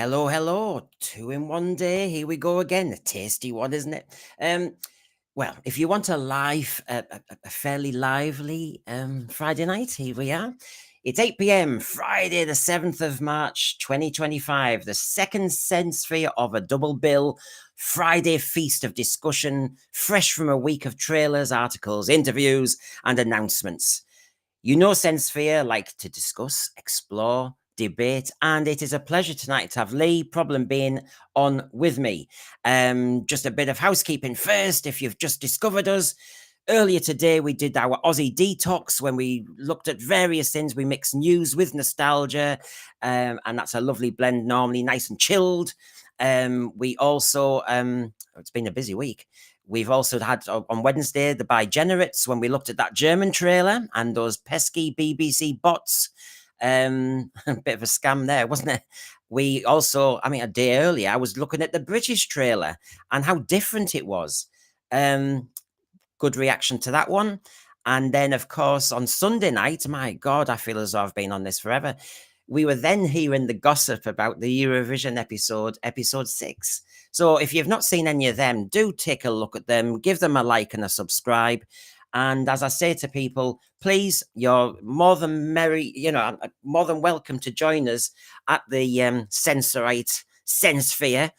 Hello, hello. 2 in 1 day. Here we go again. A tasty one, isn't it? Um, well, if you want a fairly lively Friday night, here we are. It's 8 p.m., Friday, the 7th of March, 2025, the second sensory of a double bill Friday feast of discussion, fresh from a week of trailers, articles, interviews, and announcements. You know, Senssphere like to discuss, explore, debate, and it is a pleasure tonight to have Lee, problem being, on with me. Just a bit of housekeeping first. If you've just discovered us, earlier today we did our Aussie detox when we looked at various things. We mix news with nostalgia, and that's a lovely blend, normally nice and chilled. We also, it's been a busy week. We've also had on Wednesday the Bigenerates when we looked at that German trailer and those pesky BBC bots. A bit of a scam there, wasn't it? We also, a day earlier, I was looking at the British trailer and how different it was. Good reaction to that one. And then, of course, on Sunday night, my God, I feel as though I've been on this forever. We were then hearing the gossip about the Eurovision episode 6. So if you've not seen any of them, do take a look at them, give them a like and a subscribe. And as I say to people, please, you're more than more than welcome to join us at the Sensorite Senssphere.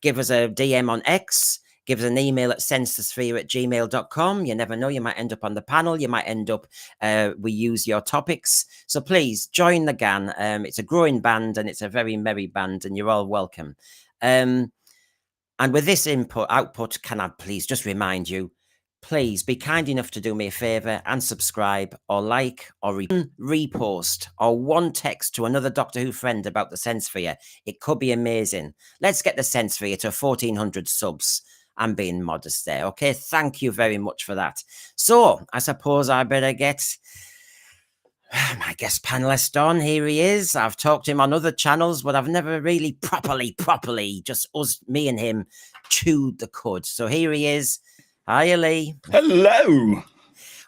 Give us a DM on X. Give us an email at sensorsphere@gmail.com. You never know, you might end up on the panel. You might end up, we use your topics. So please join the gang. It's a growing band and it's a very merry band and you're all welcome. And with this output, can I please just remind you, please be kind enough to do me a favor and subscribe or like or repost or one text to another Doctor Who friend about the Senssphere. It could be amazing. Let's get the Senssphere to 1,400 subs. I'm being modest there. Okay. Thank you very much for that. So I suppose I better get my guest panelist on. Here he is. I've talked to him on other channels, but I've never really properly, just us, me and him chewed the cud. So here he is. Hiya, Lee. Hello.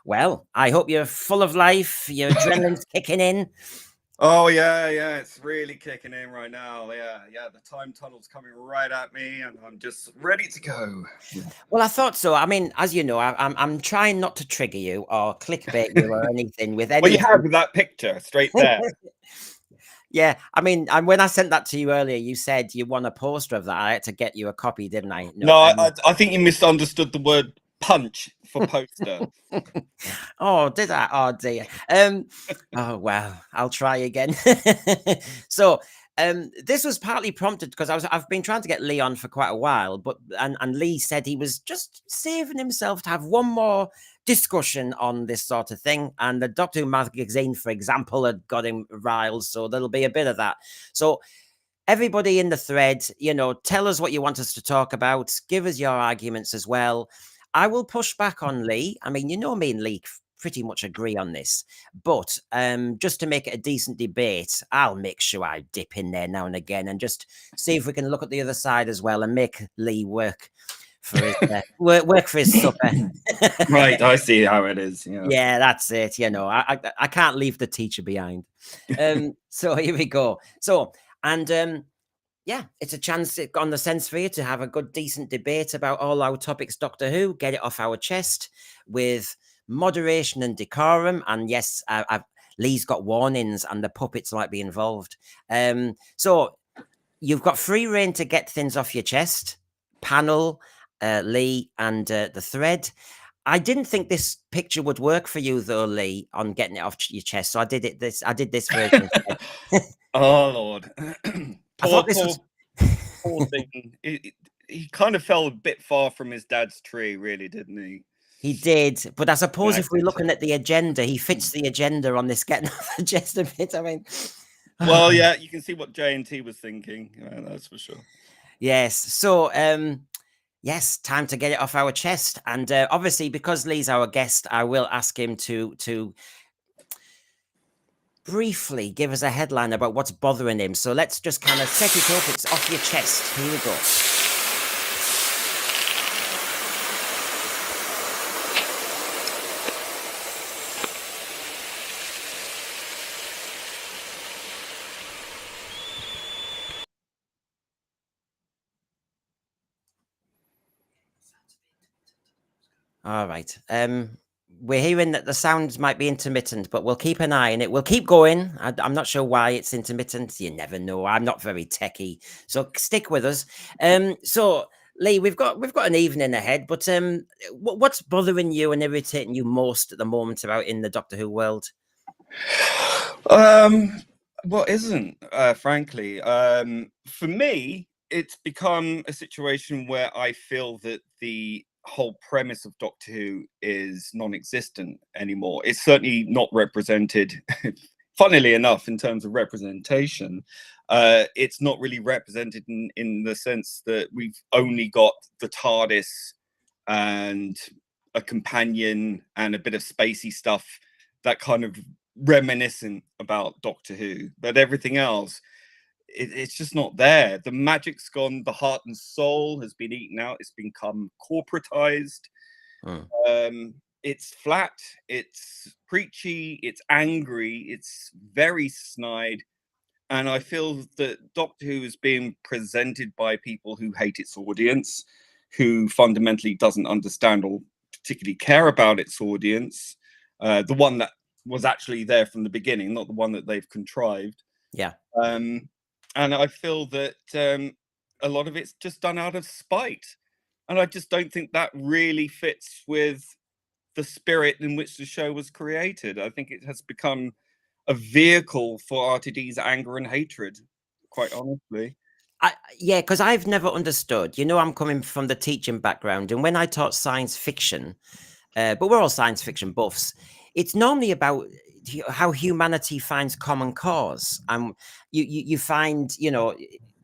Well, I hope you're full of life. Your adrenaline's kicking in. Oh, yeah, it's really kicking in right now. Yeah, the time tunnel's coming right at me and I'm just ready to go. Well, I thought so. As you know, I'm trying not to trigger you or clickbait you or anything with anything. Well, you have that picture straight there. Yeah, and when I sent that to you earlier, you said you want a poster of that. I had to get you a copy, didn't I? No, I think you misunderstood the word punch for poster. Oh, did I? Oh, dear. Oh, well, I'll try again. So, this was partly prompted because I've been trying to get Lee on for quite a while, but Lee said he was just saving himself to have one more discussion on this sort of thing. And the Doctor Who magazine, for example, had got him riled, so there'll be a bit of that. So everybody in the thread, tell us what you want us to talk about. Give us your arguments as well. I will push back on Lee. Me and Lee pretty much agree on this. But just to make it a decent debate, I'll make sure I dip in there now and again and just see if we can look at the other side as well and make Lee work for his work for his supper. Right, I see how it is. Yeah, that's it. I can't leave the teacher behind. So here we go. So yeah, it's a chance on the Senssphere to have a good, decent debate about all our topics, Doctor Who, get it off our chest with moderation and decorum. And yes, Lee's got warnings and the puppets might be involved. So you've got free reign to get things off your chest, panel, Lee, and the thread. I didn't think this picture would work for you, though, Lee, on getting it off your chest. So I did this version. Oh, Lord. Poor thing. He kind of fell a bit far from his dad's tree, really, didn't he? He did, but I suppose if we're looking at the agenda, he fits the agenda on this getting off the chest a bit. Well, yeah, you can see what J&T was thinking. That's for sure. Yes. So, yes, time to get it off our chest. And obviously, because Lee's our guest, I will ask him to briefly give us a headline about what's bothering him. So let's just kind of set it up. It's off your chest. Here we go. All right. We're hearing that the sounds might be intermittent, but we'll keep an eye on it. We'll keep going. I'm not sure why it's intermittent. You never know. I'm not very techie, so stick with us. So Lee, we've got an evening ahead, but what's bothering you and irritating you most at the moment about in the Doctor Who world? What isn't, frankly, for me, it's become a situation where I feel that the whole premise of Doctor Who is non-existent anymore. It's certainly not represented. Funnily enough, in terms of representation, it's not really represented in the sense that we've only got the TARDIS and a companion and a bit of spacey stuff that kind of reminiscent about Doctor Who, but everything else, it's just not there. The magic's gone. The heart and soul has been eaten out. It's become corporatized. It's flat. It's preachy. It's angry. It's very snide. And I feel that Doctor Who is being presented by people who hate its audience, who fundamentally doesn't understand or particularly care about its audience. The one that was actually there from the beginning, not the one that they've contrived. Yeah. And I feel that a lot of it's just done out of spite. And I just don't think that really fits with the spirit in which the show was created. I think it has become a vehicle for Rtd'S anger and hatred, quite honestly. Yeah, because I've never understood. I'm coming from the teaching background, and when I taught science fiction, but we're all science fiction buffs. It's normally about how humanity finds common cause, and you find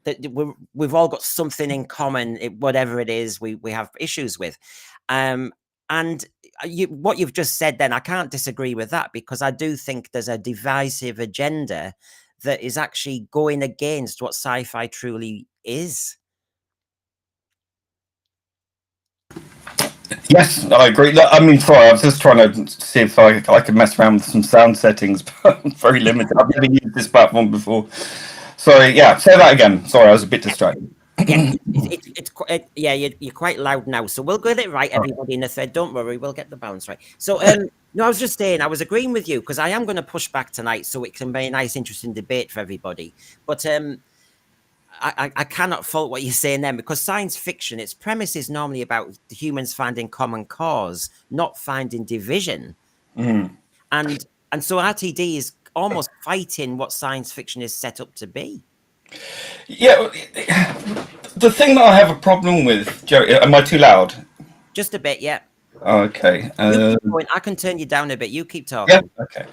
that we've all got something in common, whatever it is we have issues with, and what you've just said. Then I can't disagree with that, because I do think there's a divisive agenda that is actually going against what sci-fi truly is. Yes, I agree. I mean, sorry, I was just trying to see if I could mess around with some sound settings, but I'm very limited. I've never used this platform before. Sorry, yeah, say that again. Sorry, I was a bit distracted. Yeah, yeah, you're quite loud now, so we'll get it right, everybody in the thread. Don't worry, we'll get the balance right. So, no, I was just saying, I was agreeing with you, because I am going to push back tonight, so it can be a nice, interesting debate for everybody. But I cannot fault what you're saying then, because science fiction, its premise is normally about the humans finding common cause, not finding division. And so RTD is almost fighting what science fiction is set up to be. Yeah, the thing that I have a problem with, Joe, am I too loud? Just a bit, yeah. Oh, okay. You keep going. I can turn you down a bit. You keep talking. Yeah, okay.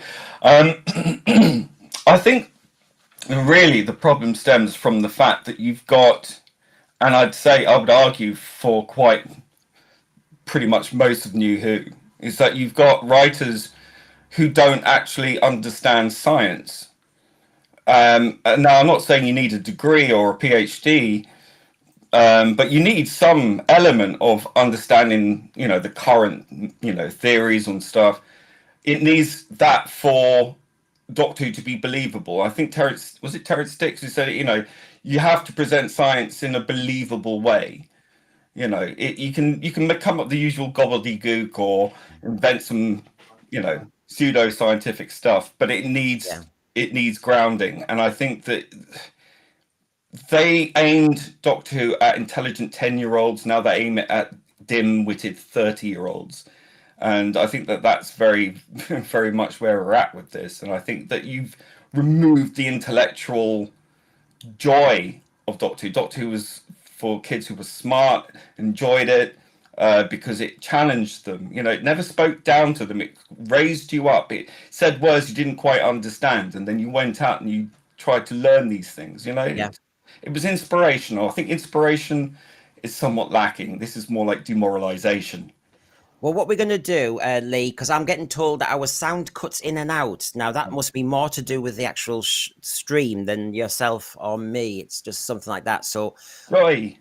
I think really the problem stems from the fact that you've got, and I would argue for quite pretty much most of New Who, is that you've got writers who don't actually understand science. Now, I'm not saying you need a degree or a PhD, but you need some element of understanding, the current, theories and stuff. It needs that for Doctor Who to be believable. I think Terence Dicks who said, you have to present science in a believable way. You can come up with the usual gobbledygook or invent some, pseudo scientific stuff, but it needs grounding. And I think that they aimed Doctor Who at intelligent 10-year-olds. Now they aim it at dim-witted 30-year-olds. And I think that that's very, very much where we're at with this. And I think that you've removed the intellectual joy of Doctor Who. Doctor Who was for kids who were smart, enjoyed it, because it challenged them. It never spoke down to them. It raised you up. It said words you didn't quite understand. And then you went out and you tried to learn these things. Yeah. It was inspirational. I think inspiration is somewhat lacking. This is more like demoralization. Well, what we're going to do, Lee, because I'm getting told that our sound cuts in and out. Now, that must be more to do with the actual stream than yourself or me. It's just something like that. So, Roy.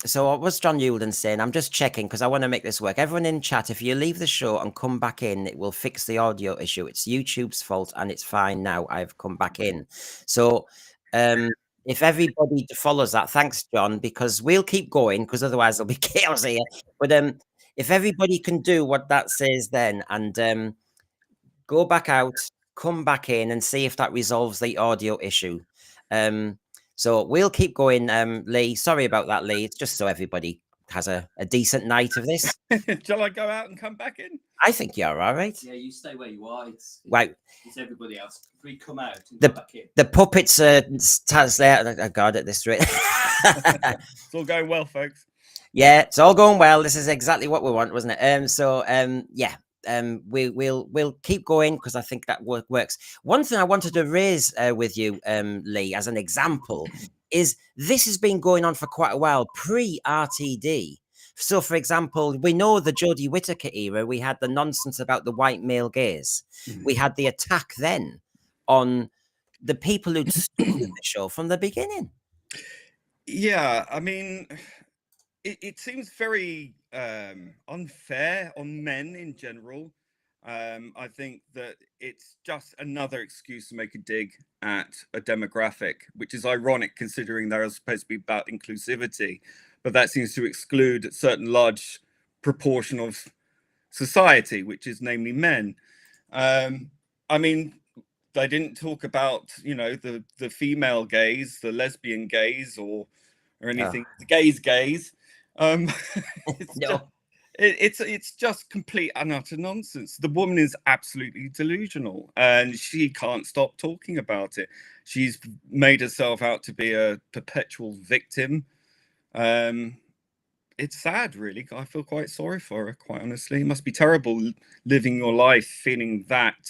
So what was John Yulden saying? I'm just checking because I want to make this work. Everyone in chat, if you leave the show and come back in, it will fix the audio issue. It's YouTube's fault and it's fine now. I've come back in. So, if everybody follows that, thanks, John, because we'll keep going, because otherwise there'll be chaos here. But if everybody can do what that says then, and go back out, come back in, and see if that resolves the audio issue. So we'll keep going, Lee. Sorry about that, Lee. It's just so everybody has a decent night of this. Shall I go out and come back in? I think you're all right. Yeah, you stay where you are. Right. It's everybody else. If we come out and go back in. The puppets are there. Oh, God, at this rate. It's all going well, folks. Yeah, it's all going well. This is exactly what we want, wasn't it? Yeah. We'll keep going because I think that works. One thing I wanted to raise with you, Lee, as an example, is this has been going on for quite a while, pre-RTD. So, for example, we know the Jodie Whittaker era. We had the nonsense about the white male gaze. We had the attack then on the people who'd started the show from the beginning. Yeah, I mean, it seems very unfair on men in general. I think that it's just another excuse to make a dig at a demographic, which is ironic considering they're supposed to be about inclusivity, but that seems to exclude a certain large proportion of society, which is namely men. I mean, they didn't talk about, you know, the female gaze, the lesbian gaze, or anything. The gaze. It's No. it's just complete and utter nonsense. The woman is absolutely delusional, and she can't stop talking about it. She's made herself out to be a perpetual victim. It's sad, really. I feel quite sorry for her, quite honestly. It must be terrible living your life feeling that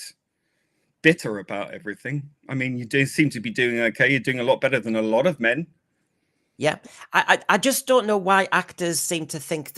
bitter about everything. I mean, you do seem to be doing okay. You're doing a lot better than a lot of men. Yeah, I just don't know why actors seem to think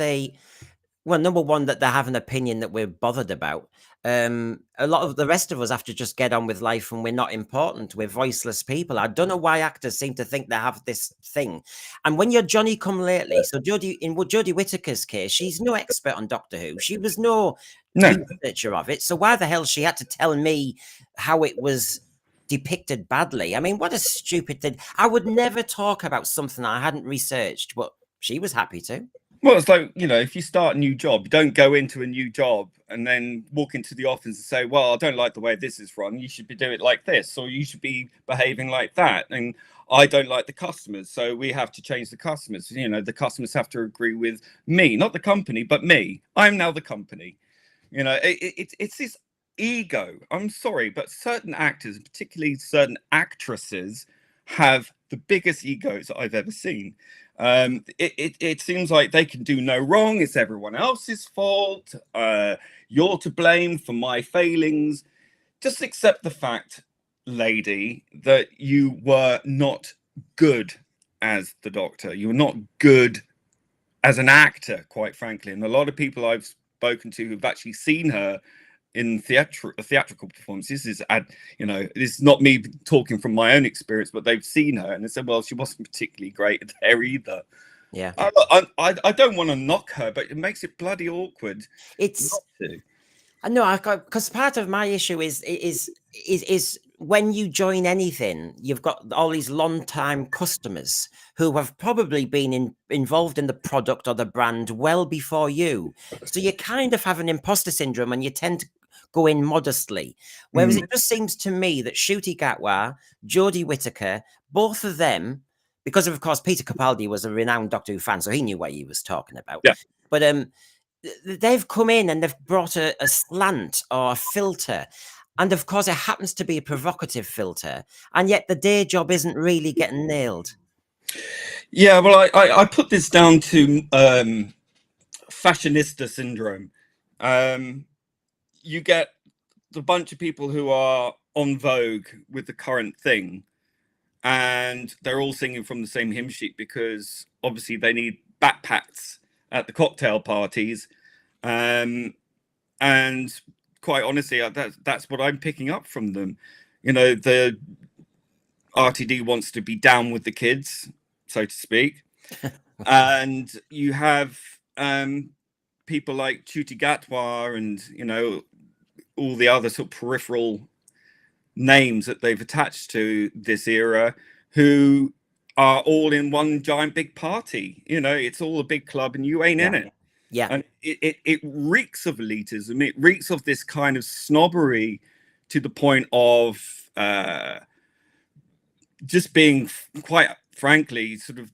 well, number one, that they have an opinion that we're bothered about. A lot of the rest of us have to just get on with life, and we're not important. We're voiceless people. I don't know why actors seem to think they have this thing. And when you're Johnny Come Lately, so Jodie Whittaker's case, she's no expert on Doctor Who. She was no researcher of it. So why the hell she had to tell me how it was depicted badly? I mean, what a stupid thing. I would never talk about something I hadn't researched, but she was happy to. Well, it's like, you know, if you start a new job, you don't go into a new job and then walk into the office and say, well, I don't like the way this is run. You should be doing it like this, or you should be behaving like that. And I don't like the customers, so we have to change the customers. You know, the customers have to agree with me, not the company, but me. I'm now the company. You know, it's this ego. I'm sorry, but certain actors, particularly certain actresses, have the biggest egos I've ever seen. It seems like they can do no wrong. It's everyone else's fault. You're to blame for my failings. Just accept the fact, lady, that you were not good as the Doctor. You were not good as an actor, quite frankly. And a lot of people I've spoken to who've actually seen her in theatrical performances, this is not me talking from my own experience, but they've seen her and they said, well, she wasn't particularly great there either. Yeah, I don't want to knock her, but it makes it bloody awkward. it's not to. I know, because part of my issue is when you join anything, you've got all these long-time customers who have probably been involved in the product or the brand well before you. So you kind of have an imposter syndrome, and you tend to go in modestly. Whereas it just seems to me that Ncuti Gatwa, Jodie Whittaker, both of them, because of course Peter Capaldi was a renowned Doctor Who fan, so he knew what he was talking about. Yeah. But they've come in and they've brought a slant or a filter. And of course, it happens to be a provocative filter. And yet the day job isn't really getting nailed. Yeah, well, I put this down to fashionista syndrome. You get the bunch of people who are on vogue with the current thing, and they're all singing from the same hymn sheet because obviously they need backpacks at the cocktail parties. And quite honestly, that's what I'm picking up from them. You know, the RTD wants to be down with the kids, so to speak. And you have people like Ncuti Gatwa and, you know, all the other sort of peripheral names that they've attached to this era who are all in one giant big party. You know, it's all a big club and you ain't in it. Yeah. And it reeks of elitism. It reeks of this kind of snobbery to the point of just being, quite frankly, sort of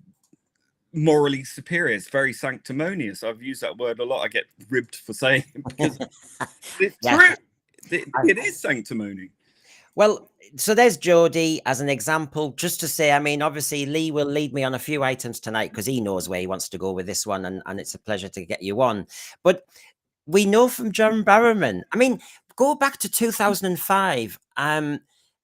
morally superior. It's very sanctimonious. I've used that word a lot. I get ribbed for saying it because it's true. It is sanctimony. Well, so there's Jodie as an example, just to say, I mean, obviously Lee will lead me on a few items tonight because he knows where he wants to go with this one, and it's a pleasure to get you on. But we know from John Barrowman, I mean, go back to 2005,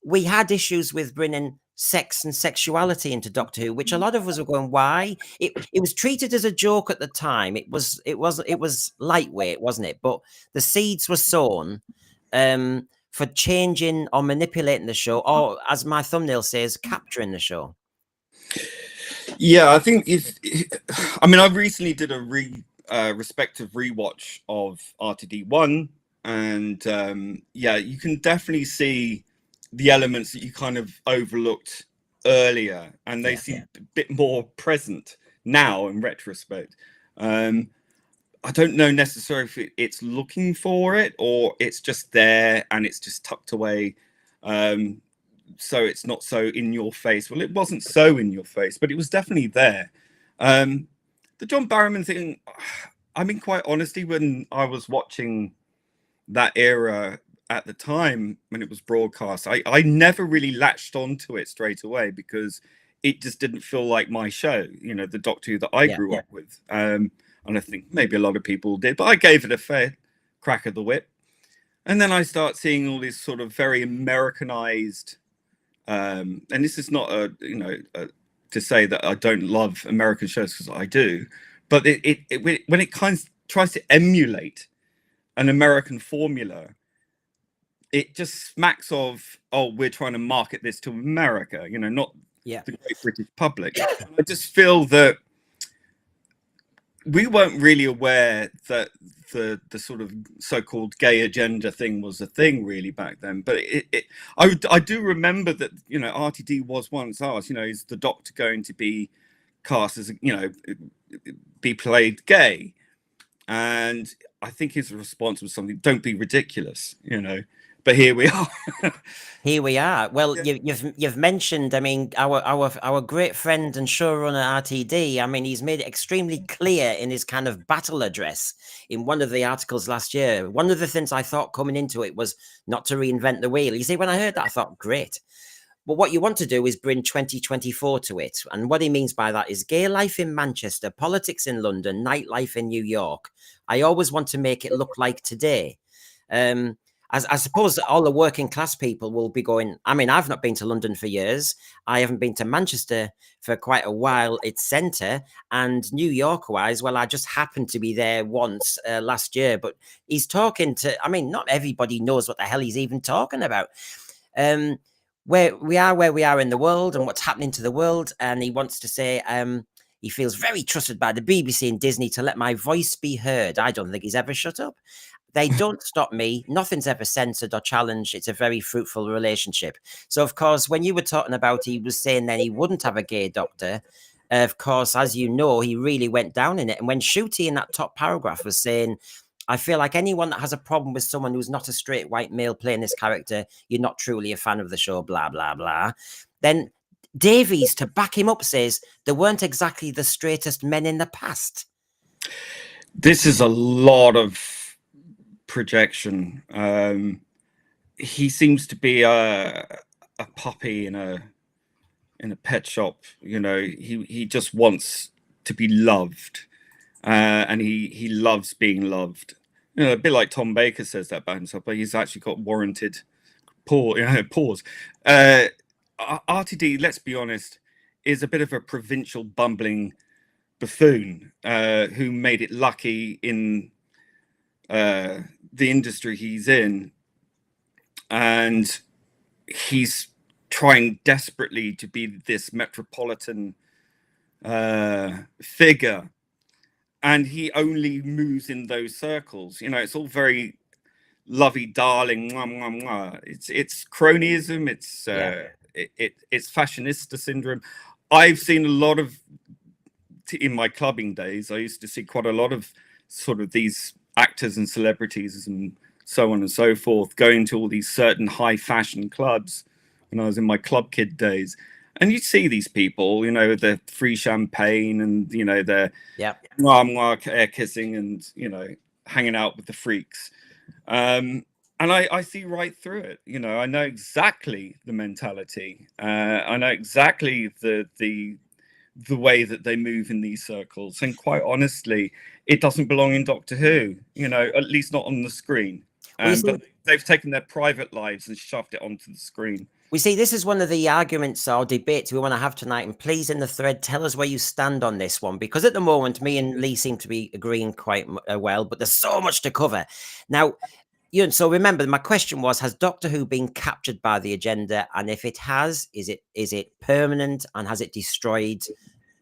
we had issues with bringing sex and sexuality into Doctor Who, which a lot of us were going, why? It was treated as a joke at the time. It was lightweight, wasn't it? But the seeds were sown for changing or manipulating the show, or as my thumbnail says, capturing the show. Yeah, I think I mean, I recently did a respective rewatch of RTD1, and yeah, you can definitely see the elements that you kind of overlooked earlier, and they seem a bit more present now in retrospect. I don't know necessarily if it's looking for it or it's just there and it's just tucked away. So it's not so in your face. Well, it wasn't so in your face, but it was definitely there. The John Barrowman thing, I mean, quite honestly, when I was watching that era at the time when it was broadcast, I never really latched onto it straight away because it just didn't feel like my show, you know, the Doctor Who that I grew up with. And I think maybe a lot of people did, but I gave it a fair crack of the whip. And then I start seeing all these sort of very Americanized, and this is not to say that I don't love American shows, because I do, but when it kind of tries to emulate an American formula, it just smacks of, oh, we're trying to market this to America, you know, not the great British public. I just feel that we weren't really aware that the sort of so-called gay agenda thing was a thing really back then. But I do remember that, you know, RTD was once asked, you know, is the Doctor going to be cast as, you know, be played gay? And I think his response was something, don't be ridiculous, you know. But here we are. Here we are. Well, you've mentioned, I mean, our great friend and showrunner RTD. I mean, he's made it extremely clear in his kind of battle address in one of the articles last year. One of the things I thought coming into it was not to reinvent the wheel. You see, when I heard that, I thought, great. But what you want to do is bring 2024 to it. And what he means by that is gay life in Manchester, politics in London, nightlife in New York. I always want to make it look like today. I suppose that all the working class people will be going, I mean, I've not been to London for years. I haven't been to Manchester for quite a while, its centre. And New York wise, well, I just happened to be there once last year. But he's talking to, I mean, not everybody knows what the hell he's even talking about. Where we are in the world and what's happening to the world. And he wants to say, he feels very trusted by the BBC and Disney to let my voice be heard. I don't think he's ever shut up. They don't stop me. Nothing's ever censored or challenged. It's a very fruitful relationship. So, of course, when you were talking about, he was saying then he wouldn't have a gay Doctor. Of course, as you know, he really went down in it. And when Shooty in that top paragraph was saying, I feel like anyone that has a problem with someone who's not a straight white male playing this character, you're not truly a fan of the show, blah, blah, blah. Then Davies, to back him up, says there weren't exactly the straightest men in the past. This is a lot of projection. He seems to be a puppy in a pet shop. You know, he just wants to be loved, and he loves being loved. You know, a bit like Tom Baker says that about himself, but he's actually got warranted pause. RTD, let's be honest, is a bit of a provincial bumbling buffoon who made it lucky in the industry he's in, and he's trying desperately to be this metropolitan figure, and he only moves in those circles. You know, it's all very lovey darling, mwah, mwah, mwah. It's cronyism, it's fashionista syndrome. I've seen a lot of, in my clubbing days, I used to see quite a lot of sort of these actors and celebrities and so on and so forth going to all these certain high fashion clubs when I was in my club kid days. And you'd see these people, you know, with their free champagne and, you know, their air kissing and, you know, hanging out with the freaks. And I see right through it. You know, I know exactly the mentality. I know exactly the way that they move in these circles. And quite honestly, it doesn't belong in Doctor Who, you know, at least not on the screen. But they've taken their private lives and shoved it onto the screen. We see this is one of the arguments or debates we want to have tonight. And please, in the thread, tell us where you stand on this one, because at the moment, me and Lee seem to be agreeing quite well, but there's so much to cover. Now, so remember, my question was, has Doctor Who been captured by the agenda? And if it has, is it permanent, and has it destroyed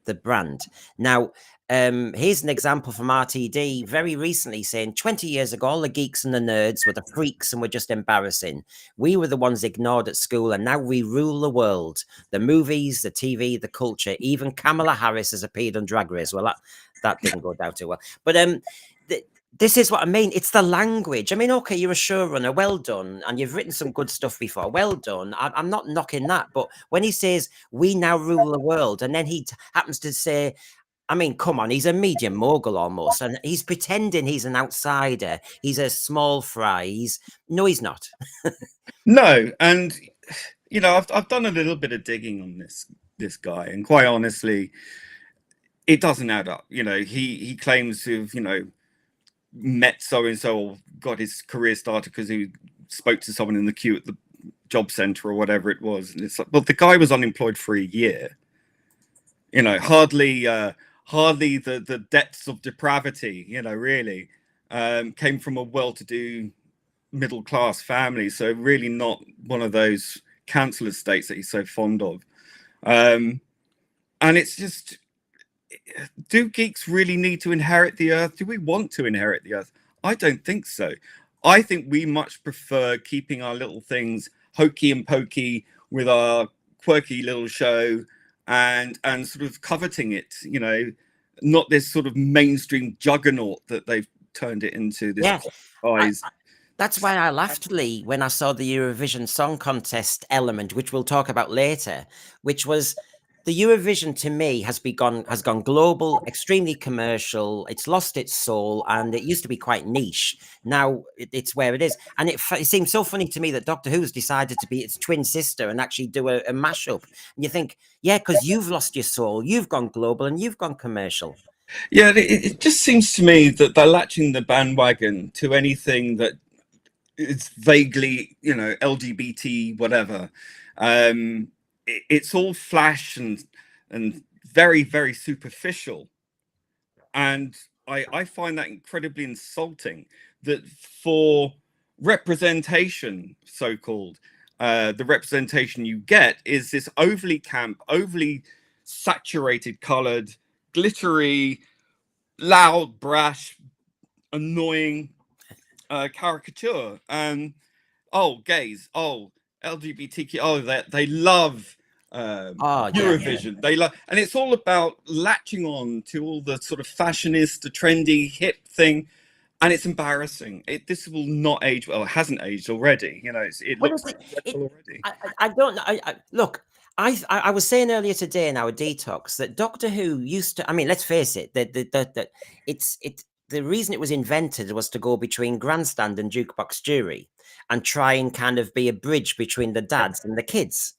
the brand? Now, here's an example from RTD very recently saying 20 years ago, all the geeks and the nerds were the freaks and were just embarrassing. We were the ones ignored at school, and now we rule the world. The movies, the TV, the culture, even Kamala Harris has appeared on Drag Race. Well, that didn't go down too well. But this is what I mean. It's the language. I mean, okay, you're a showrunner, well done, and you've written some good stuff before, well done. I'm not knocking that, but when he says we now rule the world, and then he happens to say, I mean, come on, he's a media mogul almost, and he's pretending he's an outsider. He's a small fry. No, he's not. No, and you know, I've done a little bit of digging on this guy, and quite honestly, it doesn't add up. You know, he claims to have, you know, met so and so, or got his career started because he spoke to someone in the queue at the job center or whatever it was, and it's like, well, the guy was unemployed for a year. You know, hardly the depths of depravity, you know, really came from a well-to-do middle-class family, so really not one of those council estates that he's so fond of. And it's just, do geeks really need to inherit the earth? Do we want to inherit the earth? I don't think so. I think we much prefer keeping our little things hokey and pokey with our quirky little show, and sort of coveting it, you know, not this sort of mainstream juggernaut that they've turned it into. This that's why I laughed, Lee, when I saw the Eurovision Song Contest element, which we'll talk about later, which was the Eurovision to me has gone global, extremely commercial. It's lost its soul, and it used to be quite niche. Now it's where it is, and it seems so funny to me that Doctor Who's decided to be its twin sister and actually do a mashup. And you think, yeah, because you've lost your soul, you've gone global, and you've gone commercial. Yeah, it just seems to me that they're latching the bandwagon to anything that is vaguely, you know, LGBT, whatever. It's all flash and very, very superficial. And I find that incredibly insulting, that for representation, so-called, the representation you get is this overly camp, overly saturated, colored, glittery, loud, brash, annoying caricature. Oh, gays, oh, LGBTQ, oh, they love Eurovision. Yeah. They love, and it's all about latching on to all the sort of fashionista, trendy, hip thing, and it's embarrassing. This will not age well. It hasn't aged already. You know, it looks dreadful already. I don't know. Look. I was saying earlier today in our detox that Doctor Who used to. I mean, let's face it. The reason it was invented was to go between grandstand and jukebox jury, and try and kind of be a bridge between the dads and the kids.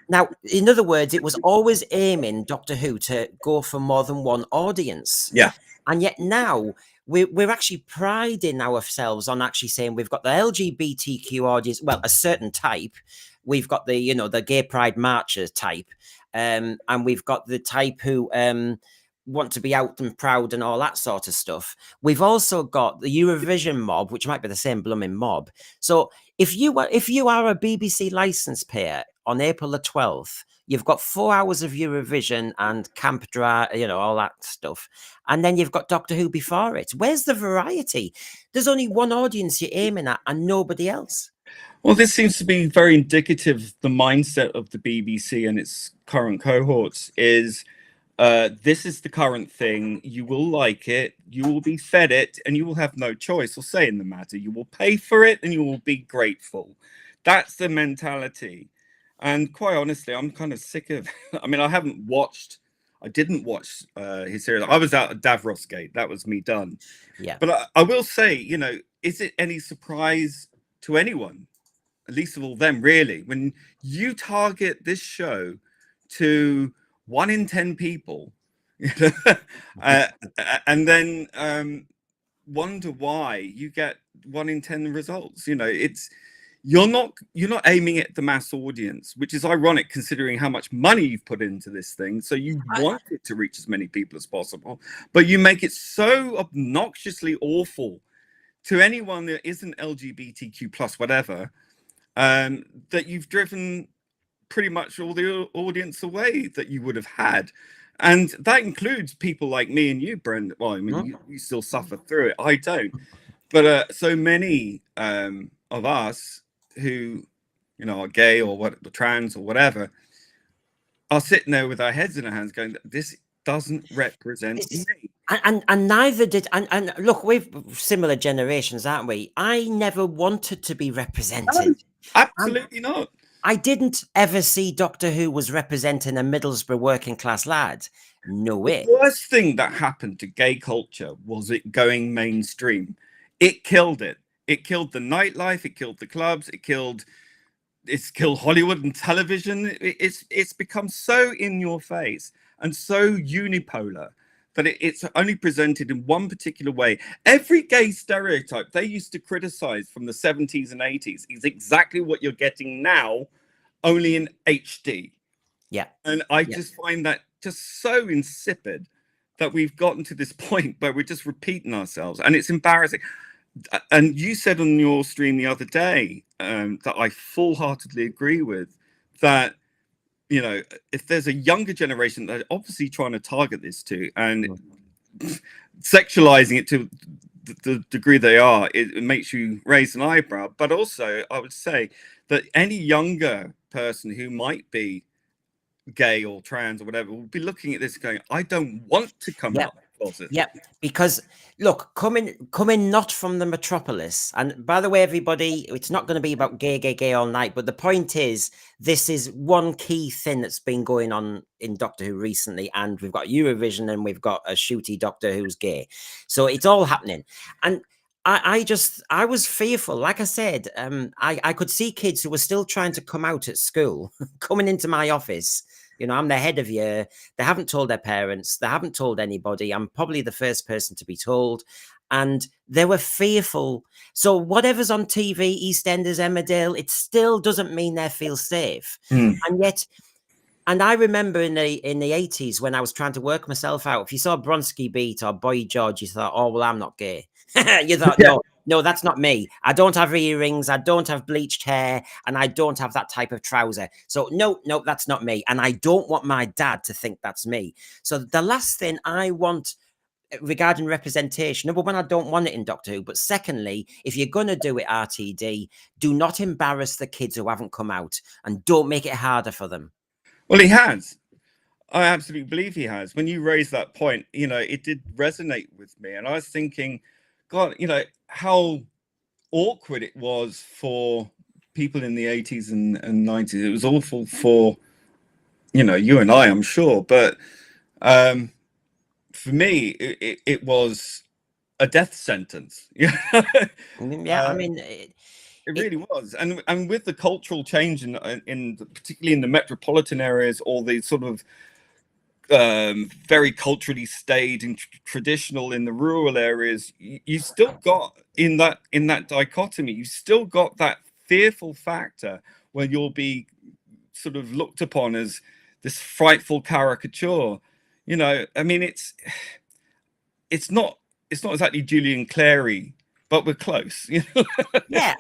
Now, in other words, it was always aiming Doctor Who to go for more than one audience. Yeah. And yet now we're actually priding ourselves on actually saying we've got the LGBTQ audience, well, a certain type. We've got the, you know, the gay pride marchers type. And we've got the type who want to be out and proud and all that sort of stuff. We've also got the Eurovision mob, which might be the same blooming mob. So if you are a BBC license payer on April the 12th, you've got 4 hours of Eurovision and Camp Dry, you know, all that stuff. And then you've got Doctor Who before it. Where's the variety? There's only one audience you're aiming at and nobody else. Well, this seems to be very indicative of the mindset of the BBC and its current cohorts is this is the current thing. You will like it. You will be fed it, and you will have no choice or say in the matter. You will pay for it, and you will be grateful. That's the mentality. And quite honestly, I'm kind of sick of. I mean, I didn't watch his series. I was out at Davros Gate. That was me done. Yeah. But I will say, is it any surprise to anyone, at least of all them, really, when you target this show to 1 in 10 people, uh, and then wonder why you get 1 in 10 results? You're not aiming at the mass audience, which is ironic considering how much money you've put into this thing. So you want it to reach as many people as possible, but you make it so obnoxiously awful to anyone that isn't LGBTQ plus whatever, that you've driven pretty much all the audience away that you would have had. And that includes people like me and you, Brent. Well, I mean, you still suffer through it. I don't. But so many of us who, are gay or trans or whatever, are sitting there with our heads in our hands going, this doesn't represent me. And neither did, and look, we've similar generations, aren't we? I never wanted to be represented. No, absolutely not. I didn't ever see Doctor Who was representing a Middlesbrough working class lad. No way. The worst thing that happened to gay culture was it going mainstream. It killed it. It killed the nightlife. It killed the clubs. It's killed Hollywood and television. It's become so in your face and so unipolar that it's only presented in one particular way. Every gay stereotype they used to criticize from the 70s and 80s is exactly what you're getting now, only in HD. Yeah. And I just find that just so insipid that we've gotten to this point where we're just repeating ourselves, and it's embarrassing. And you said on your stream the other day that I full-heartedly agree with, that if there's a younger generation that are obviously trying to target this to and sexualizing it to the degree they are, it makes you raise an eyebrow. But also, I would say that any younger person who might be gay or trans or whatever will be looking at this going, I don't want to come out. Yeah, because look, coming not from the metropolis, and by the way, everybody, it's not going to be about gay all night, but the point is, this is one key thing that's been going on in Doctor Who recently, and we've got Eurovision and we've got a shooty Doctor Who's gay, so it's all happening. And I was fearful. Like I said, I could see kids who were still trying to come out at school coming into my office. I'm the head of year. They haven't told their parents. They haven't told anybody. I'm probably the first person to be told. And they were fearful. So whatever's on TV, EastEnders, Emmerdale, it still doesn't mean they feel safe. And yet, and I remember in the 80s when I was trying to work myself out, if you saw Bronski Beat or Boy George, you thought, oh, well, I'm not gay. You thought, no, that's not me. I don't have earrings. I don't have bleached hair. And I don't have that type of trouser. So no, that's not me. And I don't want my dad to think that's me. So the last thing I want regarding representation, number one, I don't want it in Doctor Who. But secondly, if you're going to do it, RTD, do not embarrass the kids who haven't come out and don't make it harder for them. Well, he has. I absolutely believe he has. When you raised that point, it did resonate with me. And I was thinking, God, how awkward it was for people in the 80s and 90s. It was awful for, you and I'm sure. But for me, it was a death sentence. I mean... It really was. And with the cultural change in particularly in the metropolitan areas, or the sort of very culturally staid and traditional in the rural areas, you still got in that dichotomy, you still got that fearful factor where you'll be sort of looked upon as this frightful caricature. I mean, it's not exactly Julian Clary, but we're close. Yeah,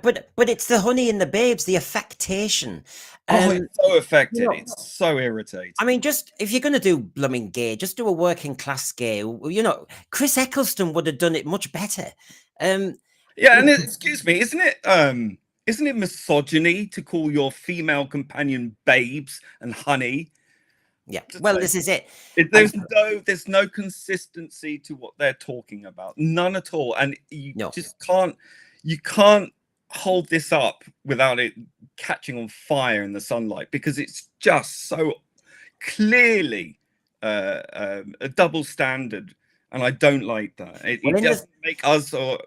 but it's the honey and the babes, the affectation. It's so affected. It's so irritating. I mean, just if you're going to do blooming gay, just do a working class gay. Chris Eccleston would have done it much better. Yeah, and excuse me, isn't isn't it misogyny to call your female companion babes and honey? Yeah. Just Well, like, this is it. there's no consistency to what they're talking about, none at all, and you No. just can't hold this up without it catching on fire in the sunlight, because it's just so clearly a double standard, and I don't like that. Well, It doesn't make us, or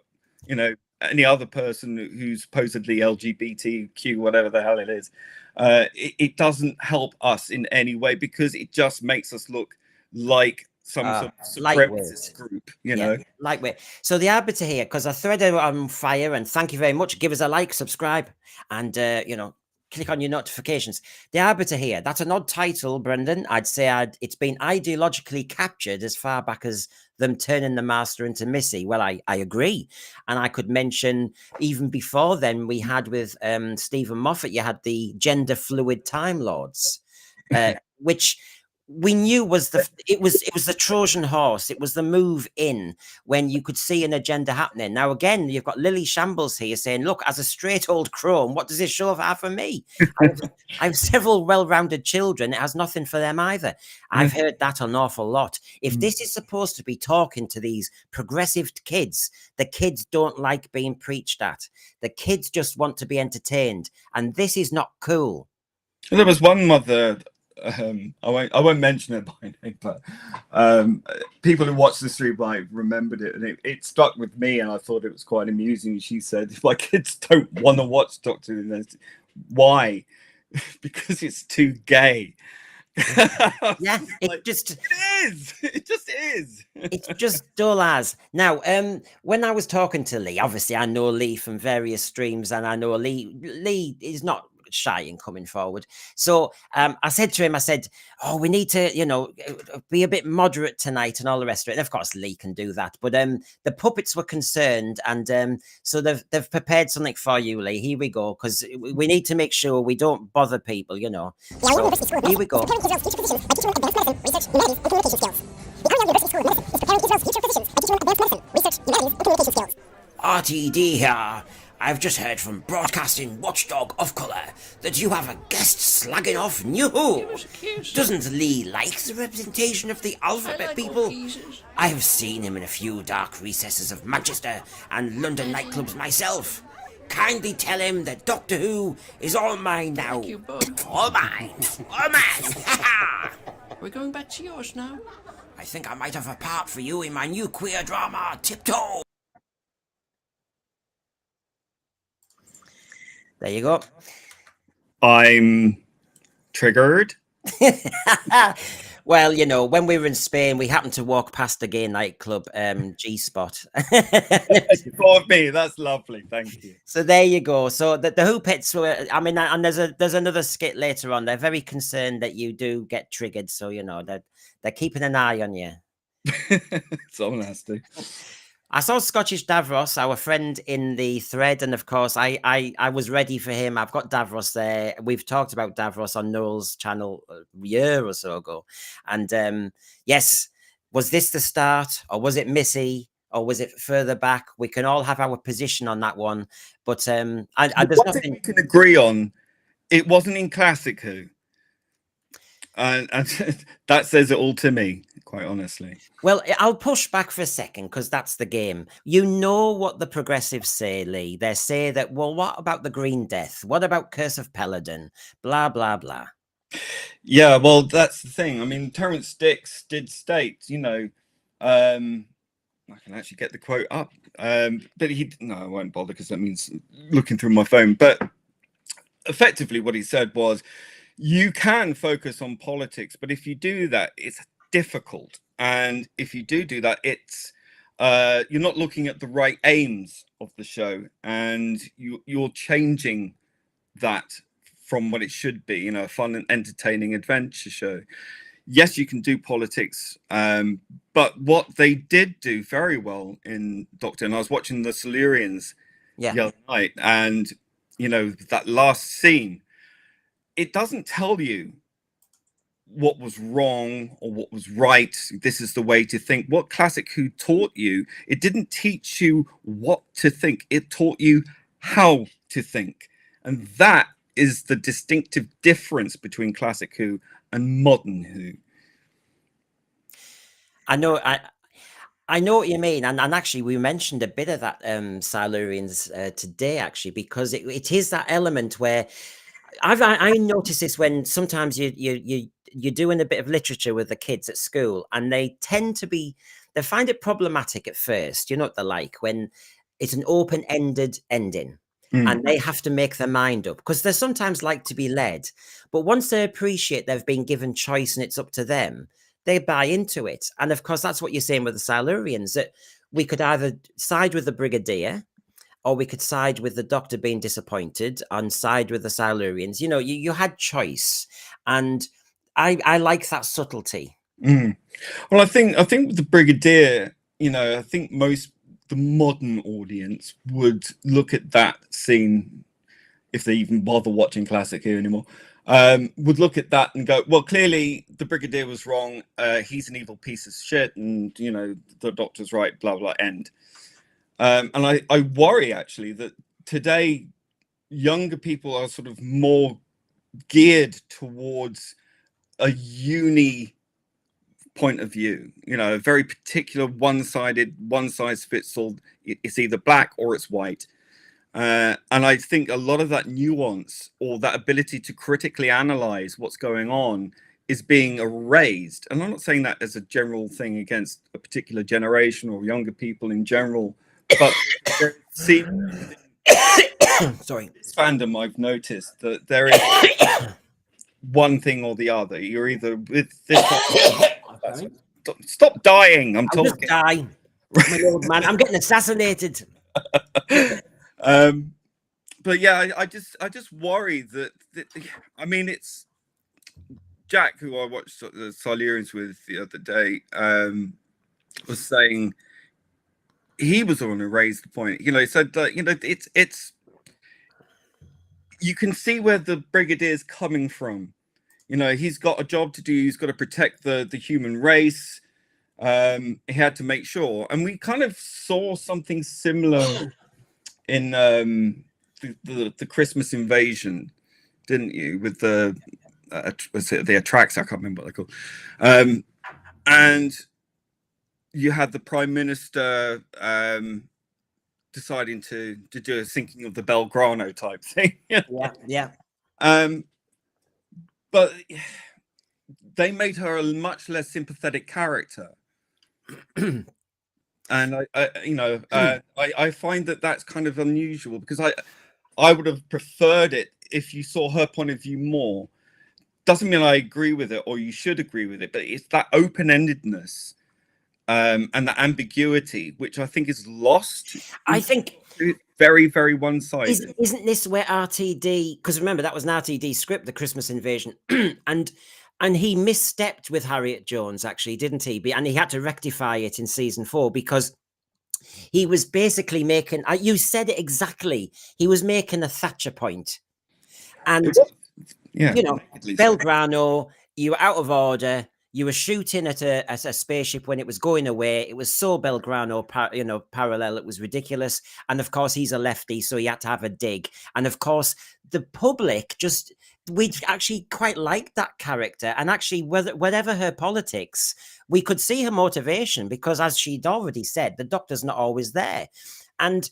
any other person who's supposedly LGBTQ, whatever the hell it is, it doesn't help us in any way, because it just makes us look like some sort of supremacist group, you know. Lightweight. So the arbiter here, because I thread it on fire, and thank you very much. Give us a like, subscribe, and click on your notifications. The arbiter here, that's an odd title, Brendan. I'd say it's been ideologically captured as far back as them turning the master into Missy. Well, I agree. And I could mention even before then, we had with Stephen Moffat, you had the gender fluid Time Lords, which we knew was it was the Trojan horse. It was the move in when you could see an agenda happening. Now again, you've got Lily Shambles here saying, "Look, as a straight old crone, what does this show have for me? I have several well-rounded children. It has nothing for them either." I've heard that an awful lot. If this is supposed to be talking to these progressive kids, the kids don't like being preached at. The kids just want to be entertained, and this is not cool. There was one mother. I won't mention it by name, but people who watched the stream live remembered it, and it stuck with me, and I thought it was quite amusing. She said, "My kids don't want to watch Doctor Who." Why? Because it's too gay. Yeah, it just is. It just is. It's just dull as. Now, when I was talking to Lee, obviously I know Lee from various streams, and I know Lee is not shy in coming forward. So I said to him, I said, "Oh, we need to, be a bit moderate tonight," and all the rest of it. And of course, Lee can do that. But the puppets were concerned, and so they've prepared something for you, Lee. Here we go, because we need to make sure we don't bother people, So here we go. RTD here. I've just heard from Broadcasting Watchdog of Colour that you have a guest slagging off New Who. Doesn't Lee like the representation of the alphabet people? I have seen him in a few dark recesses of Manchester and London nightclubs myself. Kindly tell him that Doctor Who is all mine now. All mine. All mine. We're going back to yours now. I think I might have a part for you in my new queer drama, Tiptoe. There you go. I'm triggered. Well, when we were in Spain, we happened to walk past a gay nightclub, G-Spot. You thought of me. That's lovely. Thank you. So there you go. So the Hoopets were, and there's another skit later on. They're very concerned that you do get triggered. So, they're keeping an eye on you. Someone has to. I saw Scottish Davros, our friend, in the thread, and of course, I was ready for him. I've got Davros there. We've talked about Davros on Noel's channel a year or so ago, and yes, was this the start, or was it Missy, or was it further back? We can all have our position on that one, but there's nothing we can agree on. It wasn't in Classic Who. And that says it all to me, quite honestly. Well, I'll push back for a second, because that's the game. You know what the progressives say, Lee. They say that, well, what about the Green Death? What about Curse of Peladon? Blah, blah, blah. Yeah, well, that's the thing. I mean, Terence Dix did state, I can actually get the quote up. But I won't bother, because that means looking through my phone. But effectively what he said was, you can focus on politics, but if you do that, it's difficult. And if you do that, it's you're not looking at the right aims of the show, and you're changing that from what it should be, a fun and entertaining adventure show. Yes, you can do politics, but what they did do very well in Doctor, and I was watching the Silurians the other night, and that last scene, it doesn't tell you what was wrong or what was right. This is the way to think. What Classic Who taught you, it didn't teach you what to think. It taught you how to think. And that is the distinctive difference between classic Who and modern Who. I know. I know what you mean, and actually, we mentioned a bit of that Silurians today, actually, because it is that element where I notice this when sometimes you're doing a bit of literature with the kids at school, and they find it problematic at first. You know what they're like when it's an open-ended ending. And they have to make their mind up because they sometimes like to be led. But once they appreciate they've been given choice and it's up to them, they buy into it. And of course, that's what you're saying with the Silurians, that we could either side with the Brigadier or we could side with the Doctor being disappointed and side with the Silurians. You know, you had choice. And I like that subtlety. Well, I think with the Brigadier, you know, I think the modern audience would look at that scene, if they even bother watching classic Who anymore, would look at that and go, well, clearly the Brigadier was wrong. He's an evil piece of shit, and you know the Doctor's right. Blah blah. End. And I worry actually that today younger people are sort of more geared towards a uni point of view, you know, a very particular one-sided, one size fits all. It's either black or it's white. And I think a lot of that nuance or that ability to critically analyze what's going on is being erased. And I'm not saying that as a general thing against a particular generation or younger people in general, but see, Sorry. this fandom, I've noticed that there is one thing or the other. You're either with this. Stop dying! I'm I'll just talking. die. I'm an old man. I'm getting assassinated. But yeah, I just worry that I mean, it's Jack, who I watched the Silurians with the other day, was saying he was the one who raised the point. You know, he said that, you know, it's you can see where the Brigadier's coming from. You know, he's got a job to do. He's got to protect the human race. He had to make sure, and we kind of saw something similar in the Christmas Invasion, didn't you? With the was it the Attracts? I can't remember what they're called. And you had the Prime Minister deciding to do a sinking of the Belgrano type thing. Yeah. But they made her a much less sympathetic character. And I find that that's kind of unusual, because I would have preferred it if you saw her point of view more. Doesn't mean I agree with it or you should agree with it, but it's that open-endedness and the ambiguity, which I think is lost. I think very, very one-sided. Isn't this where RTD? Because remember, that was an RTD script, the Christmas Invasion, and he misstepped with Harriet Jones, actually, didn't he? And he had to rectify it in season 4 because he was basically making. You said it exactly. He was making a Thatcher point, and yeah, you know, Belgrano, you were out of order. You were shooting at a spaceship when it was going away. It was so Belgrano, parallel. It was ridiculous. And of course, he's a lefty, so he had to have a dig. And of course, the public we actually quite liked that character. And actually, whatever her politics, we could see her motivation because, as she'd already said, the Doctor's not always there. And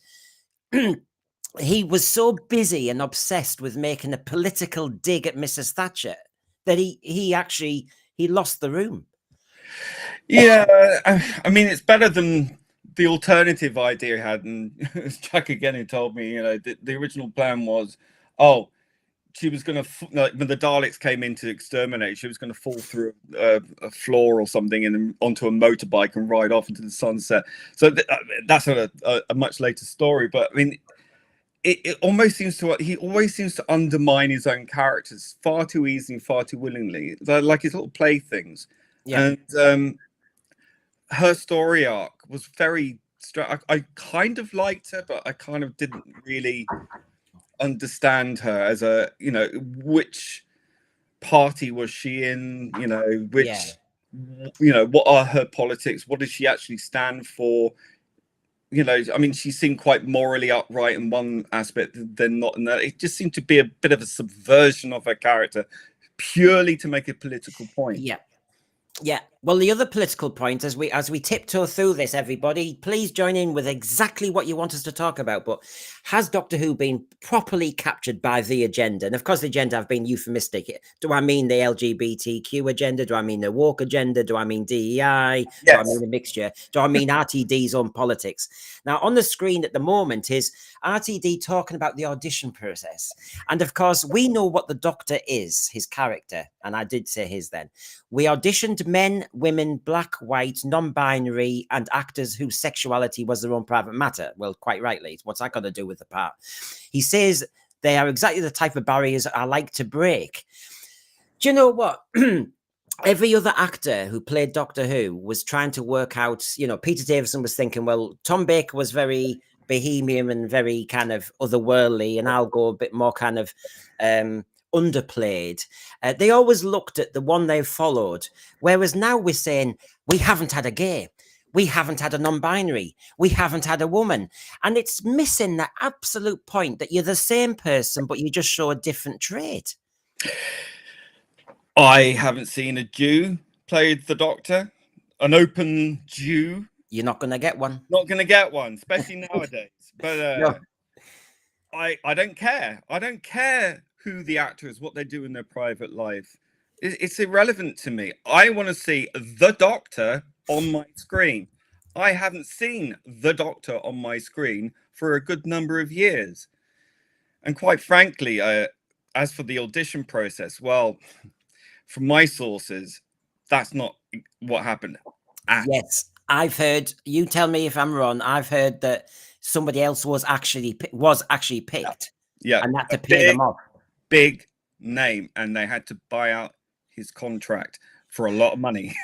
he was so busy and obsessed with making a political dig at Mrs. Thatcher that he lost the room. Yeah, I mean, it's better than the alternative idea he had. And it's Jack again who told me, you know, the original plan was, she was going to, like, when the Daleks came in to exterminate, she was going to fall through a floor or something and onto a motorbike and ride off into the sunset. So that's a much later story. But I mean, it almost seems to, he always seems to undermine his own characters far too easily and far too willingly. They're like his little playthings. Yeah. And her story arc was very, I kind of liked her, but I kind of didn't really understand her as a, you know, which party was she in, you know, which, you know, what are her politics? What does she actually stand for? you know, I mean, she seemed quite morally upright in one aspect, then not in that. It just seemed to be a bit of a subversion of her character, purely to make a political point. Yeah. Yeah. Well, the other political point, as we tiptoe through this, everybody, please join in with exactly what you want us to talk about. But has Doctor Who been properly captured by the agenda? And of course, the agenda have been euphemistic. Do I mean the LGBTQ agenda? Do I mean the woke agenda? Do I mean DEI? Do I Yes. mean a mixture? Do I mean RTD's on politics? Now, on the screen at the moment is RTD talking about the audition process. And of course, we know what the Doctor is, his character. And I did say his then. We auditioned men, women, black, white, non-binary, and actors whose sexuality was their own private matter. Well, quite rightly. What's that got to do with the part? He says they are exactly the type of barriers I like to break. Do you know what? Every other actor who played Doctor Who was trying to work out, you know, Peter Davison was thinking, well, Tom Baker was very bohemian and very kind of otherworldly, and I'll go a bit more kind of underplayed. They always looked at the one they followed, whereas now we're saying we haven't had a gay, we haven't had a non-binary, we haven't had a woman, and it's missing that absolute point that you're the same person but you just show a different trait. I haven't seen a Jew played the Doctor, an open Jew. You're not going to get one. Not going to get one, especially nowadays. But No. I don't care. I don't care who the actor is, what they do in their private life. It's irrelevant to me. I want to see the Doctor on my screen. I haven't seen the Doctor on my screen for a good number of years. And quite frankly, as for the audition process, well, from my sources, that's not what happened. Yes, I've heard. You tell me if I'm wrong. I've heard that somebody else was actually picked. Yeah, and that to pay them off. Big name, and they had to buy out his contract for a lot of money.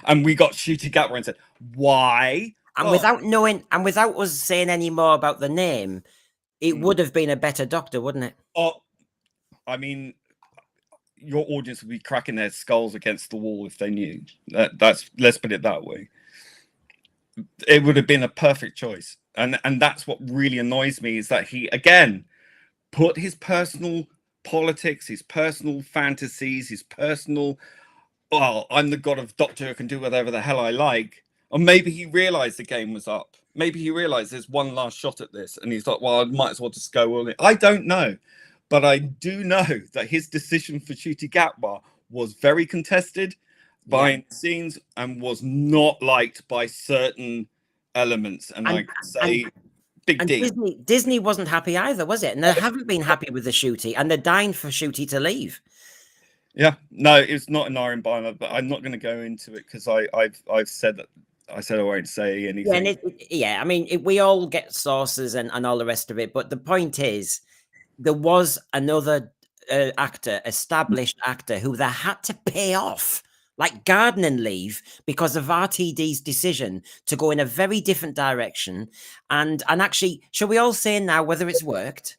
And we got Ncuti Gatwa and said, "Why?" And without knowing, and without us saying any more about the name, it would have been a better Doctor, wouldn't it? Oh, I mean, your audience would be cracking their skulls against the wall if they knew. That's, let's put it that way. It would have been a perfect choice, and that's what really annoys me, is that he again put his personal politics, his personal fantasies, his personal, well, I'm the god of Doctor Who, can do whatever the hell I like. Or maybe he realized the game was up. Maybe he realized there's one last shot at this, and he's like, well, I might as well just go all in. I don't know. But I do know that his decision for Ncuti Gatwa was very contested behind the scenes and was not liked by certain elements. And I could say, Big D. Disney wasn't happy either, was it? And they haven't been happy with the Ncuti, and they're dying for Ncuti to leave. Yeah, no, it's not an iron bar, but I'm not going to go into it because I've said that. I said I won't say anything. Yeah, I mean, we all get sources and all the rest of it, but the point is, there was another established actor, who they had to pay off, like gardening leave, because of RTD's decision to go in a very different direction. And actually, shall we all say now whether it's worked?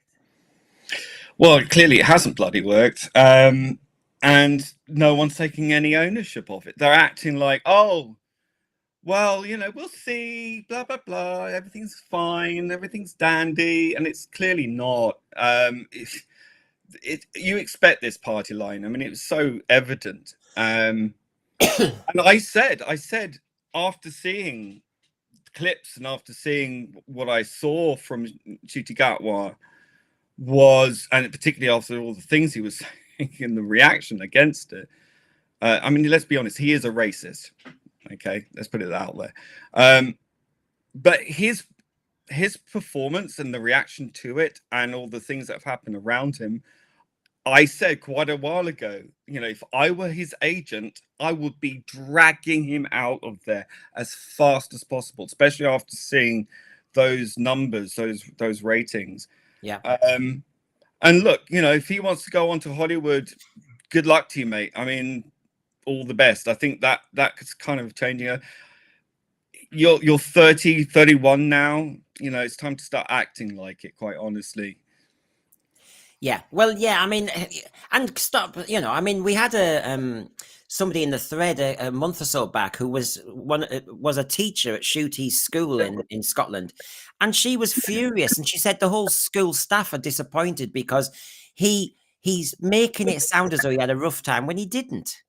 Well, clearly it hasn't bloody worked. And no one's taking any ownership of it. They're acting like, oh, well, you know, we'll see, blah, blah, blah. Everything's fine. Everything's dandy. And it's clearly not. You expect this party line. I mean, it was so evident. And I said, after seeing clips and after seeing what I saw from Ncuti Gatwa was, and particularly after all the things he was saying and the reaction against it, I mean, let's be honest, he is a racist. Okay, let's put it out there. But his performance and the reaction to it and all the things that have happened around him, I said quite a while ago, you know, if I were his agent, I would be dragging him out of there as fast as possible, especially after seeing those numbers, those ratings. Yeah. And look, you know, if he wants to go on to Hollywood, good luck to you, mate. I mean, all the best. I think that's kind of changing. You're 30, 31 now. You know, it's time to start acting like it, quite honestly. Yeah. Well, yeah. I mean, and stop. You know, I mean, we had somebody in the thread a month or so back who was was a teacher at Rtd'S school in Scotland, and she was furious, and she said the whole school staff are disappointed because he's making it sound as though he had a rough time when he didn't.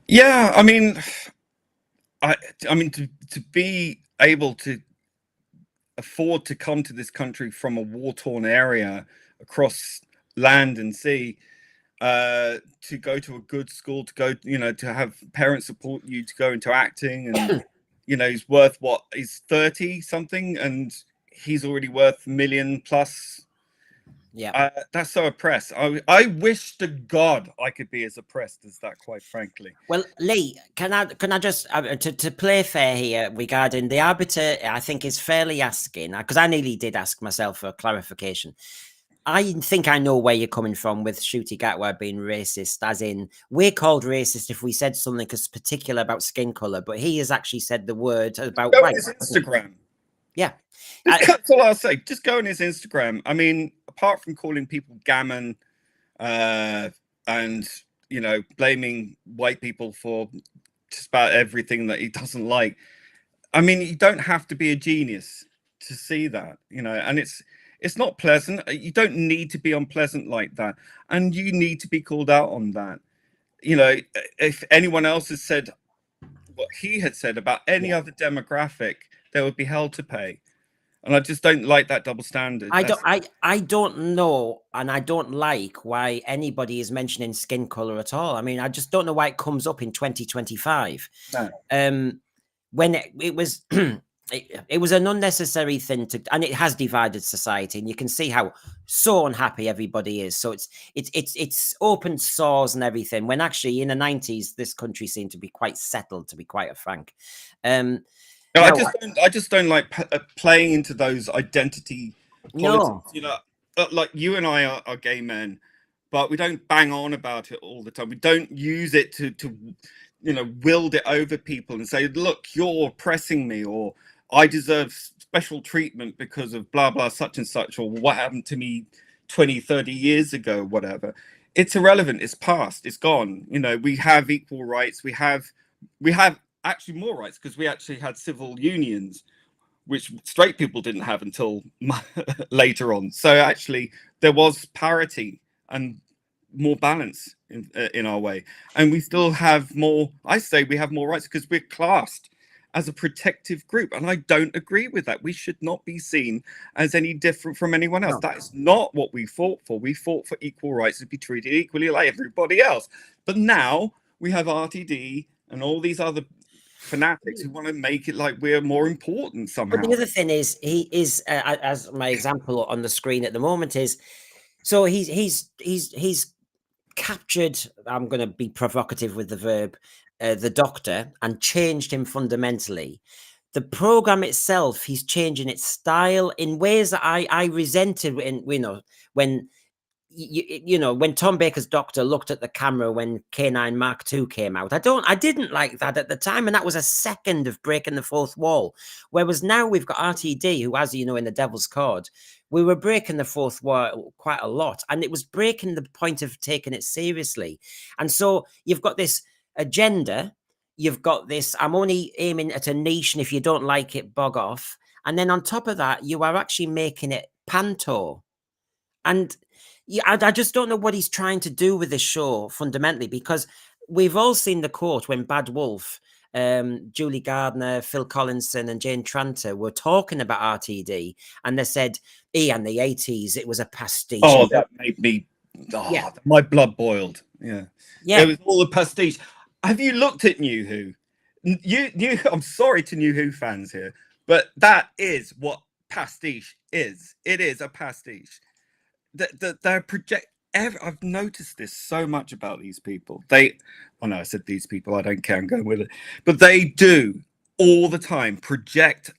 Yeah, I mean, I mean to be able to afford to come to this country from a war-torn area across land and sea, to go to a good school, to go, you know, to have parents support you to go into acting, and you know, he's worth what? He's 30 something, and he's already worth $1 million plus. Yeah. That's so oppressed. I wish to God I could be as oppressed as that, quite frankly. Well, Lee, can I just to play fair here regarding the arbiter? I think is fairly asking, because I nearly did ask myself for clarification. I think I know where you're coming from with Ncuti Gatwa being racist, as in we're called racist if we said something as particular about skin color, but he has actually said the word about Go on white. his Instagram. Yeah, That's all I'll say. Just go on his Instagram. I mean, apart from calling people gammon, and you know, blaming white people for just about everything that he doesn't like. I mean, you don't have to be a genius to see that, you know, and it's not pleasant. You don't need to be unpleasant like that, and you need to be called out on that. You know, if anyone else has said what he had said about any other demographic, they would be held to pay. And I just don't like that double standard. I don't know, and I don't like why anybody is mentioning skin color at all. I mean, I just don't know why it comes up in 2025. No. When it was it was an unnecessary thing to, and it has divided society, and you can see how so unhappy everybody is. So it's open sores and everything, when actually in the 90s this country seemed to be quite settled, to be quite frank. No, Now, I just don't like playing into those identity politics. no, You know, like you and I are gay men, but we don't bang on about it all the time. We don't use it to you know, wield it over people and say, look, you're oppressing me, or I deserve special treatment because of blah blah such and such, or what happened to me 20, 30 years ago, whatever. It's irrelevant. It's past. It's gone. You know, we have equal rights. We have actually more rights, because we actually had civil unions, which straight people didn't have until later on. So actually there was parity and more balance in our way, and we still have more. I say we have more rights because we're classed as a protective group, and I don't agree with that. We should not be seen as any different from anyone else. no. That is not what we fought for. We fought for equal rights to be treated equally like everybody else. But now we have RTD and all these other fanatics who want to make it like we're more important somehow. But the other thing is, he is, as my example on the screen at the moment is, so he's captured. I'm going to be provocative with the verb, the Doctor, and changed him fundamentally. The program itself, he's changing its style in ways that I resented. In, you know, when you know, when Tom Baker's Doctor looked at the camera when K9 Mark II came out, I didn't like that at the time, and that was a second of breaking the fourth wall. Whereas now we've got RTD, who, as you know, in the Devil's Card, we were breaking the fourth wall quite a lot, and it was breaking the point of taking it seriously. And so you've got this agenda, you've got this, I'm only aiming at a niche, and if you don't like it, bog off. And then on top of that, you are actually making it panto. And yeah, I just don't know what he's trying to do with this show fundamentally, because we've all seen the quote when Bad Wolf, Julie Gardner, Phil Collinson, and Jane Tranter were talking about RTD, and they said, in the 80s, it was a pastiche. Oh, that made me, Yeah. my blood boiled. Yeah. Yeah. It was all a pastiche. Have you looked at New Who? I'm sorry to New Who fans here, but that is what pastiche is. It is a pastiche. They're I've noticed this so much about these people. I said these people, I don't care, I'm going with it. But they do all the time project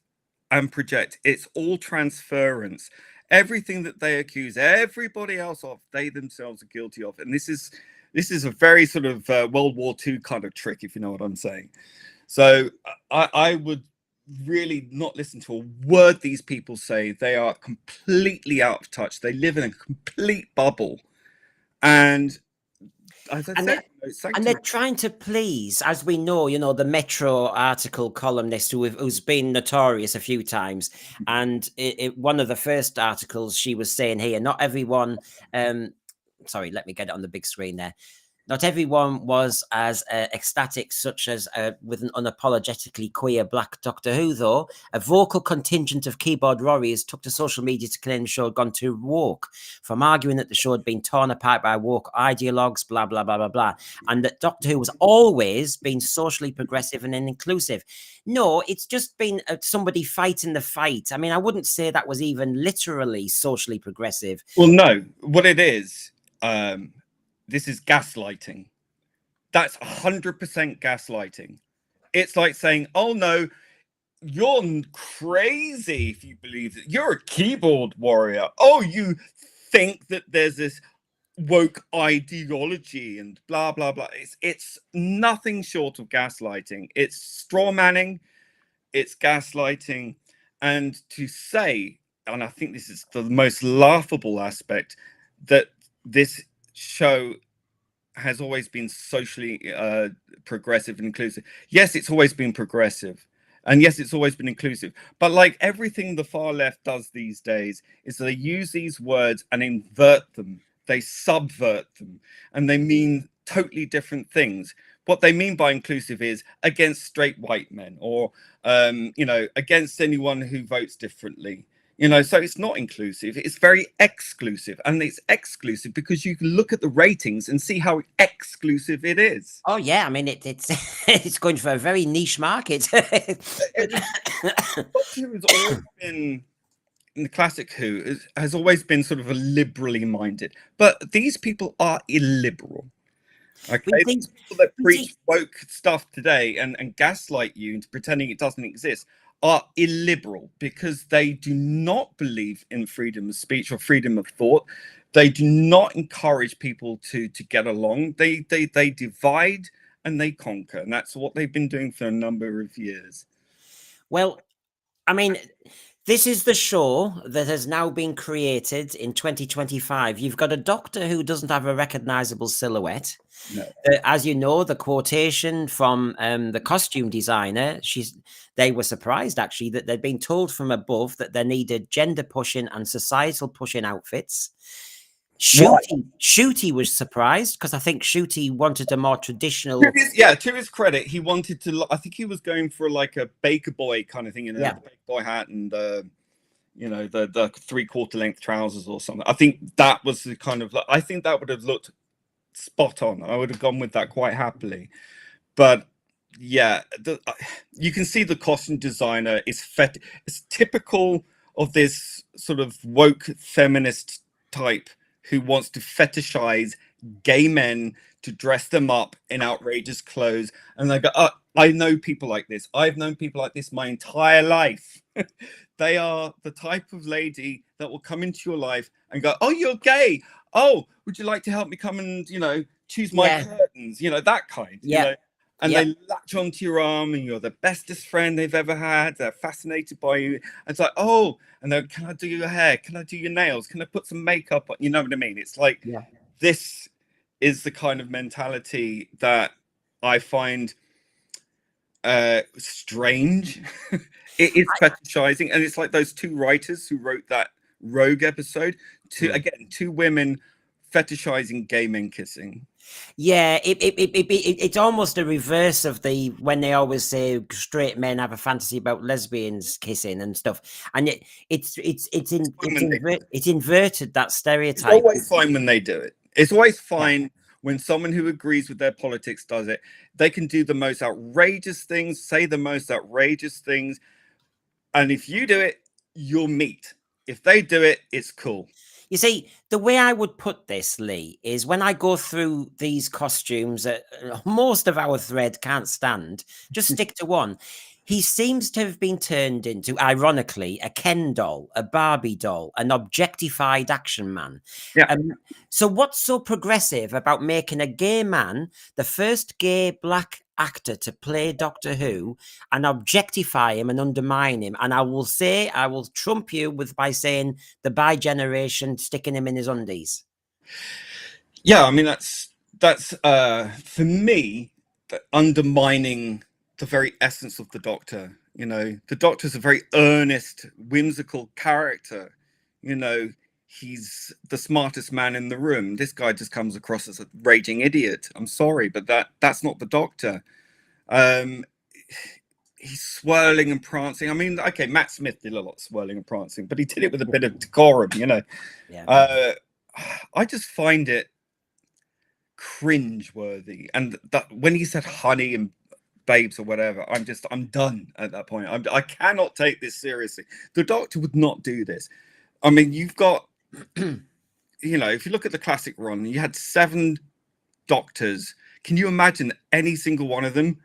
and project. It's all transference. Everything that they accuse everybody else of, they themselves are guilty of. And this is a very sort of World War II kind of trick, if you know what I'm saying. So I would really not listen to a word these people say. They are completely out of touch. They live in a complete bubble. And as I And said, and they're trying to please, as we know, the Metro article columnist who's been notorious a few times. And one of the first articles she was saying here, not everyone, sorry, let me get it on the big screen there. Not everyone was as ecstatic, such as with an unapologetically queer black Doctor Who, though. A vocal contingent of keyboard warriors took to social media to claim the show had gone too woke, from arguing that the show had been torn apart by woke ideologues, blah, blah, blah, blah, blah, and that Doctor Who was always been socially progressive and inclusive. No, it's just been somebody fighting the fight. I mean, I wouldn't say that was even literally socially progressive. Well, no, what it is, this is gaslighting. That's 100% gaslighting. It's like saying, oh no, you're crazy if you believe that. You're a keyboard warrior. Oh, you think that there's this woke ideology and blah, blah, blah. It's nothing short of gaslighting. It's straw manning. It's gaslighting. And to say, and I think this is the most laughable aspect, that this show has always been socially progressive and inclusive. Yes, it's always been progressive. And yes, it's always been inclusive. But like everything the far left does these days is they use these words and invert them. They subvert them. And they mean totally different things. What they mean by inclusive is against straight white men, or, against anyone who votes differently. So it's not inclusive, it's very exclusive. And it's exclusive because you can look at the ratings and see how exclusive it is. Oh yeah, I mean it's it's going for a very niche market. Doctor Who has always been, in the classic Who, has always been sort of a liberally minded, but these people are illiberal. Okay, these people that preach woke stuff today and gaslight you into pretending it doesn't exist are illiberal because they do not believe in freedom of speech or freedom of thought. They do not encourage people to get along. They divide and they conquer, and that's what they've been doing for a number of years. Well, I mean, this is the show that has now been created in 2025. You've got a Doctor who doesn't have a recognizable silhouette. No. As you know, the quotation from the costume designer, they were surprised actually that they'd been told from above that they needed gender pushing and societal pushing outfits. Shooty was surprised because I think Shooty wanted a more traditional. To his credit, he wanted to. I think he was going for like a baker boy kind of thing, the baker boy hat and the 3/4 length trousers or something. I think that was the kind of. I think that would have looked spot on. I would have gone with that quite happily, but yeah, you can see the costume designer is it's typical of this sort of woke feminist type who wants to fetishize gay men, to dress them up in outrageous clothes. And they go, oh, I know people like this. I've known people like this my entire life. They are the type of lady that will come into your life and go, oh, you're gay. Oh, would you like to help me come and, choose my curtains? That kind. And they latch onto your arm and you're the bestest friend they've ever had. They're fascinated by you. And it's like, oh, and they're, can I do your hair? Can I do your nails? Can I put some makeup on? You know what I mean? It's like, this is the kind of mentality that I find strange. It is fetishizing. And it's like those two writers who wrote that Rogue episode, two women fetishizing gay men kissing. Yeah, it's almost a reverse of when they always say straight men have a fantasy about lesbians kissing and stuff, and it's inverted that stereotype. It's always fine when they do it. It's always fine when someone who agrees with their politics does it. They can do the most outrageous things, say the most outrageous things, and if you do it, you'll meet. If they do it, it's cool. You see, the way I would put this, Lee, is when I go through these costumes that most of our thread can't stand, just stick to one. He seems to have been turned into, ironically, a Ken doll, a Barbie doll, an objectified action man. Yeah. So what's so progressive about making a gay man the first gay black actor to play Doctor Who and objectify him and undermine him. And I will trump you by saying the Bi Generation sticking him in his undies. Yeah, I mean that's for me undermining the very essence of the Doctor. You know, the Doctor's a very earnest, whimsical character. You know, he's the smartest man in the room. This guy just comes across as a raging idiot. I'm sorry, but that's not the Doctor. He's swirling and prancing. I mean, okay, Matt Smith did a lot of swirling and prancing, but he did it with a bit of decorum, you know. Yeah. I just find it cringe-worthy, and that when he said honey and babes or whatever, I'm done at that point. I cannot take this seriously. The Doctor would not do this. I mean, you've got you know, if you look at the classic run, you had 7 Doctors. Can you imagine any single one of them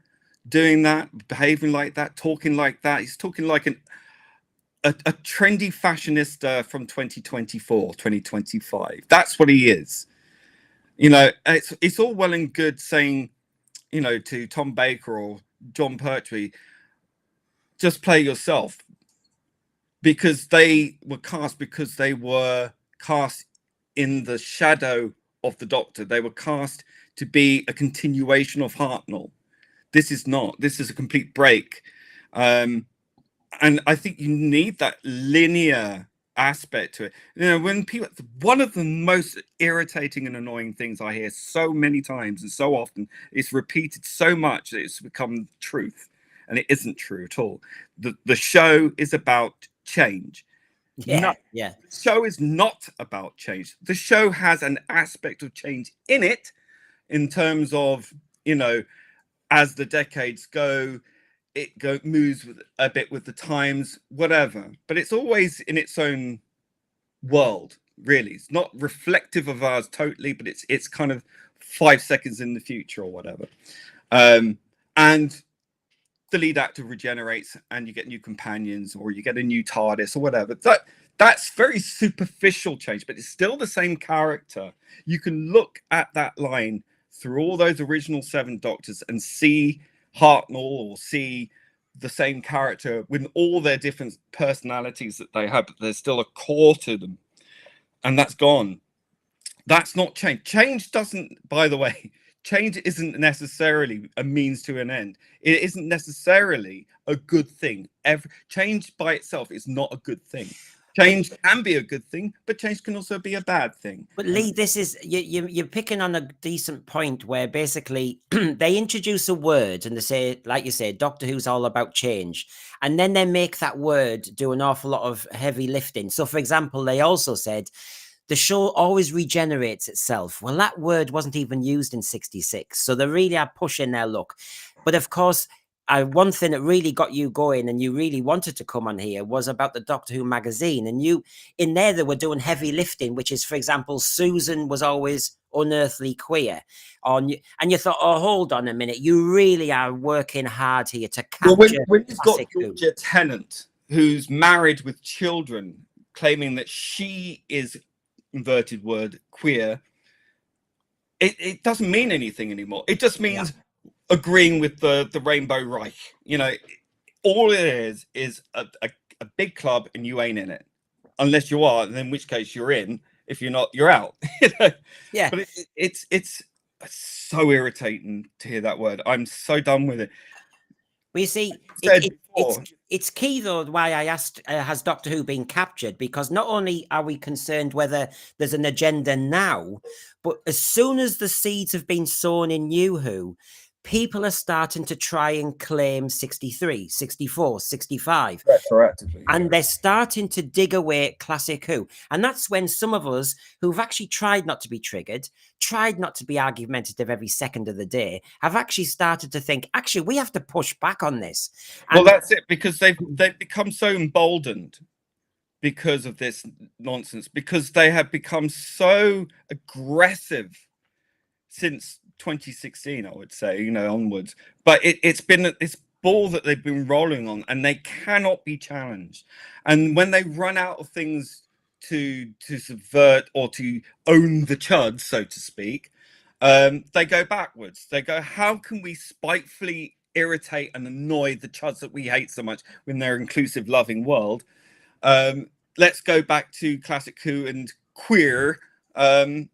doing that, behaving like that, talking like that? He's talking like a trendy fashionista from 2024, 2025. That's what he is. You know, it's all well and good saying, you know, to Tom Baker or John Pertwee, just play yourself, because they were cast in the shadow of the Doctor. They were cast to be a continuation of Hartnell. This is not. This is a complete break. And I think you need that linear aspect to it. You know, when people, one of the most irritating and annoying things I hear so many times and so often, it's repeated so much that it's become truth, and it isn't true at all. The show is about change. Yeah. The show is not about change. The show has an aspect of change in it, in terms of, you know, as the decades go, moves with a bit with the times, whatever. But it's always in its own world, really. It's not reflective of ours totally, but it's kind of 5 seconds in the future or whatever. And the lead actor regenerates, and you get new companions, or you get a new TARDIS or whatever. That's very superficial change, but it's still the same character. You can look at that line through all those original 7 Doctors and see Hartnell, or see the same character with all their different personalities that they have, but there's still a core to them, and that's gone. That's not change. Change doesn't, by the way, change isn't necessarily a means to an end. It isn't necessarily a good thing. Change by itself is not a good thing. Change can be a good thing, but change can also be a bad thing. But Lee, this is you're picking on a decent point where basically they introduce a word and they say, like you say, Doctor Who's all about change, and then they make that word do an awful lot of heavy lifting. So, for example, they also said the show always regenerates itself. Well, that word wasn't even used in '66, so they really are pushing their luck. But of course, one thing that really got you going and you really wanted to come on here was about the Doctor Who magazine. And you, in there, they were doing heavy lifting, which is, for example, Susan was always unearthly queer. And you thought, oh, hold on a minute. You really are working hard here to capture. Well, when you've got Georgia Tennant, who's married with children, claiming that she is, inverted word, queer, it doesn't mean anything anymore. It just means agreeing with the Rainbow Reich. You know, all it is a big club, and you ain't in it, unless you are, and in which case you're in. If you're not, you're out. You know? Yeah. But it's so irritating to hear that word. I'm so done with it. Well, you see, it's key, though, why I asked, has Doctor Who been captured? Because not only are we concerned whether there's an agenda now, but as soon as the seeds have been sown in New Who, people are starting to try and claim 63, 64, 65. Retroactively. And they're starting to dig away at classic Who. And that's when some of us who've actually tried not to be triggered, tried not to be argumentative every second of the day, have actually started to think, actually, we have to push back on this. Well, that's it, because they've become so emboldened because of this nonsense, because they have become so aggressive since 2016, I would say, you know, onwards. But it's been this ball that they've been rolling on, and they cannot be challenged. And when they run out of things to subvert or to own the chud, so to speak, they go backwards. They go, how can we spitefully irritate and annoy the chuds that we hate so much in their inclusive, loving world? Let's go back to classic Who and queer, Susan,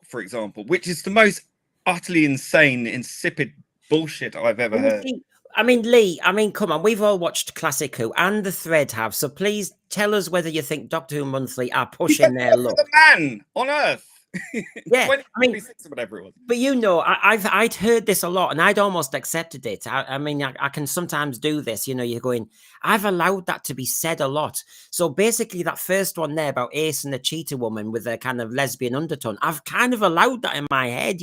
for example, which is the most utterly insane, insipid bullshit I've ever heard. I mean, Lee, come on, we've all watched Classic Who and the Thread have, so please tell us whether you think Doctor Who Monthly are pushing their luck. The man on Earth. Yeah, whatever it was. But I'd heard this a lot, and I'd almost accepted it. I can sometimes do this. You're going, I've allowed that to be said a lot. So basically, that first one there about Ace and the Cheetah Woman with a kind of lesbian undertone, I've kind of allowed that in my head.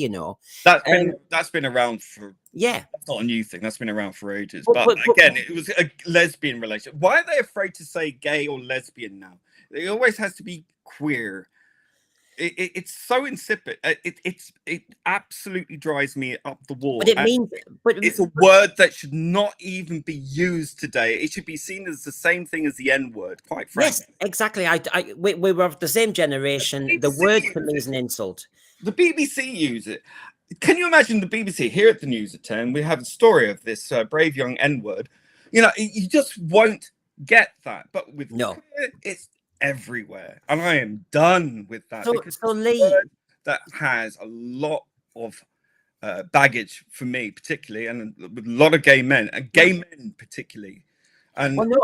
That's been around for. Yeah, that's not a new thing. That's been around for ages. But again, it was a lesbian relationship. Why are they afraid to say gay or lesbian now? It always has to be queer. It's so insipid. It absolutely drives me up the wall. But it's a word that should not even be used today. It should be seen as the same thing as the N word. Quite frankly. Yes, exactly. We were of the same generation. The word to me is an insult. The BBC use it. Can you imagine the BBC here at the News at 10? We have a story of this brave young N word. You just won't get that. But with no, it's everywhere, and I am done with that. So Lee, that has a lot of baggage for me, particularly, and with a lot of gay men, and gay men particularly. And well, no,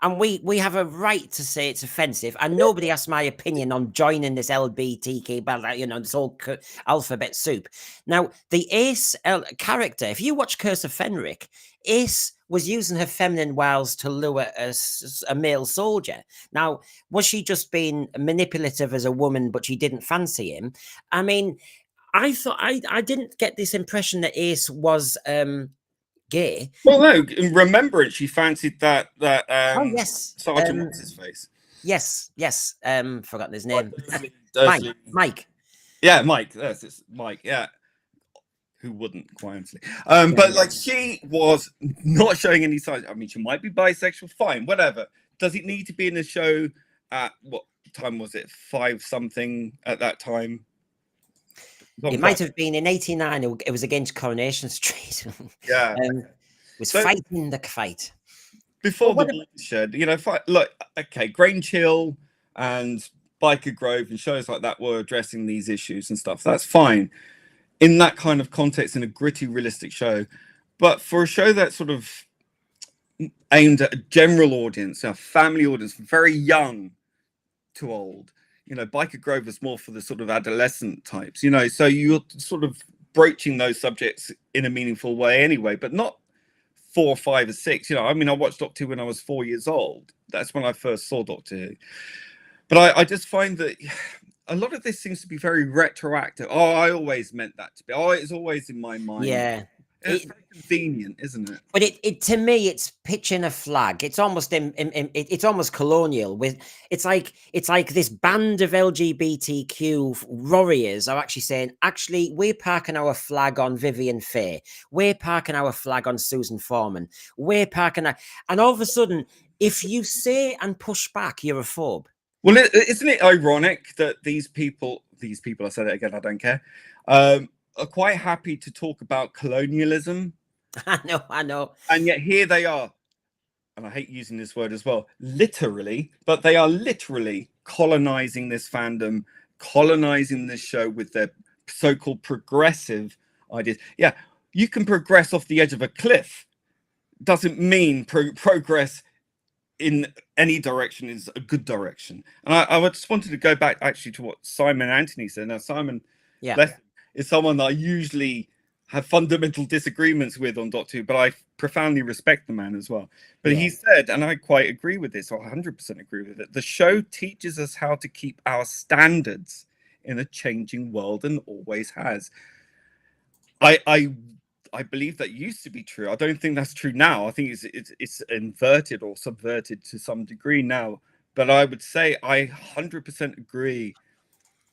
and we have a right to say it's offensive, and nobody asked my opinion on joining this LBTQ, this whole alphabet soup. Now, the Ace character, if you watch Curse of Fenric, Ace was using her feminine wiles to lure a male soldier. Now, was she just being manipulative as a woman, but she didn't fancy him? I thought I didn't get this impression that Ace was gay. Well, no, in Remembrance, she fancied that yes, Sergeant what's his face. Yes. Forgotten his name. Mike. Yeah, Mike. It's Mike. Yeah. Who wouldn't, quite honestly? But she was not showing any signs. She might be bisexual. Fine, whatever. Does it need to be in the show at what time was it? 5 something at that time. It might have been in '89. It was against Coronation Street. Yeah, was fighting the fight before the bloodshed. Look, okay, Grain Chill and Biker Grove and shows like that were addressing these issues and stuff. That's fine in that kind of context, in a gritty, realistic show. But for a show that's sort of aimed at a general audience, a family audience, very young to old. Biker Grove is more for the sort of adolescent types, so you're sort of broaching those subjects in a meaningful way anyway, but not 4, 5, or 6. I watched Doctor Who when I was 4 years old. That's when I first saw Doctor Who. But I just find that a lot of this seems to be very retroactive. Oh, I always meant that to be. Oh, it's always in my mind. Yeah. It's very convenient, isn't it? But it to me, it's pitching a flag. It's almost it's almost colonial. It's like this band of LGBTQ warriors are actually saying, actually, we're parking our flag on Vivian Faye. We're parking our flag on Susan Foreman. We're parking, and all of a sudden, if you say and push back, you're a phobe. Well, isn't it ironic that these people, I said it again, I don't care, are quite happy to talk about colonialism. I know. And yet here they are, and I hate using this word as well, literally, but they are literally colonizing this fandom, colonizing this show with their so-called progressive ideas. Yeah, you can progress off the edge of a cliff. Doesn't mean progress in any direction is a good direction. And I just wanted to go back actually to what Simon Anthony said. Now, Simon is someone that I usually have fundamental disagreements with on Doctor Who, but I profoundly respect the man as well. But he said, and I quite agree with this, or 100% agree with it, the show teaches us how to keep our standards in a changing world and always has. I believe that used to be true. I don't think that's true now. I think it's inverted or subverted to some degree now. But I would say I 100% agree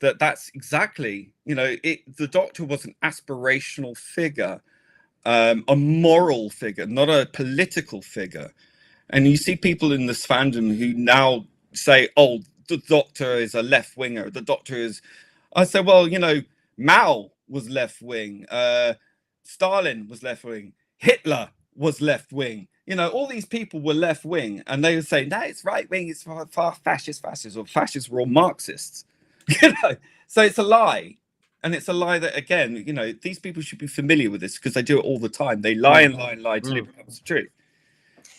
that that's exactly, the Doctor was an aspirational figure, a moral figure, not a political figure. And you see people in this fandom who now say, oh, the Doctor is a left winger, the Doctor is I said, well, Mao was left wing, Stalin was left wing, Hitler was left wing. All these people were left wing, and they would say, no, it's right wing, it's far fascists, or fascists were all Marxists. So it's a lie. And it's a lie that, again, these people should be familiar with this because they do it all the time. They lie and lie and lie till it becomes the truth.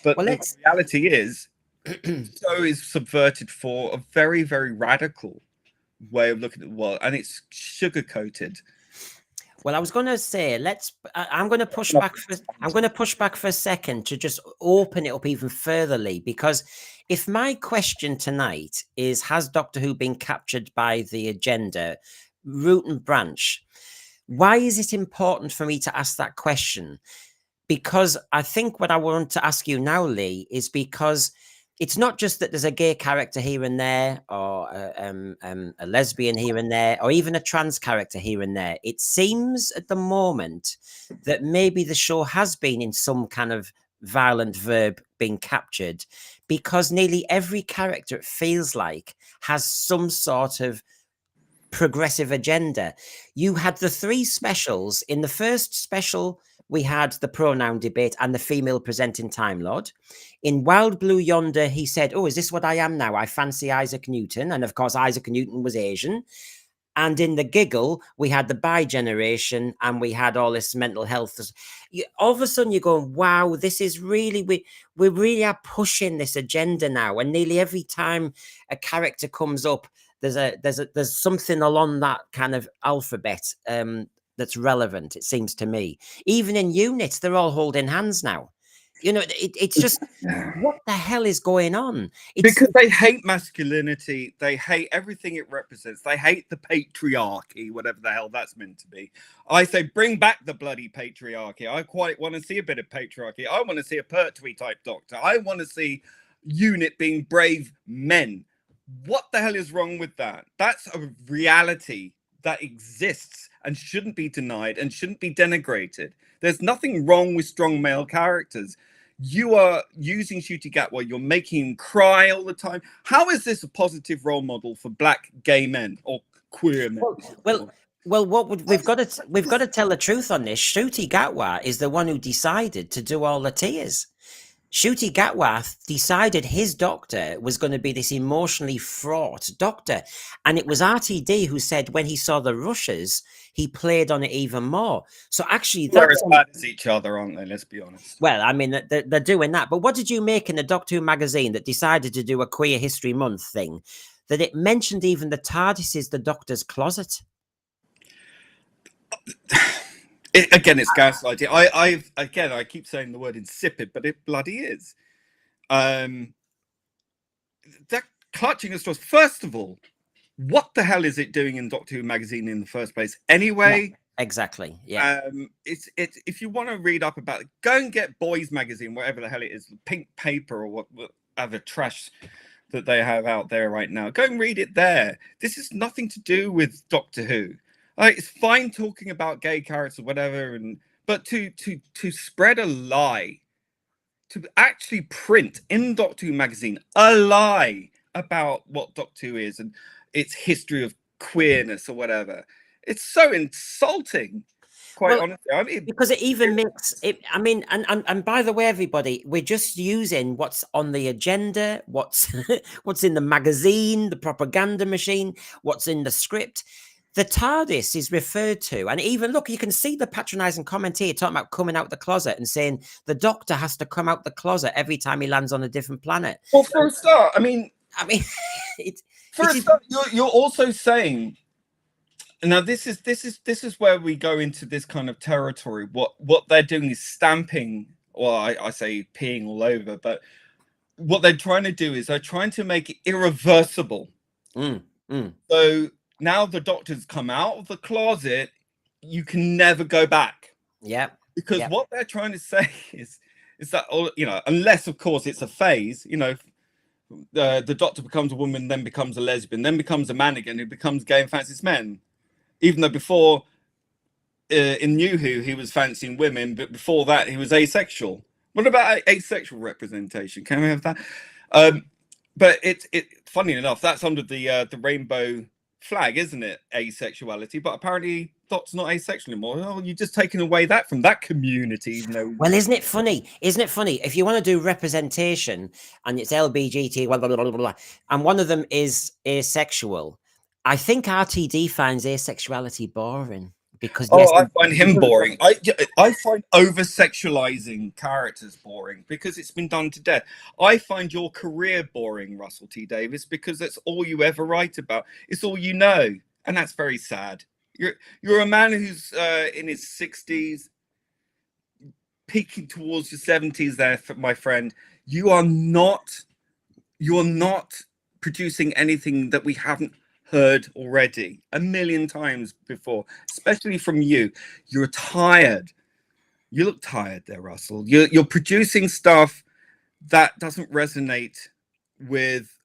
But the reality is, so is subverted for a very, very radical way of looking at the world, and it's sugar coated. Well, I was going to say, I'm going to push back. I'm going to push back for a second to just open it up even further, Lee, because if my question tonight is, has Doctor Who been captured by the agenda, root and branch? Why is it important for me to ask that question? Because I think what I want to ask you now, Lee, is because it's not just that there's a gay character here and there, or a lesbian here and there, or even a trans character here and there. It seems at the moment that maybe the show has been in some kind of violent verb being captured, because nearly every character, it feels like, has some sort of progressive agenda. You had the 3 specials. In the first special, we had the pronoun debate and the female presenting Time Lord. In Wild Blue Yonder, he said, oh, is this what I am now? I fancy Isaac Newton. And of course, Isaac Newton was Asian. And in the Giggle, we had the bi generation, and we had all this mental health. All of a sudden, you're going, wow, this is really, we really are pushing this agenda now. And nearly every time a character comes up, there's something along that kind of alphabet that's relevant, it seems to me. Even in units, they're all holding hands now. It's just, what the hell is going on? Because they hate masculinity. They hate everything it represents. They hate the patriarchy, whatever the hell that's meant to be. I say, bring back the bloody patriarchy. I quite want to see a bit of patriarchy. I want to see a Pertwee type Doctor. I want to see UNIT being brave men. What the hell is wrong with that? That's a reality that exists and shouldn't be denied and shouldn't be denigrated. There's nothing wrong with strong male characters. You are using Ncuti Gatwa. You're making him cry all the time. How is this a positive role model for black gay men or queer men? Well, we've got to tell the truth on this. Ncuti Gatwa is the one who decided to do all the tears. Ncuti Gatwa decided his Doctor was going to be this emotionally fraught Doctor. And it was RTD who said when he saw the rushes, he played on it even more. So actually, they're as bad as each other, aren't they? Let's be honest. Well, I mean, they're doing that. But what did you make in the Doctor Who magazine that decided to do a Queer History Month thing, that it mentioned even the TARDIS is the Doctor's closet? Again, it's gaslighting. I keep saying the word insipid, but it bloody is. They're clutching at straws. First of all, what the hell is it doing in Doctor Who magazine in the first place? Anyway, yeah, exactly. Yeah. It's if you want to read up about it, go and get Boys magazine, whatever the hell it is, pink paper or what other trash that they have out there right now. Go and read it there. This is nothing to do with Doctor Who. It's fine talking about gay characters, whatever, but to spread a lie, to actually print in Doctor Who magazine a lie about what Doctor Who is and its history of queerness or whatever, it's so insulting. Quite honestly, I mean, because it even makes it. I mean, and by the way, everybody, we're just using what's on the agenda, what's in the magazine, the propaganda machine, what's in the script. The TARDIS is referred to, and even look, you can see the patronizing comment here talking about coming out the closet and saying the Doctor has to come out the closet every time he lands on a different planet. Well, for a start, I mean, you're also saying. Now, this is where we go into this kind of territory. What they're doing is stamping, well, I say peeing all over, but what they're trying to do is they're trying to make it irreversible. So now the Doctor's come out of the closet, you can never go back. Yeah. Because what they're trying to say is that, unless of course it's a phase, the Doctor becomes a woman, then becomes a lesbian, then becomes a man again, who becomes gay and fancies men. Even though before in New Who he was fancying women, but before that he was asexual. What about asexual representation? Can we have that? But it funny enough, that's under the Rainbow flag, isn't it? Asexuality, but apparently Dot's not asexual anymore. Oh, you're just taking away that from that community. Well, isn't it funny? Isn't it funny? If you want to do representation and it's LBGT, blah, blah, blah, blah, blah, and one of them is asexual, I think RTD finds asexuality boring because, yes, I find him boring. I find over-sexualizing characters boring because it's been done to death. I find your career boring, Russell T Davies, because that's all you ever write about. It's all you know, and that's very sad. You're a man who's in his 60s, peaking towards your 70s there, my friend. You're not producing anything that we haven't heard already a million times before, especially from you. You're tired. You look tired there, Russell. You're producing stuff that doesn't resonate with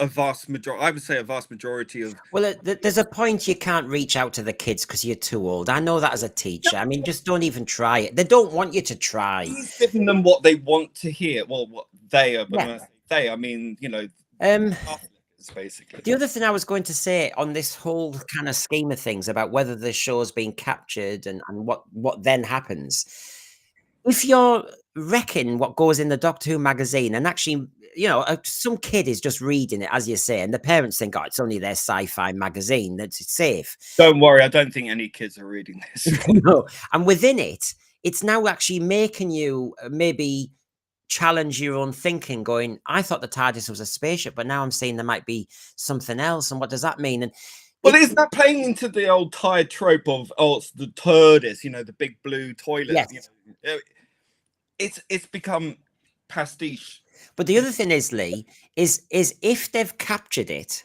a vast majority. I would say a vast majority of. Well, there's a point you can't reach out to the kids because you're too old. I know that as a teacher. I mean, just don't even try it. They don't want you to try. He's giving them what they want to hear. Well, what they are, but Yeah. when I say they, I mean, basically. The other thing I was going to say on this whole kind of scheme of things about whether the show's being captured and what then happens, if you're wrecking what goes in the Doctor Who magazine and actually, some kid is just reading it, as you say, and the parents think, oh, it's only their sci-fi magazine, that's safe. Don't worry, I don't think any kids are reading this. No, and within it, it's now actually making you maybe challenge your own thinking, going, I thought the TARDIS was a spaceship, but now I'm saying there might be something else, and what does that mean? And well, isn't that playing into the old tired trope of, it's the TARDIS, the big blue toilet? Yes. It's become pastiche. But the other thing is, Lee, is if they've captured it,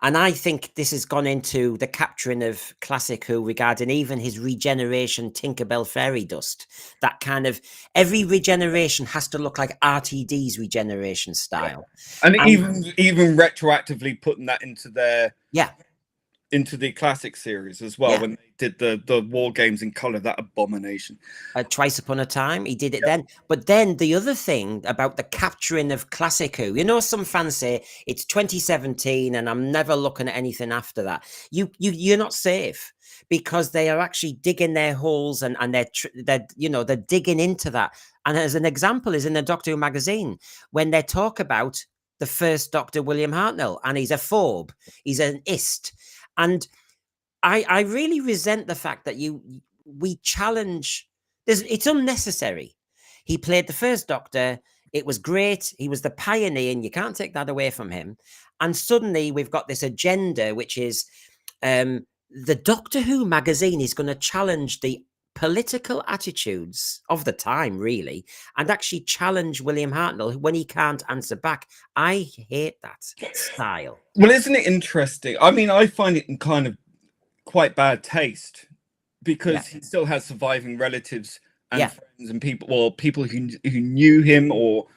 and I think this has gone into the capturing of Classic Who regarding even his regeneration Tinkerbell fairy dust. That kind of, every regeneration has to look like Rtd's regeneration style. And even retroactively putting that into their into the classic series as well, when they did the war games in color, that abomination. Twice Upon a Time, he did it then. But then the other thing about the capturing of Classic Who, some fans say it's 2017 and I'm never looking at anything after that. You're not safe, because they are actually digging their holes and they're digging into that. And as an example is in the Doctor Who magazine, when they talk about the first Doctor, William Hartnell, and he's a phobe, he's an ist. And I really resent the fact that we challenge. It's unnecessary. He played the first Doctor. It was great. He was the pioneer, and you can't take that away from him. And suddenly we've got this agenda, which is the Doctor Who magazine is going to challenge the political attitudes of the time, really, and actually challenge William Hartnell when he can't answer back. I hate that style. Well, isn't it interesting? I mean, I find it in kind of quite bad taste, because he still has surviving relatives and friends and people who knew him or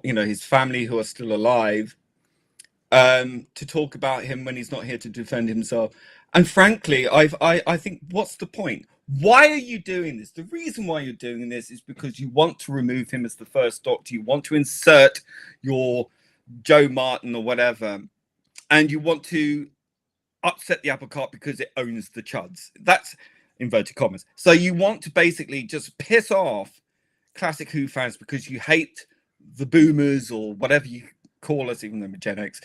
his family who are still alive, to talk about him when he's not here to defend himself. And frankly, I think, what's the point? Why are you doing this? The reason why you're doing this is because you want to remove him as the first Doctor. You want to insert your Joe Martin or whatever, and you want to upset the apple cart because it owns the chuds. That's inverted commas. So you want to basically just piss off Classic Who fans because you hate the boomers or whatever you call us, even though we're Gen X.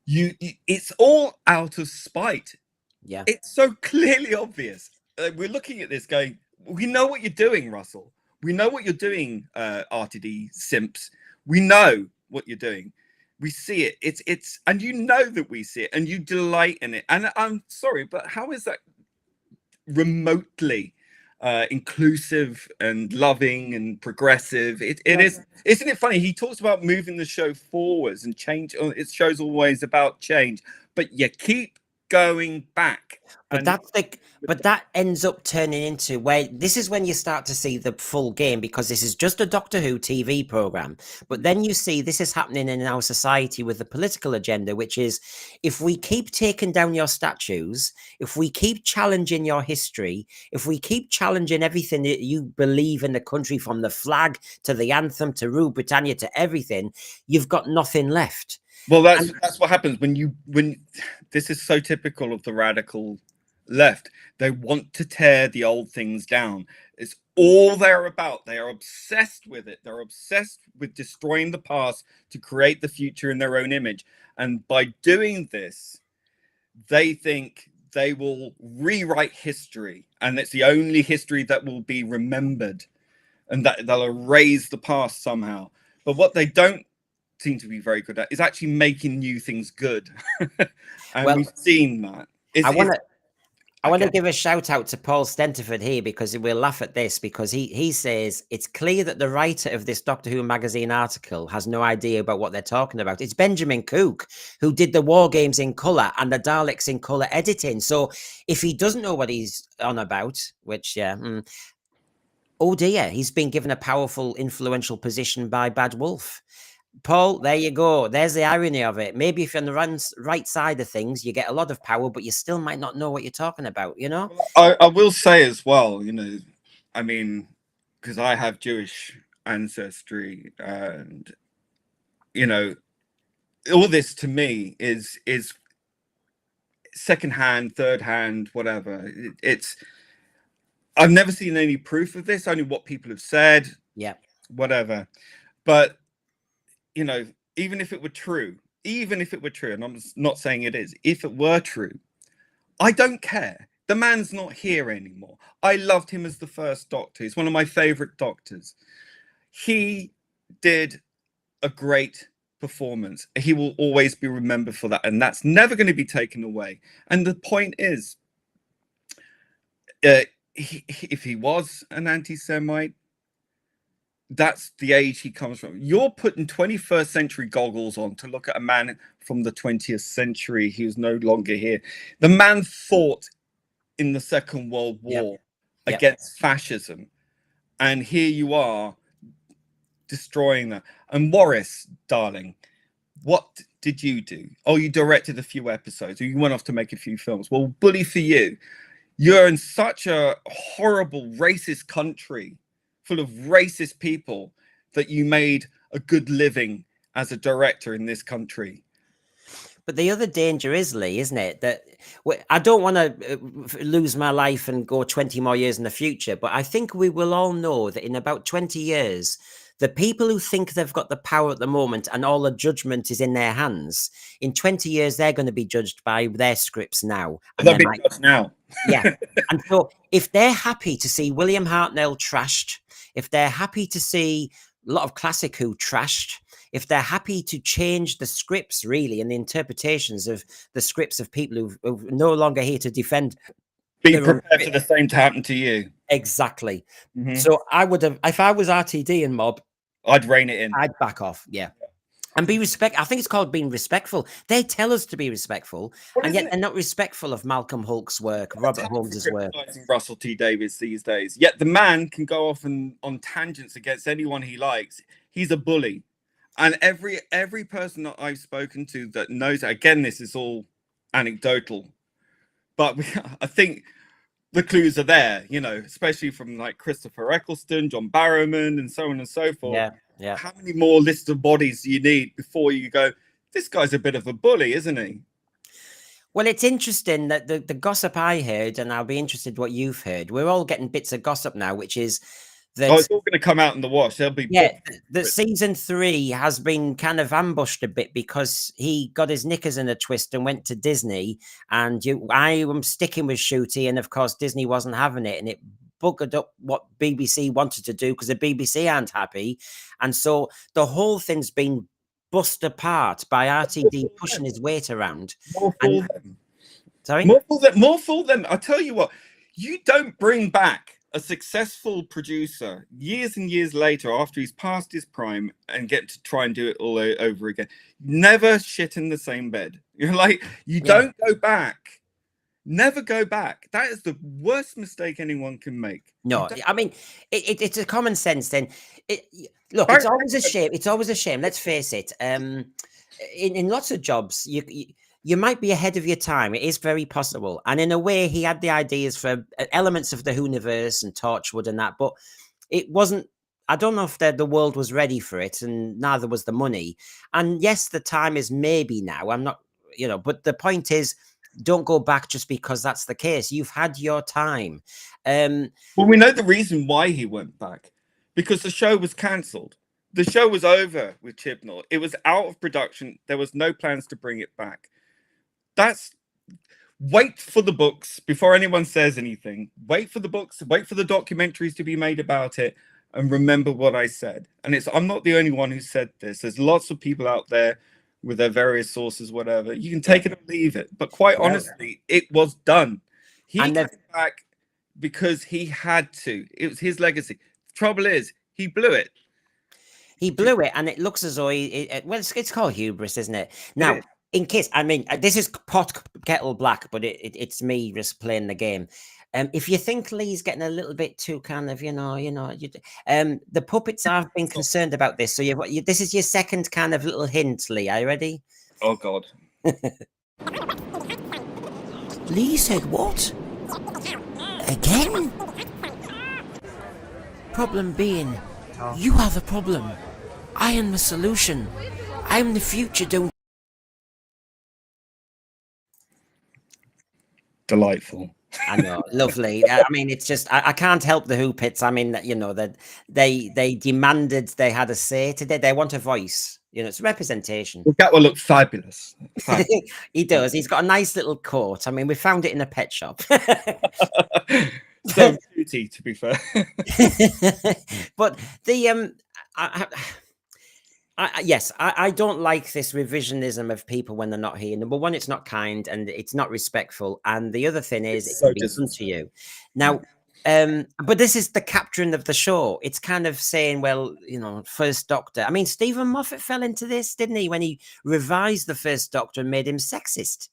It's all out of spite. Yeah, it's so clearly obvious. We're looking at this going, we know what you're doing, Russell. We know what you're doing, RTD simps. We know what you're doing. We see it. It's and you know that we see it, and you delight in it. And I'm sorry, but how is that remotely inclusive and loving and progressive? It is. Isn't it funny? He talks about moving the show forwards and change. It show's always about change, but you keep going back. But that ends up turning into where this is when you start to see the full game, because this is just a Doctor Who TV program. But then you see this is happening in our society with the political agenda, which is, if we keep taking down your statues, if we keep challenging your history, if we keep challenging everything that you believe in the country, from the flag to the anthem to Rule Britannia to everything, you've got nothing left. Well, that's what happens when this is so typical of the radical left. They want to tear the old things down. It's all they're about. They are obsessed with it. They're obsessed with destroying the past to create the future in their own image. And by doing this, they think they will rewrite history, and it's the only history that will be remembered, and that they'll erase the past somehow. But what they don't seem to be very good at is actually making new things good. And Well, we've seen that. I want to give a shout out to Paul Stenterford here, because we'll laugh at this, because he says it's clear that the writer of this Doctor Who magazine article has no idea about what they're talking about. It's Benjamin Cook, who did the War Games in colour and the Daleks in colour editing. So if he doesn't know what he's on about, which oh dear, he's been given a powerful, influential position by Bad Wolf. Paul, there you go. There's the irony of it. Maybe if you're on the right side of things, you get a lot of power, but you still might not know what you're talking about, you know? I will say as well, I mean, because I have Jewish ancestry, and all this to me is secondhand, third hand, whatever. I've never seen any proof of this, only what people have said. Yeah. Whatever. But even if it were true, and I'm not saying it is, if it were true, I don't care. The man's not here anymore. I loved him as the first Doctor. He's one of my favorite Doctors. He did a great performance. He will always be remembered for that, and that's never going to be taken away. And the point is, if he was an anti-Semite, that's the age he comes from. You're putting 21st century goggles on to look at a man from the 20th century who's no longer here. The man fought in the Second World War against fascism, and here you are destroying that. And Morris, darling, what did you do? Oh, you directed a few episodes, or you went off to make a few films. Well, bully for you. You're in such a horrible racist country full of racist people that you made a good living as a director in this country. But the other danger is, Lee, isn't it, that I don't want to lose my life and go 20 more years in the future, but I think we will all know that in about 20 years, the people who think they've got the power at the moment and all the judgment is in their hands, in 20 years, they're going to be judged by their scripts now. And they'll be judged now. Yeah. And so if they're happy to see William Hartnell trashed, if they're happy to see a lot of classic Who trashed, if they're happy to change the scripts, really, and the interpretations of the scripts of people who are no longer here to defend. Be prepared for the same to happen to you. Exactly. So I would have, if I was RTD and Mob, I'd rein it in. I'd back off. Yeah. And be respect. I think it's called being respectful. They tell us to be respectful, and yet they're not respectful of Malcolm Hulke's work, Robert Holmes's work. Russell T Davies these days. Yet the man can go off on tangents against anyone he likes. He's a bully. And every person that I've spoken to that knows, again, this is all anecdotal, but I think the clues are there, especially from like Christopher Eccleston, John Barrowman, and so on and so forth. Yeah. Yeah. How many more lists of bodies do you need before you go, this guy's a bit of a bully, isn't he? Well, it's interesting that the gossip I heard, and I'll be interested what you've heard. We're all getting bits of gossip now, which is that it's all going to come out in the wash. There'll be that season 3 has been kind of ambushed a bit because he got his knickers in a twist and went to Disney. And I am sticking with Shooty, and of course Disney wasn't having it, and it buggered up what BBC wanted to do because the BBC aren't happy, and so the whole thing's been bust apart by RTD pushing his weight around. More fool them. Sorry? More fool them. I tell you what, you don't bring back a successful producer years and years later after he's past his prime and get to try and do it all over again. Never shit in the same bed. You're like, don't go back. Never go back. That is the worst mistake anyone can make. No, I mean, it's a common sense then. Look, it's always a shame. It's always a shame. Let's face it. In lots of jobs, you might be ahead of your time. It is very possible. And in a way, he had the ideas for elements of the Whoniverse and Torchwood and that, but it wasn't I don't know if the world was ready for it, and neither was the money. And yes, the time is maybe now. I'm not, but the point is, don't go back just because that's the case. You've had your time. Well, we know the reason why he went back, because the show was cancelled. The show was over with Chibnall. It was out of production. There was no plans to bring it back. Wait for the books before anyone says anything. Wait for the books, wait for the documentaries to be made about it, and remember what I said. And I'm not the only one who said this. There's lots of people out there with their various sources, whatever. You can take it or leave it. But quite honestly, it was done. He came back because he had to. It was his legacy. The trouble is, he blew it. He blew it, and it looks as though it's called hubris, isn't it? Now, in case, this is pot kettle black, but it's me just playing the game. If you think Lee's getting a little bit too kind of, the puppets have been concerned about this. So this is your second kind of little hint, Lee. Are you ready? Oh God. Lee said what? Again? Problem being, you are the problem. I am the solution. I am the future, don't... Delightful. I know, lovely. I mean, it's just I can't help the Hoopits. I mean, that they demanded they had a say today. They want a voice. It's representation. Well, that will look fabulous. He does. He's got a nice little coat. I mean, we found it in a pet shop. So cutie, to be fair. But the yes, I don't like this revisionism of people when they're not here. Number one, it's not kind and it's not respectful. And the other thing is, it can be done to you. Now, but this is the capturing of the show. It's kind of saying, well, First Doctor. I mean, Stephen Moffat fell into this, didn't he, when he revised the First Doctor and made him sexist?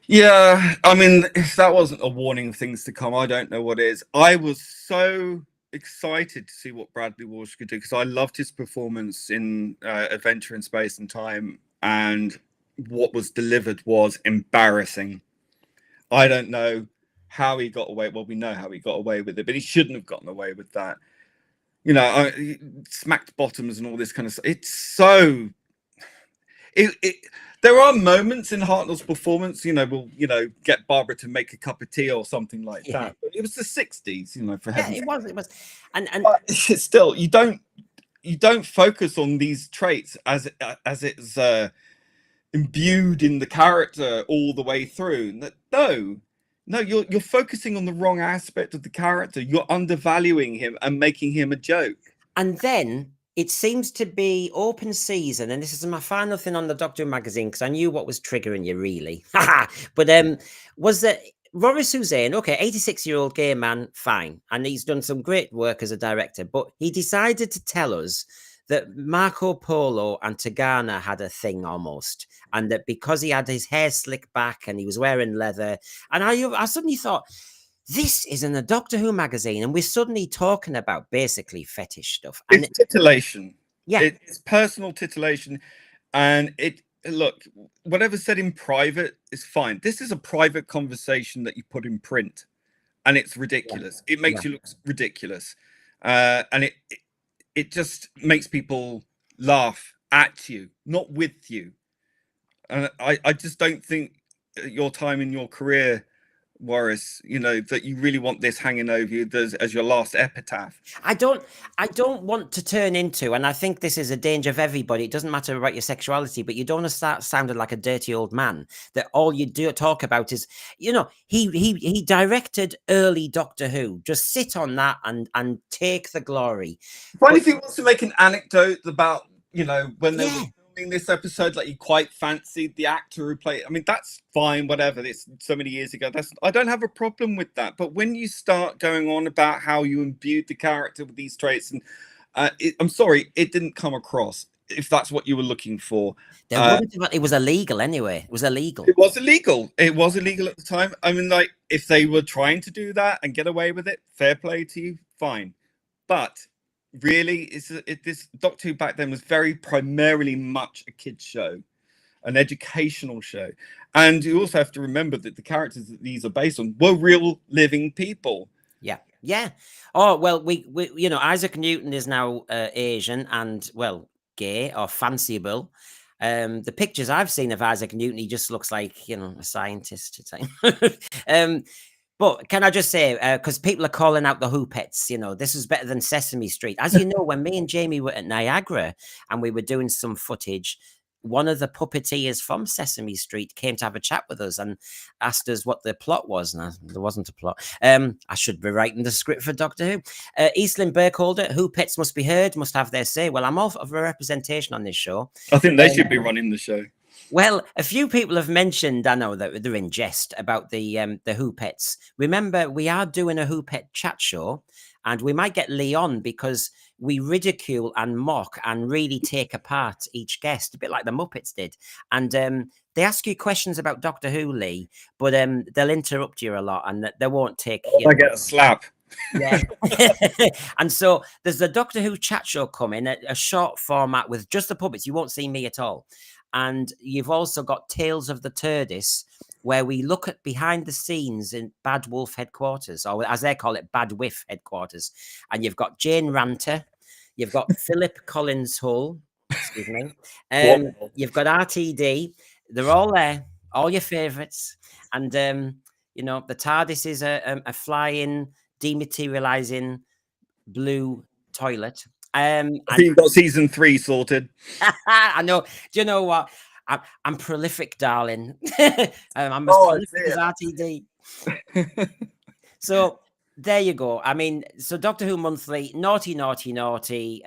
Yeah, I mean, if that wasn't a warning of things to come, I don't know what is. I was so excited to see what Bradley Walsh could do, because I loved his performance in Adventure in Space and Time, and what was delivered was embarrassing. I don't know how he got away. Well, we know how he got away with it, but he shouldn't have gotten away with that. He smacked bottoms and all this kind of stuff. It's so... There are moments in Hartnell's performance, we'll, get Barbara to make a cup of tea or something like that. But it was the 60s, for heaven's sake. It was. And but still, you don't focus on these traits as it's imbued in the character all the way through. No, you're focusing on the wrong aspect of the character. You're undervaluing him and making him a joke. And then it seems to be open season, and this is my final thing on the Doctor Who magazine, because I knew what was triggering you, really. But was that Boris Hussein, okay, 86-year-old gay man, fine. And he's done some great work as a director, but he decided to tell us that Marco Polo and Tagana had a thing almost, and that because he had his hair slicked back and he was wearing leather, and I suddenly thought, this is in a Doctor Who magazine, and we're suddenly talking about basically fetish stuff. And it's titillation. Yeah. It's personal titillation. And look, whatever's said in private is fine. This is a private conversation that you put in print, and it's ridiculous. It makes you look ridiculous. And it just makes people laugh at you, not with you. And I just don't think your time in your career, Warris, that you really want this hanging over you as your last epitaph. I don't want to turn into, and I think this is a danger of everybody. It doesn't matter about your sexuality, but you don't want to start sounding like a dirty old man. That all you do talk about is, he directed early Doctor Who. Just sit on that and take the glory. Funny if he wants to make an anecdote about, when they were filming this episode, like he quite fancied the actor who played. I mean, that's fine, whatever. It's so many years ago. I don't have a problem with that. But when you start going on about how you imbued the character with these traits, and I'm sorry, it didn't come across. If that's what you were looking for, it was illegal anyway. It was illegal. It was illegal. It was illegal at the time. I mean, like, if they were trying to do that and get away with it, fair play to you, fine. But really, this Doctor Who back then was very primarily much a kids show, an educational show. And you also have to remember that the characters that these are based on were real living people. Yeah. Yeah. Oh, well, we you know, Isaac Newton is now Asian and, well, gay or fanciable. The pictures I've seen of Isaac Newton, he just looks like, you know, a scientist. um, but can I just say, because people are calling out the Hoopettes, you know, this is better than Sesame Street. As you know, when me and Jamie were at Niagara and we were doing some footage, one of the puppeteers from Sesame Street came to have a chat with us and asked us what the plot was. And there wasn't a plot. I should be writing the script for Doctor Who. Eastland Burkholder, Hoopettes must be heard, must have their say. Well, I'm all for representation on this show. I think they should be running the show. Well, a few people have mentioned, I know that they're in jest about the Hoopettes. Remember, we are doing a Hoopette chat show, and we might get Lee on because we ridicule and mock and really take apart each guest, a bit like the Muppets did. And they ask you questions about Doctor Who, Lee, but they'll interrupt you a lot, and they won't take. I get a slap. Yeah. And so there's the Doctor Who chat show coming, a short format with just the puppets. You won't see me at all. And you've also got Tales of the Rtd'S, where we look at behind the scenes in Bad Wolf headquarters, or as they call it, Bad Whiff headquarters. And you've got Jane Ranter, you've got Philip Collins Hull, excuse me, you've got RTD. They're all there, all your favourites. And, you know, the TARDIS is a flying, dematerializing blue toilet. I think you've got season 3 sorted. I know. Do you know what? I'm prolific, darling. I'm as prolific as RTD. So there you go. I mean, so Doctor Who Monthly, naughty, naughty, naughty.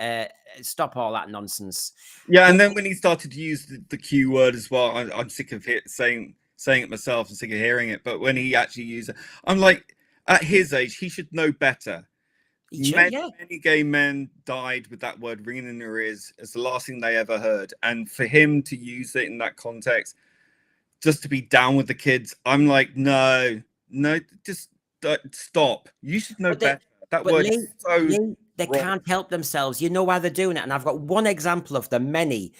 Stop all that nonsense. Yeah, and then when he started to use the Q word as well, I'm sick of saying it myself and sick of hearing it. But when he actually used it, I'm like, at his age, he should know better. Many gay men died with that word ringing in their ears as the last thing they ever heard. And for him to use it in that context, just to be down with the kids, I'm like, no, just stop. You should know better. That word is so they wrong. Can't help themselves. You know why they're doing it. And I've got one example of the many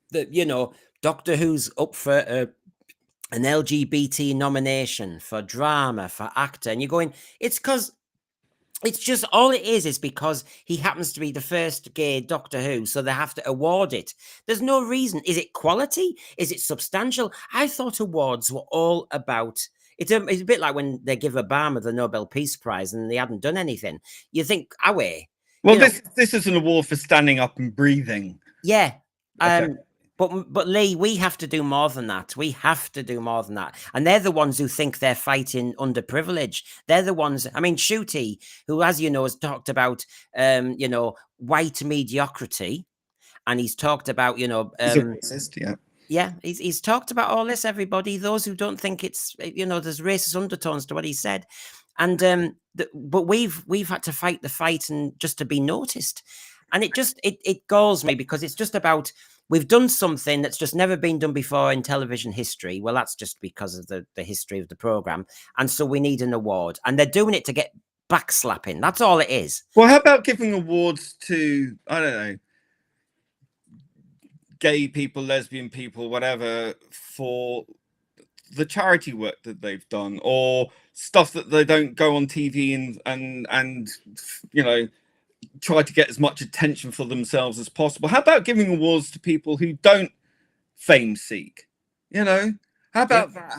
that, you know, Doctor Who's up for an LGBT nomination for drama, for actor. And you're going, it's because it's just all it is because he happens to be the first gay Doctor Who, so they have to award it. There's no reason. Is it quality? Is it substantial? I thought awards were all about. It's a bit like when they give Obama the Nobel Peace Prize and they hadn't done anything. You think, away. Well, this is an award for standing up and breathing. Yeah. Okay. But Lee, we have to do more than that. We have to do more than that. And they're the ones who think they're fighting underprivilege. They're the ones, I mean, Shooty, who, as you know, has talked about, you know, white mediocrity. And he's talked about, you know... he's a racist, yeah. Yeah, he's talked about all this, everybody. Those who don't think it's, you know, there's racist undertones to what he said. And, but we've had to fight the fight and just to be noticed. And it galls me because it's just about... We've done something that's just never been done before in television history. Well, that's just because of the history of the program. And so we need an award. And they're doing it to get backslapping. That's all it is. Well, how about giving awards to, I don't know, gay people, lesbian people, whatever, for the charity work that they've done or stuff that they don't go on TV and you know, try to get as much attention for themselves as possible. How about giving awards to people who don't fame seek? You know, how about that?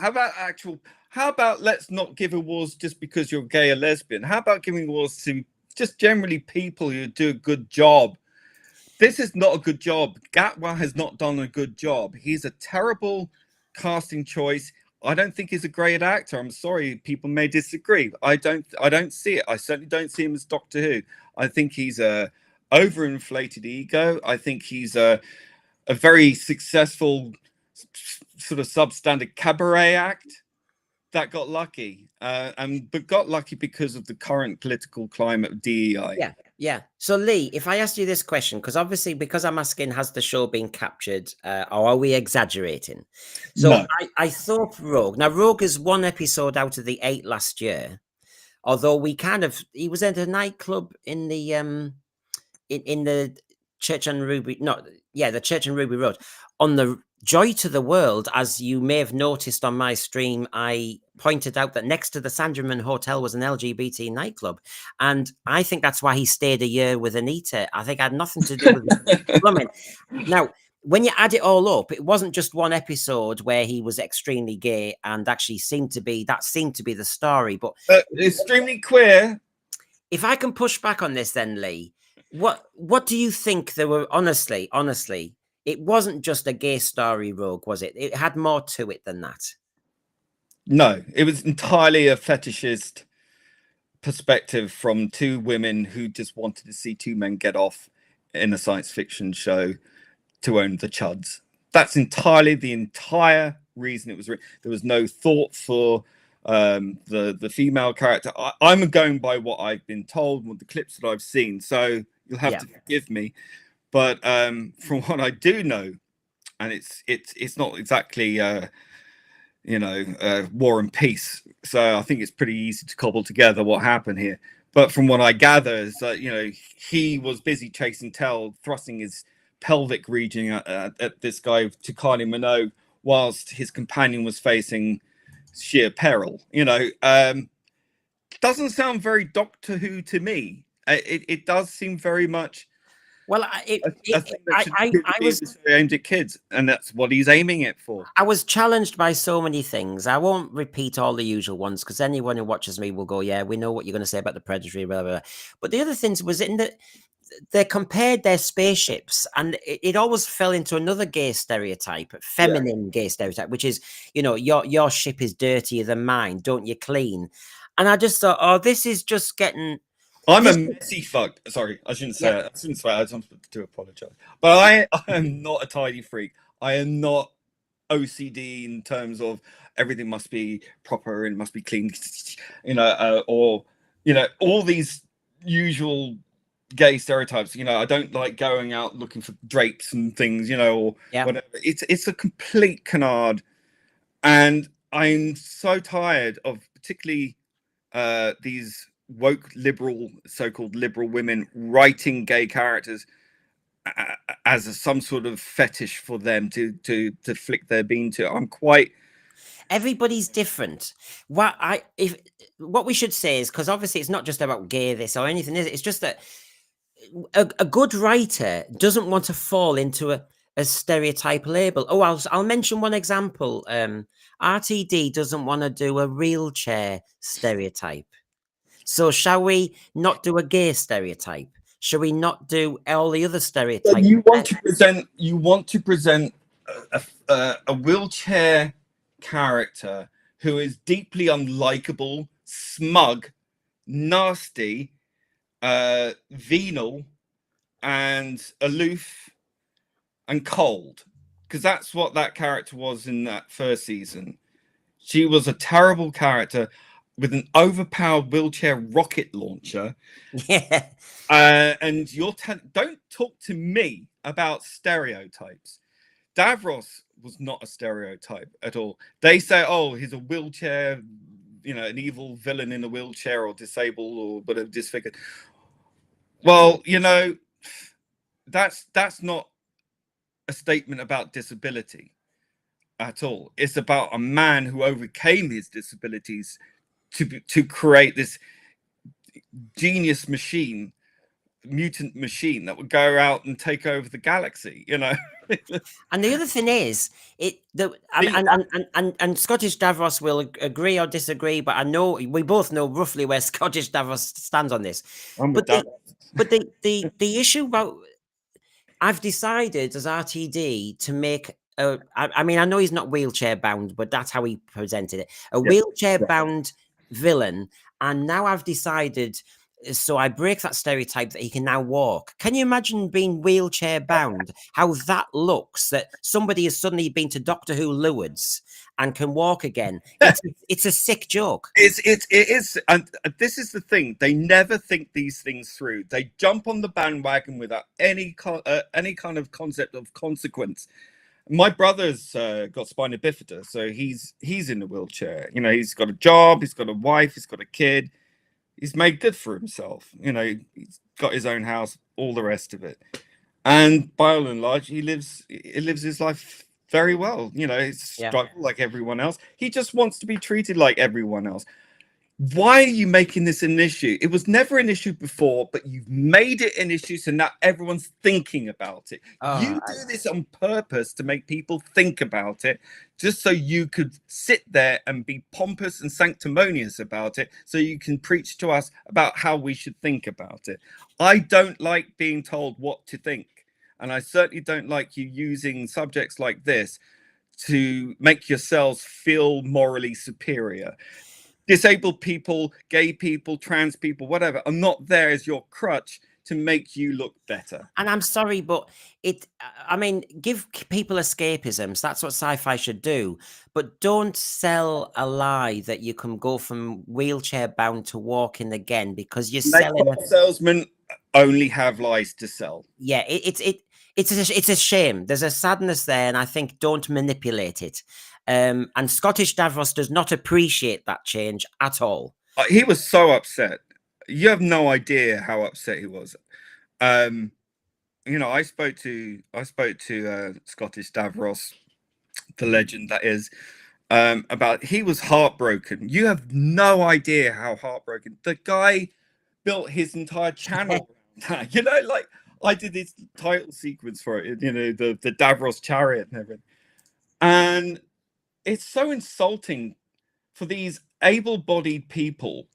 How about let's not give awards just because you're gay or lesbian? How about giving awards to just generally people who do a good job? This is not a good job. Gatwa has not done a good job. He's a terrible casting choice. I don't think he's a great actor. I'm sorry, people may disagree. I don't see it. I certainly don't see him as Doctor Who. I think he's a overinflated ego. I think he's a very successful sort of substandard cabaret act that got lucky, but got lucky because of the current political climate of DEI. Yeah. So Lee, if I asked you this question, because obviously because I'm asking, has the show been captured, or are we exaggerating? So no. I thought Rogue. Now Rogue is one episode out of the 8 last year. Although he was at a nightclub in the in the Church on Ruby, the Church on Ruby Road. On the Joy to the World, as you may have noticed on my stream, I pointed out that next to the Sandraman Hotel was an LGBT nightclub. And I think that's why he stayed a year with Anita. I think it had nothing to do with plumbing. Now, when you add it all up, it wasn't just one episode where he was extremely gay and actually seemed to be the story. But extremely queer. if I can push back on this then, Lee, what do you think there were, honestly, it wasn't just a gay story, Rogue, was it? It had more to it than that. No, it was entirely a fetishist perspective from two women who just wanted to see two men get off in a science fiction show to own the chuds. That's entirely the entire reason it was written. There was no thought for the female character. I'm going by what I've been told, with the clips that I've seen, so you'll have to forgive me. But from what I do know, and it's not exactly War and Peace, so I think it's pretty easy to cobble together what happened here. But from what I gather is that he was busy chasing tail, thrusting his pelvic region at this guy, to Kylie Minogue, whilst his companion was facing sheer peril. Doesn't sound very Doctor Who to me. It does seem very much. Well, I was aimed at kids, and that's what he's aiming it for. I was challenged by so many things. I won't repeat all the usual ones because anyone who watches me will go, "Yeah, we know what you're going to say about the Predatory." Blah, blah, blah. But the other things was in that they compared their spaceships, and it always fell into another gay stereotype, feminine gay stereotype, which is, your ship is dirtier than mine, don't you clean? And I just thought, oh, this is just getting. I'm a messy fuck. Sorry, I shouldn't say it. I shouldn't swear. I just to apologize. But I am not a tidy freak. I am not OCD in terms of everything must be proper and must be clean, or all these usual gay stereotypes. I don't like going out looking for drapes and things, or whatever. It's a complete canard, and I'm so tired of particularly these woke so-called liberal women writing gay characters as some sort of fetish for them to flick their bean to. I'm quite. Everybody's different. What we should say is, because obviously it's not just about gay this or anything, is it? It's just that a good writer doesn't want to fall into a stereotype label. Oh, I'll mention one example. RTD doesn't want to do a wheelchair stereotype. So shall we not do a gay stereotype? Shall we not do all the other stereotypes? You want to present a wheelchair character who is deeply unlikable, smug, nasty, venal, and aloof and cold, because that's what that character was in that first season. She was a terrible character with an overpowered wheelchair rocket launcher. Yeah. And don't talk to me about stereotypes. Davros was not a stereotype at all. They say, oh, he's a wheelchair, an evil villain in a wheelchair, or disabled, or whatever, disfigured. Well, that's not a statement about disability at all. It's about a man who overcame his disabilities to create this genius machine, mutant machine that would go out and take over the galaxy. And the other thing is, and Scottish Davros will agree or disagree, but I know we both know roughly where Scottish Davros stands on this. But the issue about, I've decided as RTD to make I know he's not wheelchair bound, but that's how he presented it. Wheelchair bound villain, and now I've decided, so I break that stereotype that he can now walk. Can you imagine being wheelchair bound? How that looks, that somebody has suddenly been to Doctor Who Lourdes and can walk again. It's a sick joke. It is, and this is the thing. They never think these things through. They jump on the bandwagon without any kind of concept of consequence. My brother's got spina bifida, so he's in a wheelchair. He's got a job, he's got a wife, he's got a kid. He's made good for himself. He's got his own house, all the rest of it. And by and large, he lives his life very well. You know, it's a Yeah. struggle like everyone else. He just wants to be treated like everyone else. Why are you making this an issue? It was never an issue before, but you've made it an issue, so now everyone's thinking about it. You do this on purpose to make people think about it, just so you could sit there and be pompous and sanctimonious about it, so you can preach to us about how we should think about it. I don't like being told what to think, and I certainly don't like you using subjects like this to make yourselves feel morally superior. Disabled people, gay people, trans people, whatever, are not there as your crutch to make you look better. And I'm sorry, but I mean, give people escapisms. That's what sci-fi should do. But don't sell a lie that you can go from wheelchair bound to walking again, because you're selling. Salesmen only have lies to sell. Yeah, it's a shame. There's a sadness there, and I think don't manipulate it. And Scottish Davros does not appreciate that change at all. He was so upset. You have no idea how upset he was. You know, I spoke to Scottish Davros, the legend that is, about, he was heartbroken. You have no idea how heartbroken. The guy built his entire channel around that. You know, like, I did this title sequence for it, you know, the Davros chariot and everything. And it's so insulting for these able-bodied people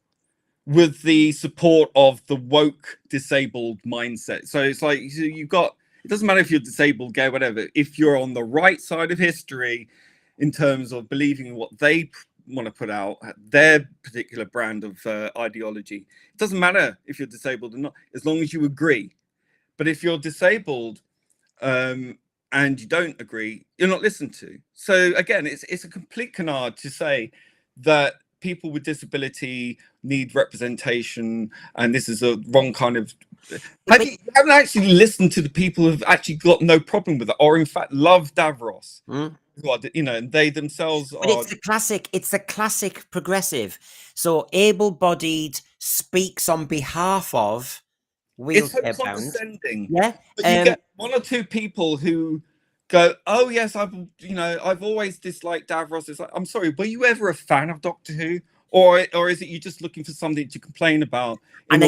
with the support of the woke disabled mindset. So it's like, you've got, it doesn't matter if you're disabled, gay, whatever, if you're on the right side of history in terms of believing what they want to put out, their particular brand of ideology, it doesn't matter if you're disabled or not, as long as you agree. But if you're disabled and you don't agree, you're not listened to. So again, it's a complete canard to say that people with disability need representation, and this is a wrong kind of. You haven't actually listened to the people who've actually got no problem with it, or in fact love Davros. You know, and they themselves but are. It's a classic progressive. So able-bodied speaks on behalf of wheelchair It's so bound. condescending. Yeah, but you get one or two people who go, "Oh yes, I've always disliked Davros." It's like, I'm sorry, were you ever a fan of Doctor Who, or is it you just looking for something to complain about? And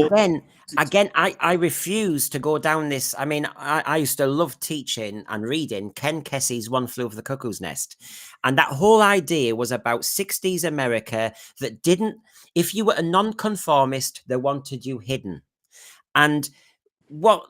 again, I refuse to go down this. I mean, I used to love teaching and reading Ken Kesey's One Flew Over the Cuckoo's Nest, and that whole idea was about 60s America that didn't. If you were a nonconformist, they wanted you hidden, and what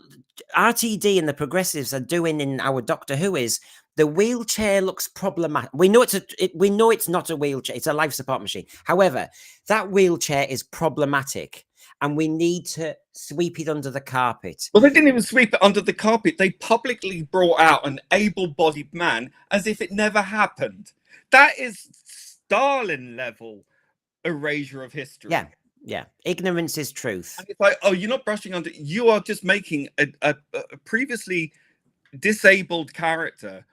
RTD and the progressives are doing in our Doctor Who is the wheelchair looks problematic. We know it's not a wheelchair; it's a life support machine. However, that wheelchair is problematic, and we need to sweep it under the carpet. Well, they didn't even sweep it under the carpet. They publicly brought out an able-bodied man as if it never happened. That is Stalin level erasure of history. Yeah, ignorance is truth. And it's like, oh, you're not brushing under. You are just making a previously disabled character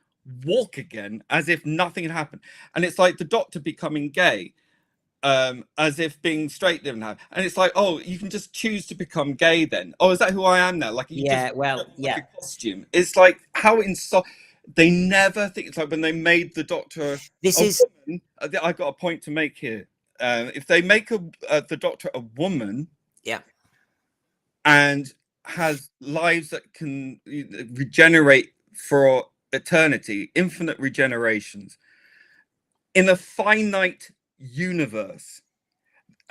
walk again as if nothing had happened. And it's like the Doctor becoming gay, as if being straight didn't happen. And it's like, oh, you can just choose to become gay then. Oh, is that who I am now? Like, a costume. It's like how they never think. It's like when they made the Doctor woman. I got a point to make here. If they make the Doctor a woman, and has lives that can regenerate for eternity, infinite regenerations in a finite universe,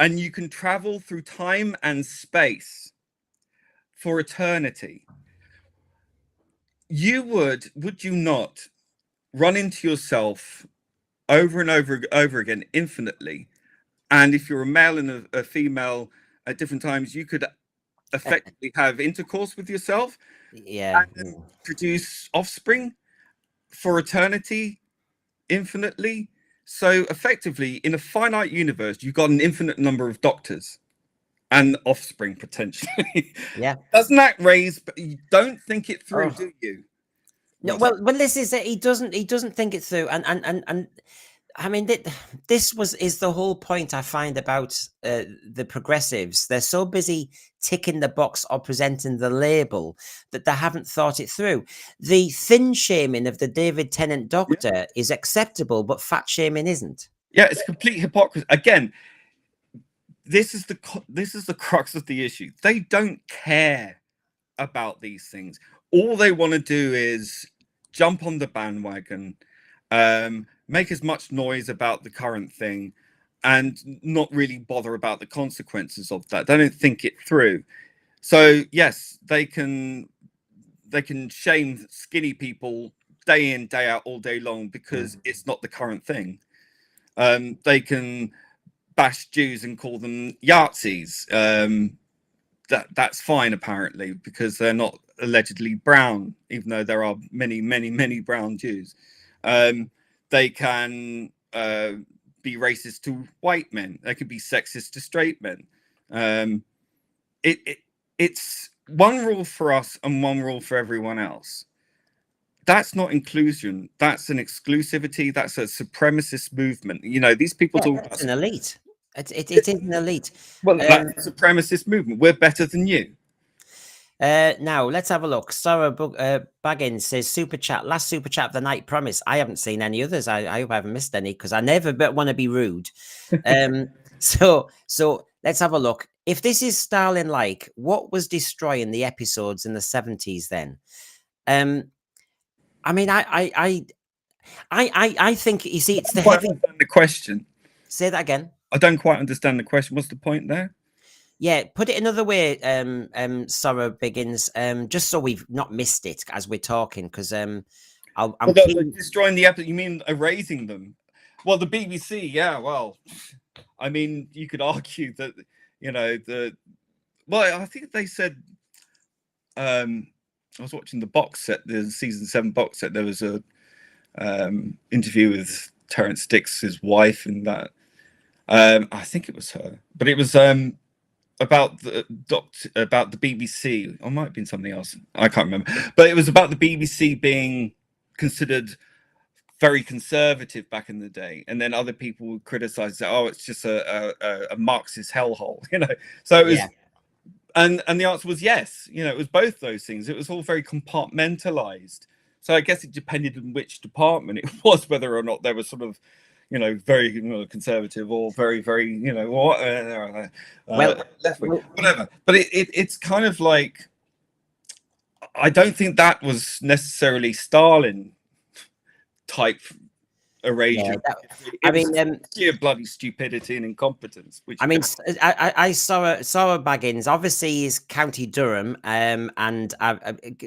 and you can travel through time and space for eternity, would you not run into yourself over and over again infinitely? And if you're a male and a female at different times, you could effectively have intercourse with yourself, and produce offspring for eternity, infinitely. So effectively, in a finite universe, you've got an infinite number of doctors and offspring potentially. Doesn't that raise? But you don't think it through, do you? No. Well, this is it. He doesn't think it through, and I mean, this is the whole point I find about the progressives. They're so busy ticking the box or presenting the label that they haven't thought it through. The thin shaming of the David Tennant doctor is acceptable, but fat shaming isn't. Yeah, it's complete hypocrisy. Again, this is the crux of the issue. They don't care about these things. All they want to do is jump on the bandwagon, make as much noise about the current thing, and not really bother about the consequences of that. They don't think it through. So yes, they can shame skinny people day in, day out, all day long because it's not the current thing. They can bash Jews and call them Yahtzees. That's fine apparently because they're not allegedly brown, even though there are many brown Jews. They can be racist to white men. They can be sexist to straight men. It's one rule for us and one rule for everyone else. That's not inclusion. That's an exclusivity. That's a supremacist movement. You know, these people talk about an elite. It is an elite. Well, that's a supremacist movement. We're better than you. Now let's have a look. Sarah Baggins says super chat. Last super chat of the night. Promise. I haven't seen any others. I hope I haven't missed any because I never want to be rude. So let's have a look. If this is Stalin-like, what was destroying the episodes in the 70s then? I mean, I think you see it's the heavy. The question. Say that again. I don't quite understand the question. What's the point there? Yeah, put it another way, Sarah Biggins, just so we've not missed it as we're talking, because I'm destroying the episode. You mean erasing them? Well, the BBC, yeah. Well, I mean, you could argue that well, I think they said. I was watching the box set, the season 7 box set. There was a interview with Terrence Dicks's wife, and that. I think it was her, but it was about the BBC. Or it might have been something else. I can't remember. But it was about the BBC being considered very conservative back in the day, and then other people would criticize that. Oh, it's just a Marxist hellhole, So it was, and the answer was yes. It was both those things. It was all very compartmentalized. So I guess it depended on which department it was, whether or not there was sort of very conservative or very left wing, whatever. But it's kind of like, I don't think that was necessarily Stalin type erasure. I mean, sheer bloody stupidity and incompetence. Which I mean, I saw Sarah Baggins obviously is County Durham, and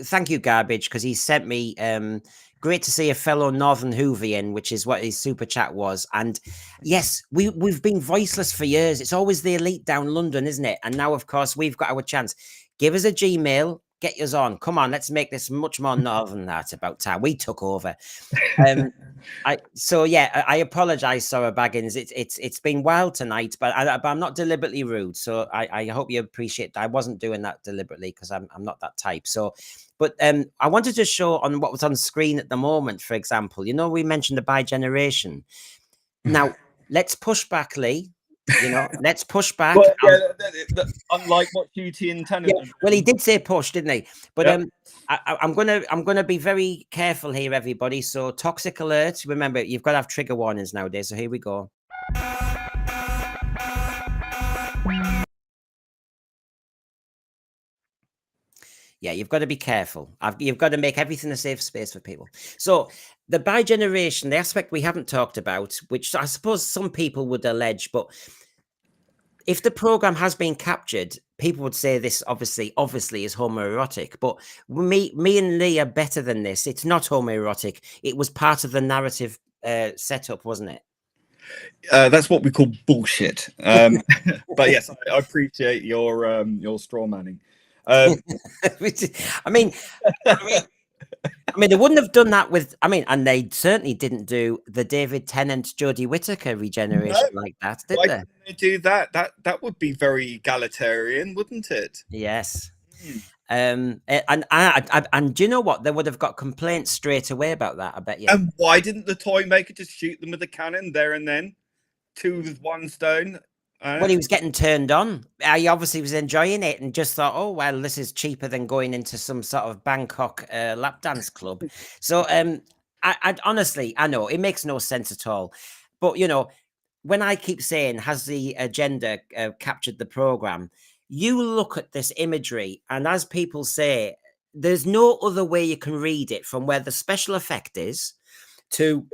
thank you, Garbage, because he sent me. Great to see a fellow Northern Hoovian, which is what his super chat was. And yes, we've been voiceless for years. It's always the elite down London, isn't it? And now, of course, we've got our chance. Give us a Gmail. Get yours on. Come on, let's make this much more northern. That's about time. We took over. I apologize, Sarah Baggins. It's been wild tonight, but I'm not deliberately rude. So I hope you appreciate that. I wasn't doing that deliberately because I'm not that type. So, but I wanted to show on what was on screen at the moment. For example, we mentioned the bi-generation. Now let's push back, Lee. Let's push back. Well, unlike what QT and Tennant. Yeah, well, he did say push, didn't he? But I'm gonna be very careful here, everybody. So toxic alert. Remember, you've got to have trigger warnings nowadays. So here we go. Yeah, you've got to be careful. You've got to make everything a safe space for people. So the bi-generation, the aspect we haven't talked about, which I suppose some people would allege, but if the program has been captured, people would say this obviously is homoerotic. But me and Lee are better than this. It's not homoerotic. It was part of the narrative setup, wasn't it? That's what we call bullshit. But yes, I appreciate your straw manning. I mean, they wouldn't have done that with. And they certainly didn't do the David Tennant, Jodie Whittaker regeneration like that, did they? Didn't they do that? That would be very egalitarian, wouldn't it? Yes. And do you know what? They would have got complaints straight away about that. I bet you. And why didn't the toy maker just shoot them with a cannon there and then? Two with one stone. Well, he was getting turned on. He obviously was enjoying it and just thought, oh, well, this is cheaper than going into some sort of Bangkok lap dance club. So I honestly, I know it makes no sense at all. But, you know, when I keep saying, has the agenda captured the program? You look at this imagery, and as people say, there's no other way you can read it from where the special effect is to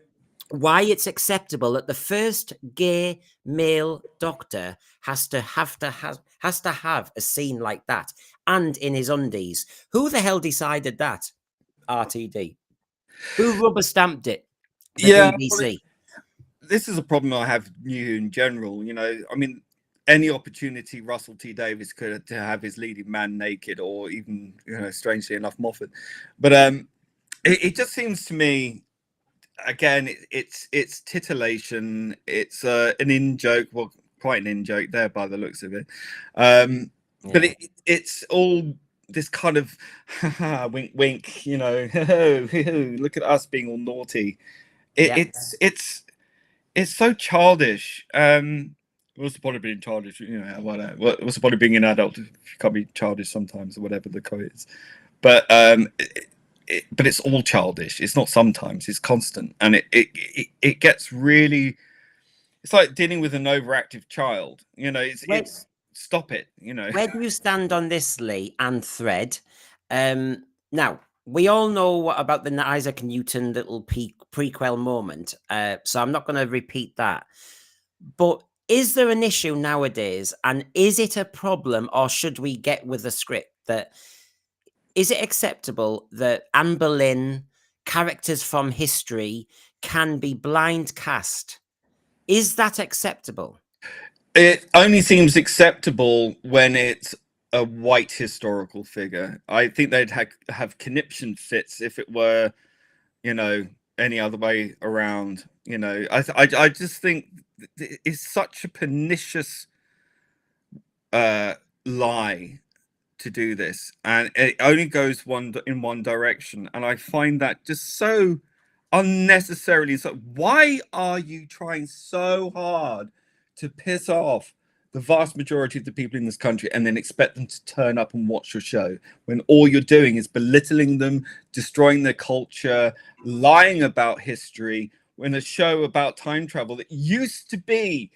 why it's acceptable that the first gay male doctor has to have a scene like that and in his undies. Who the hell decided that? RTD. Who rubber stamped it? The BBC. This is a problem I have new in general. You know, I mean, any opportunity Russell T Davies could to have his leading man naked, or even, you know, strangely enough, Moffat. But it just seems to me, again, it's titillation. It's an in joke. Well, quite an in joke there by the looks of it. But it's all this kind of wink, wink. You know, look at us being all naughty. It's so childish. What's the point of being childish? You know, what's the point of being an adult if you can't be childish sometimes, or whatever the quote is? But but it's all childish. It's not sometimes. It's constant, and it gets really. It's like dealing with an overactive child. You know, it's stop it. You know, where do you stand on this, Lee and Thread? Now, we all know about the Isaac Newton little prequel moment, so I'm not going to repeat that. But is there an issue nowadays, and is it a problem, or should we get with the script that is it acceptable that Anne Boleyn, characters from history, can be blind cast? Is that acceptable? It only seems acceptable when it's a white historical figure. I think they'd have conniption fits if it were, you know, any other way around. You know, I just think it's such a pernicious lie to do this, and it only goes in one direction, and I find that just so unnecessarily. So why are you trying so hard to piss off the vast majority of the people in this country and then expect them to turn up and watch your show when all you're doing is belittling them, destroying their culture, lying about history, when a show about time travel that used to be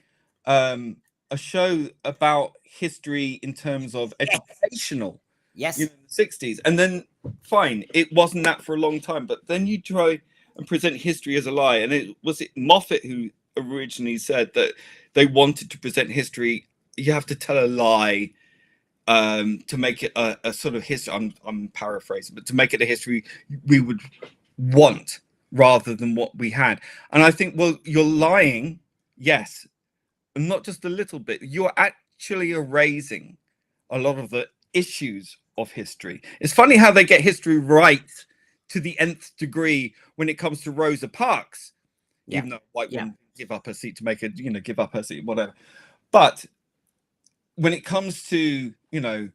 a show about history in terms of educational, yes, you know, in the 60s, and then fine, it wasn't that for a long time, but then you try and present history as a lie. And it was Moffat who originally said that they wanted to present history, you have to tell a lie to make it a sort of history. I'm paraphrasing, but to make it a history we would want rather than what we had. And I think, well, you're lying, yes, and not just a little bit. You're actually erasing a lot of the issues of history. It's funny how they get history right to the nth degree when it comes to Rosa Parks, even though a white woman give up her seat to make it, you know, give up her seat, whatever. But when it comes to, you know,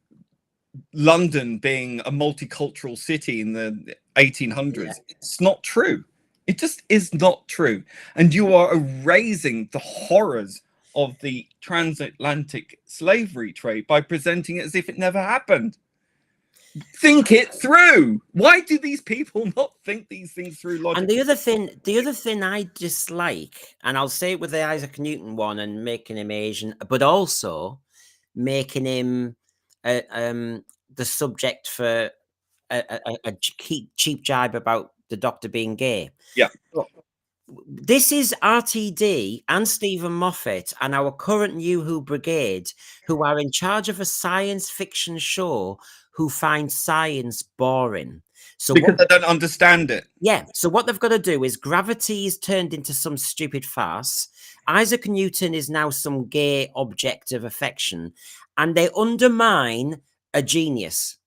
London being a multicultural city in the 1800s, it's not true. It just is not true. And you are erasing the horrors of the transatlantic slavery trade by presenting it as if it never happened. Think it through. Why do these people not think these things through logically? And the other thing I dislike, and I'll say it with the Isaac Newton one and making him Asian, but also making him the subject for a cheap jibe about the doctor being gay. Yeah. This is RTD and Stephen Moffat and our current New Who brigade, who are in charge of a science fiction show, who find science boring. So because they don't understand it. Yeah. So what they've got to do is gravity is turned into some stupid farce. Isaac Newton is now some gay object of affection, and they undermine a genius.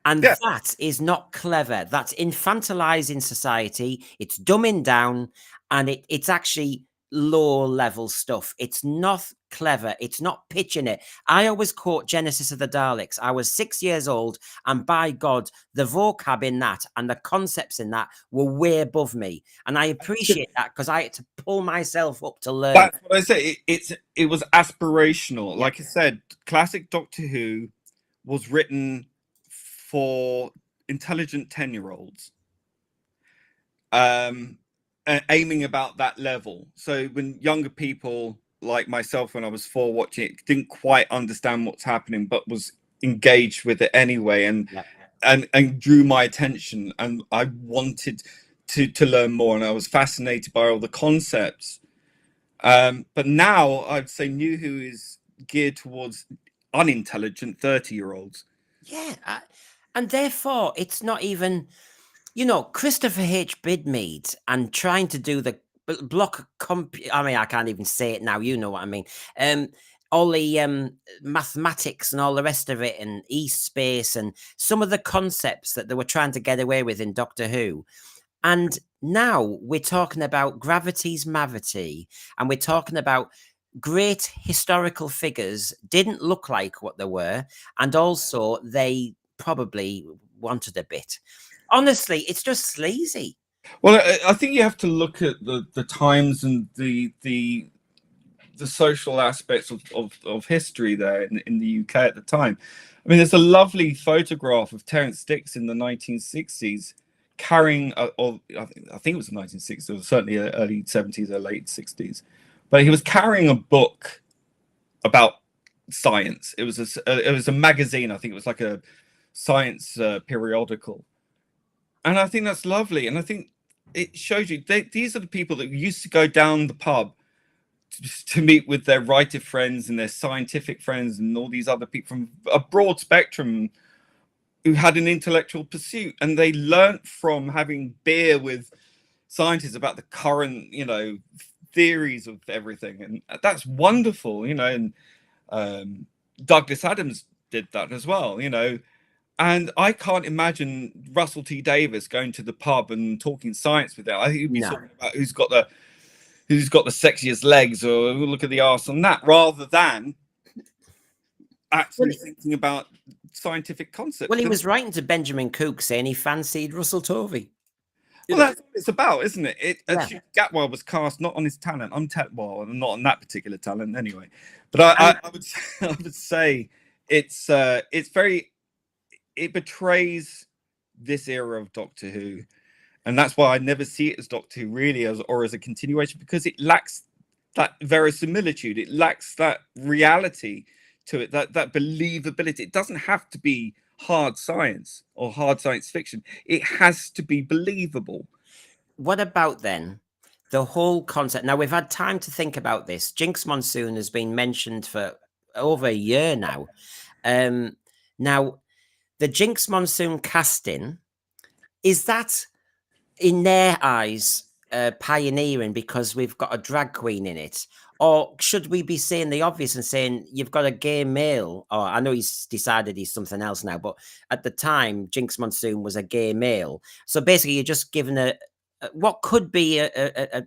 And that is not clever. That's infantilizing society. It's dumbing down, and it's actually low level stuff. It's not clever. It's not pitching it. I always quote Genesis of the Daleks. I was 6 years old, and by God, the vocab in that and the concepts in that were way above me. And I appreciate that because I had to pull myself up to learn. That's what I say. It was aspirational. Yeah. Like I said, classic Doctor Who was written for intelligent 10-year-olds, aiming about that level. So when younger people like myself, when I was 4 watching it, didn't quite understand what's happening, but was engaged with it anyway, and drew my attention, and I wanted to learn more, and I was fascinated by all the concepts. But now I'd say New Who is geared towards unintelligent 30-year-olds. Yeah. And therefore, it's not even, you know, Christopher H. Bidmead and trying to do the block. I mean, I can't even say it now. You know what I mean. All the mathematics and all the rest of it, and East space, and some of the concepts that they were trying to get away with in Doctor Who. And now we're talking about gravity's mavity, and we're talking about great historical figures didn't look like what they were, and also they probably wanted a bit. Honestly, it's just sleazy. Well, I think you have to look at the times and the social aspects of history there in the UK at the time. I mean, there's a lovely photograph of Terence Dicks in the 1960s carrying, or I think it was the 1960s, or certainly early 70s or late 60s, but he was carrying a book about science. It was a magazine. I think it was like a science periodical, and I think that's lovely. And I think it shows you these are the people that used to go down the pub to meet with their writer friends and their scientific friends and all these other people from a broad spectrum who had an intellectual pursuit, and they learnt from having beer with scientists about the current, you know, theories of everything, and that's wonderful, you know. And Douglas Adams did that as well, you know. And I can't imagine Russell T Davies going to the pub and talking science with them. I think he'd be talking about who's got the sexiest legs, or look at the arse on that, rather than actually thinking about scientific concepts. Well, he was writing to Benjamin Cook saying he fancied Russell Tovey. Well, that's what it's about, isn't it? Gatwell was cast not on his talent. Well, not on that particular talent anyway. But I would say it betrays this era of Doctor Who, and that's why I never see it as Doctor Who really as a continuation, because it lacks that verisimilitude. It lacks that reality to it, that believability. It doesn't have to be hard science or hard science fiction. It has to be believable. What about then the whole concept? Now, we've had time to think about this. Jinx Monsoon has been mentioned for over a year now. Now, the Jinx Monsoon casting, is that in their eyes pioneering because we've got a drag queen in it? Or should we be saying the obvious and saying you've got a gay male? Or I know he's decided he's something else now, but at the time, Jinx Monsoon was a gay male. So basically, you're just given what could be an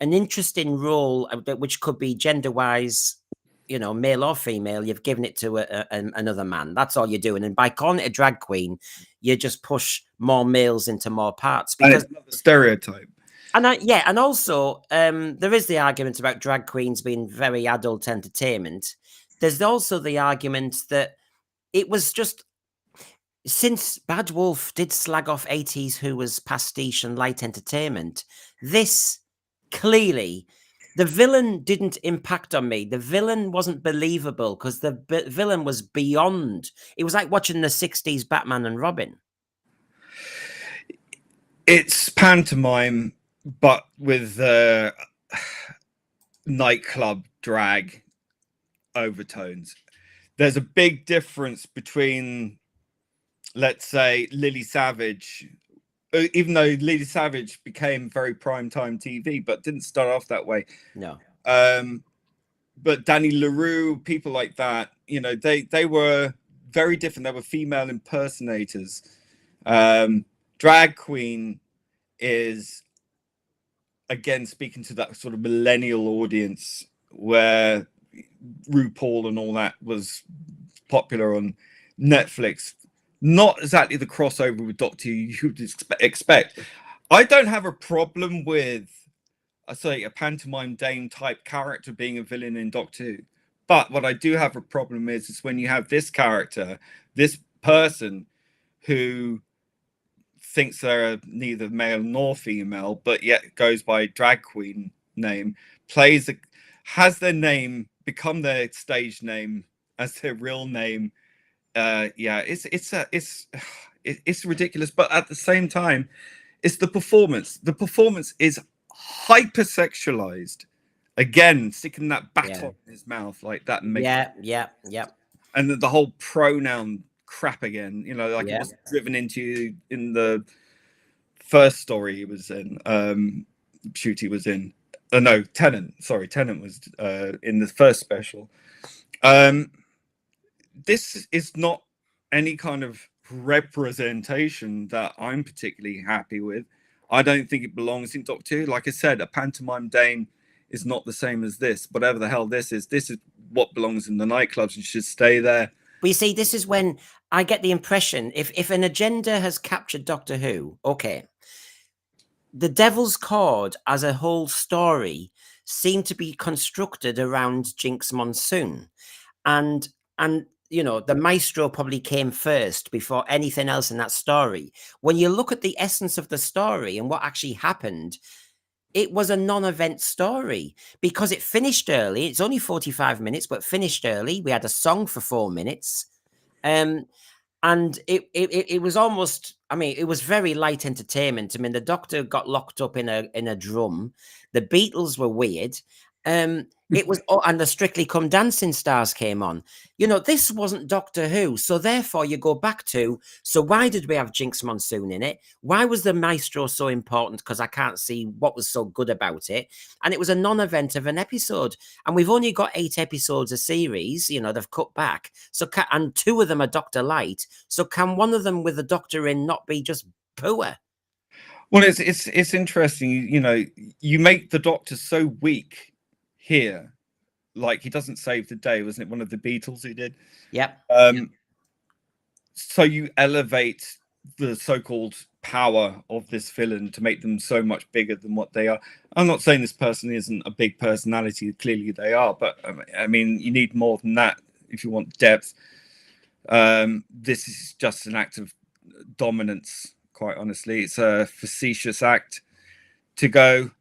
interesting role, which could be gender-wise, you know, male or female. You've given it to another man. That's all you're doing. And by calling it a drag queen, you just push more males into more parts. Because and it's another stereotype. And also, there is the argument about drag queens being very adult entertainment. There's also the argument that it was just, since Bad Wolf did slag off 80s Who was pastiche and light entertainment, this clearly, the villain didn't impact on me. The villain wasn't believable because the villain was beyond. It was like watching the 60s Batman and Robin. It's pantomime, but with nightclub drag overtones. There's a big difference between, let's say, Lily Savage, even though Lily Savage became very primetime TV, but didn't start off that way. No. But Danny LaRue, people like that, you know, they were very different. They were female impersonators. Drag queen is, again, speaking to that sort of millennial audience where RuPaul and all that was popular on Netflix. Not exactly the crossover with Doctor Who you'd expect. I don't have a problem with, I say, a pantomime dame type character being a villain in Doctor Who. But what I do have a problem is when you have this character, this person who thinks they're neither male nor female, but yet goes by drag queen name, has their name become their stage name as their real name. It's ridiculous, but at the same time, it's the performance. The performance is hypersexualized. Again, sticking that baton in his mouth like that. Yeah. And the whole pronoun crap again. You know, like it was driven into in the first story he was in. Shoot, he was in. No, Tennant. Sorry, Tennant was in the first special. This is not any kind of representation that I'm particularly happy with. I don't think it belongs in Doctor Who. Like I said, a pantomime dame is not the same as this. Whatever the hell this is what belongs in the nightclubs and should stay there. But you see, this is when I get the impression if an agenda has captured Doctor Who, okay, the Devil's Cord as a whole story seemed to be constructed around Jinx Monsoon, and you know, the maestro probably came first before anything else in that story. When you look at the essence of the story and what actually happened, it was a non-event story because it finished early. It's only 45 minutes, but finished early. We had a song for 4 minutes. And it was almost, I mean, it was very light entertainment. I mean, the Doctor got locked up in a drum. The Beatles were weird. It was, and the Strictly Come Dancing stars came on. You know, this wasn't Doctor Who. So therefore you go back to, so why did we have Jinx Monsoon in it? Why was the maestro so important? Because I can't see what was so good about it. And it was a non-event of an episode. And we've only got 8 episodes a series, you know, they've cut back. So, and 2 of them are Doctor Light. So can one of them with the Doctor in not be just poor? Well, it's interesting. You know, you make the Doctor so weak here, like he doesn't save the day. Wasn't it one of the Beatles who did? Yep. So you elevate the so-called power of this villain to make them so much bigger than what they are. I'm not saying this person isn't a big personality. Clearly they are, but I mean, you need more than that if you want depth. This is just an act of dominance. Quite honestly, it's a facetious act to go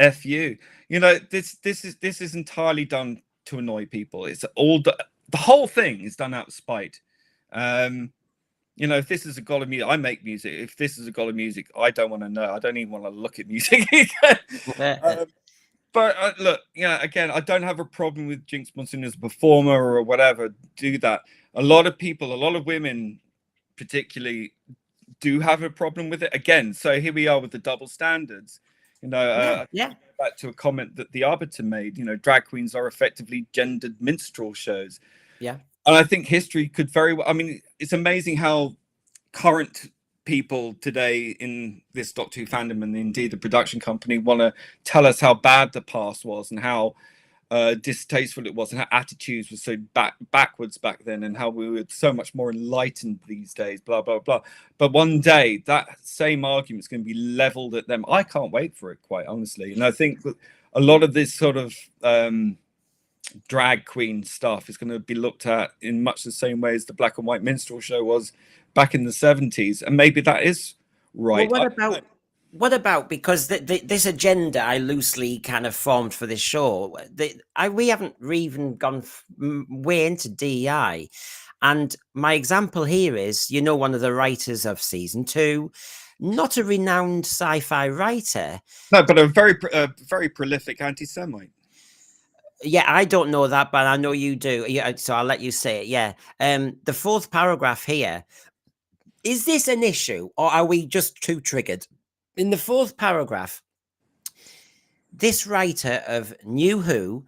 F you. You know, this is entirely done to annoy people. It's all the whole thing is done out of spite. You know, if this is a goal of music, I make music. If this is a goal of music, I don't want to know. I don't even want to look at music again. But look, yeah, again, I don't have a problem with Jinx Monsoon as a performer or whatever. Do that. A lot of people, a lot of women, particularly, do have a problem with it. Again, so here we are with the double standards. You know, back to a comment that the Arbiter made. You know, drag queens are effectively gendered minstrel shows. Yeah. And I think history could very well, I mean, it's amazing how current people today in this Doctor Who fandom and indeed the production company want to tell us how bad the past was and how distasteful it was and how attitudes were so backwards back then and how we were so much more enlightened these days, blah, blah, blah. But one day that same argument is going to be leveled at them. I can't wait for it, quite honestly. And I think that a lot of this sort of drag queen stuff is going to be looked at in much the same way as the black and white minstrel show was back in the 70s, and maybe that is right. Well, what about because this agenda I loosely kind of formed for this show, we haven't even gone way into DEI, and my example here is, you know, one of the writers of season 2, not a renowned sci-fi writer, no, but a very prolific anti-Semite. Yeah, I don't know that, but I know you do. Yeah, so I'll let you say it. Yeah. The 4th paragraph here. Is this an issue or are we just too triggered? In the 4th paragraph, this writer of New Who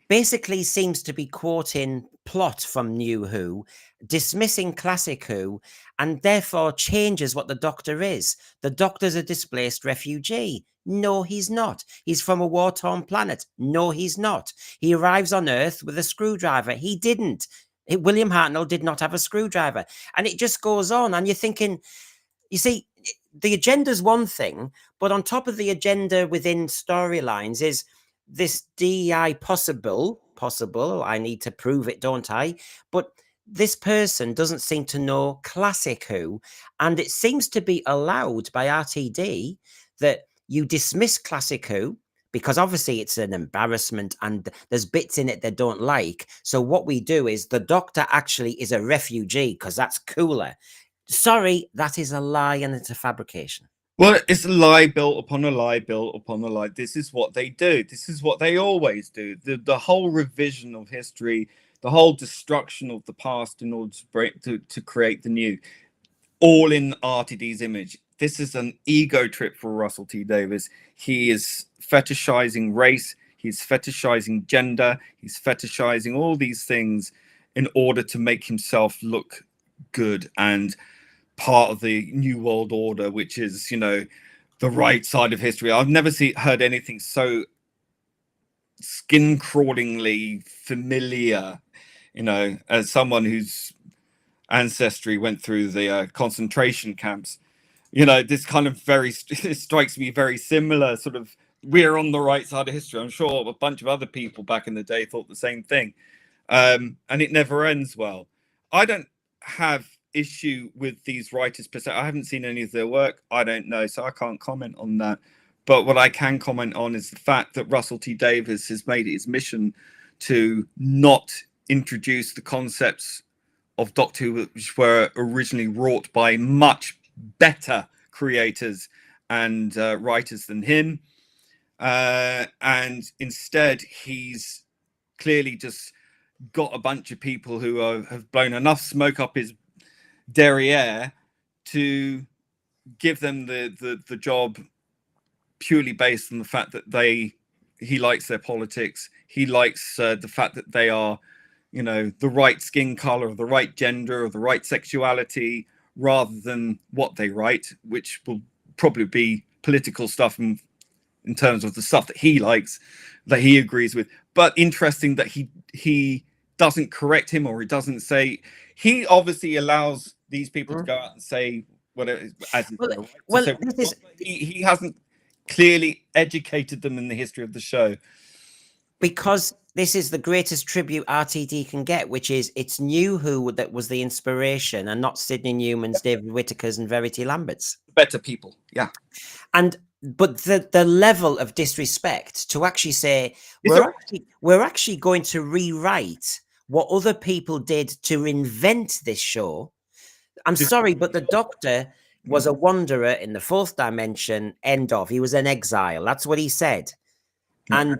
basically seems to be quoting plot from New Who, dismissing Classic Who and therefore changes what the Doctor is. The Doctor's a displaced refugee. No, he's not. He's from a war-torn planet. No, he's not. He arrives on Earth with a screwdriver. He didn't. William Hartnell did not have a screwdriver. And it just goes on. And you're thinking, you see, the agenda's one thing, but on top of the agenda within storylines is this DEI possible, I need to prove it, don't I? But this person doesn't seem to know Classic Who, and it seems to be allowed by RTD that you dismiss Classic Who because obviously it's an embarrassment and there's bits in it they don't like. So what we do is the Doctor actually is a refugee because that's cooler. Sorry, that is a lie and it's a fabrication. Well, it's a lie built upon a lie built upon a lie. This is what they do. This is what they always do. The whole revision of history, the whole destruction of the past in order to create the new, all in RTD's image. This is an ego trip for Russell T Davies. He is fetishizing race. He's fetishizing gender. He's fetishizing all these things in order to make himself look good and part of the New World Order, which is, you know, the right side of history. I've never heard anything so skin-crawlingly familiar, you know, as someone whose ancestry went through the concentration camps. You know, this kind of it strikes me very similar, sort of, we're on the right side of history. I'm sure a bunch of other people back in the day thought the same thing. And it never ends well. I don't have issue with these writers per se. I haven't seen any of their work. I don't know, so I can't comment on that. But what I can comment on is the fact that Russell T Davies has made it his mission to not introduce the concepts of Doctor Who which were originally wrought by much better creators and writers than him. And instead, he's clearly just got a bunch of people who have blown enough smoke up his derriere to give them the job purely based on the fact that he likes their politics. He likes the fact that they are, you know, the right skin color, the right gender, or the right sexuality, rather than what they write, which will probably be political stuff in terms of the stuff that he likes, that he agrees with. But interesting that he doesn't correct him, or he doesn't say. He obviously allows these people to go out and say whatever as he hasn't clearly educated them in the history of the show, because this is the greatest tribute RTD can get, which is it's New Who that was the inspiration and not Sidney Newman's, David Whittaker's and Verity Lambert's. Better people. Yeah. But the level of disrespect to actually say we're actually going to rewrite what other people did to invent this show. I'm sorry, but the Doctor was a wanderer in the fourth dimension, end of. He was an exile. That's what he said. And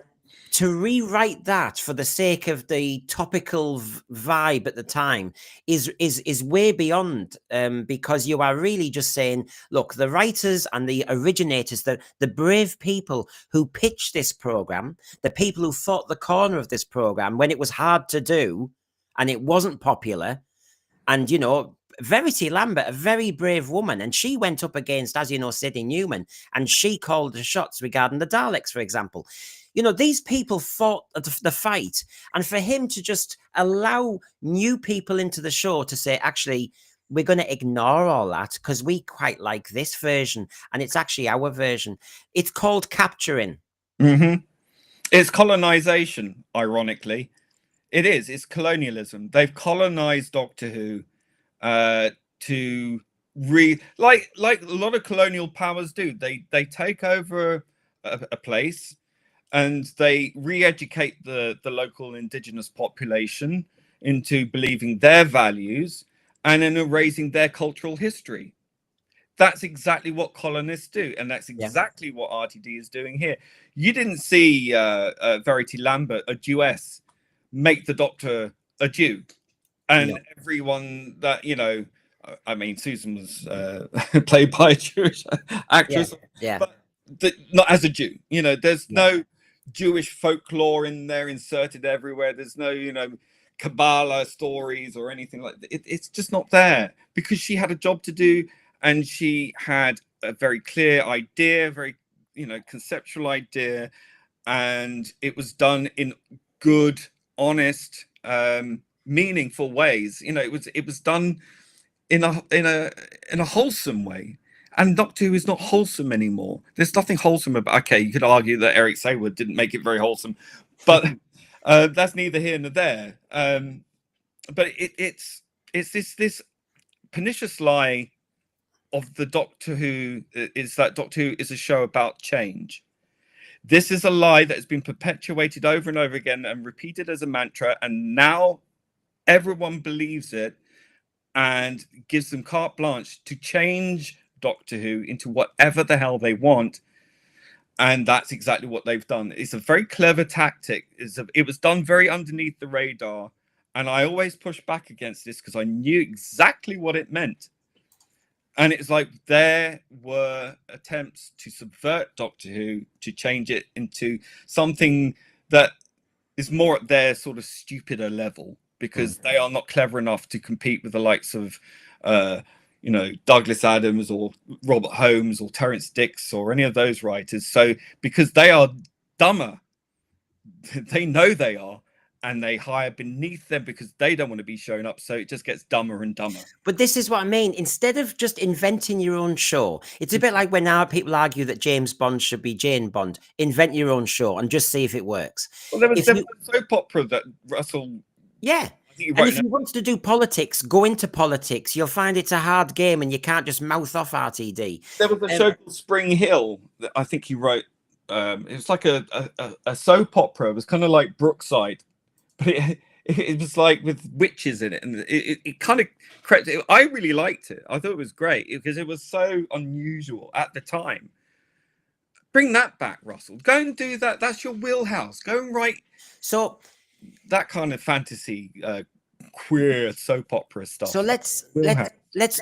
to rewrite that for the sake of the topical vibe at the time is way beyond, because you are really just saying, look, the writers and the originators, the brave people who pitched this program, the people who fought the corner of this program when it was hard to do and it wasn't popular, and, you know, Verity Lambert, a very brave woman, and she went up against, as you know, Sidney Newman, and she called the shots regarding the Daleks, for example. You know, these people fought the fight, and for him to just allow new people into the show to say, actually, we're going to ignore all that because we quite like this version, and it's actually our version. It's called capturing. Mm-hmm. It's colonization, ironically. It is. It's colonialism. They've colonized Doctor Who to like a lot of colonial powers do. They take over a place and they re-educate the local indigenous population into believing their values and then erasing their cultural history. That's exactly what colonists do, and that's exactly what RTD is doing here. You didn't see Verity Lambert, a Jewess, make the Doctor a Jew. And everyone that, you know, I mean, Susan was played by a Jewish actress, but not as a Jew. You know, there's no Jewish folklore in there inserted everywhere. There's no, you know, Kabbalah stories or anything like that. It's just not there, because she had a job to do, and she had a very clear idea, very, conceptual idea, and it was done in good, honest, meaningful ways. It was done in a wholesome way. And Doctor Who is not wholesome anymore. There's nothing wholesome about. Okay, you could argue that Eric Saywood didn't make it very wholesome, but that's neither here nor there. But it's this pernicious lie of the Doctor Who is that Doctor Who is a show about change. This is a lie that has been perpetuated over and over again and repeated as a mantra, and now everyone believes it and gives them carte blanche to change Doctor Who into whatever the hell they want. And that's exactly what they've done. It's a very clever tactic. It was done very underneath the radar. And I always push back against this because I knew exactly what it meant. And it's like there were attempts to subvert Doctor Who, to change it into something that is more at their sort of stupider level, because they are not clever enough to compete with the likes of, Douglas Adams or Robert Holmes or Terence Dicks or any of those writers. So because they are dumber, they know they are, and they hire beneath them because they don't want to be shown up. So it just gets dumber and dumber. But this is what I mean. Instead of just inventing your own show, it's a bit like when now people argue that James Bond should be Jane Bond. Invent your own show and just see if it works. Well, there was a soap opera that Russell. Yeah. And if you want to do politics, go into politics. You'll find it's a hard game and you can't just mouth off RTD. There was a show called Spring Hill that I think he wrote. It was like a soap opera. It was kind of like Brookside, but it was like with witches in it. And it kind of correct. I really liked it. I thought it was great because it was so unusual at the time. Bring that back, Russell. Go and do that. That's your wheelhouse. Go and write. So that kind of fantasy, queer soap opera stuff. So let's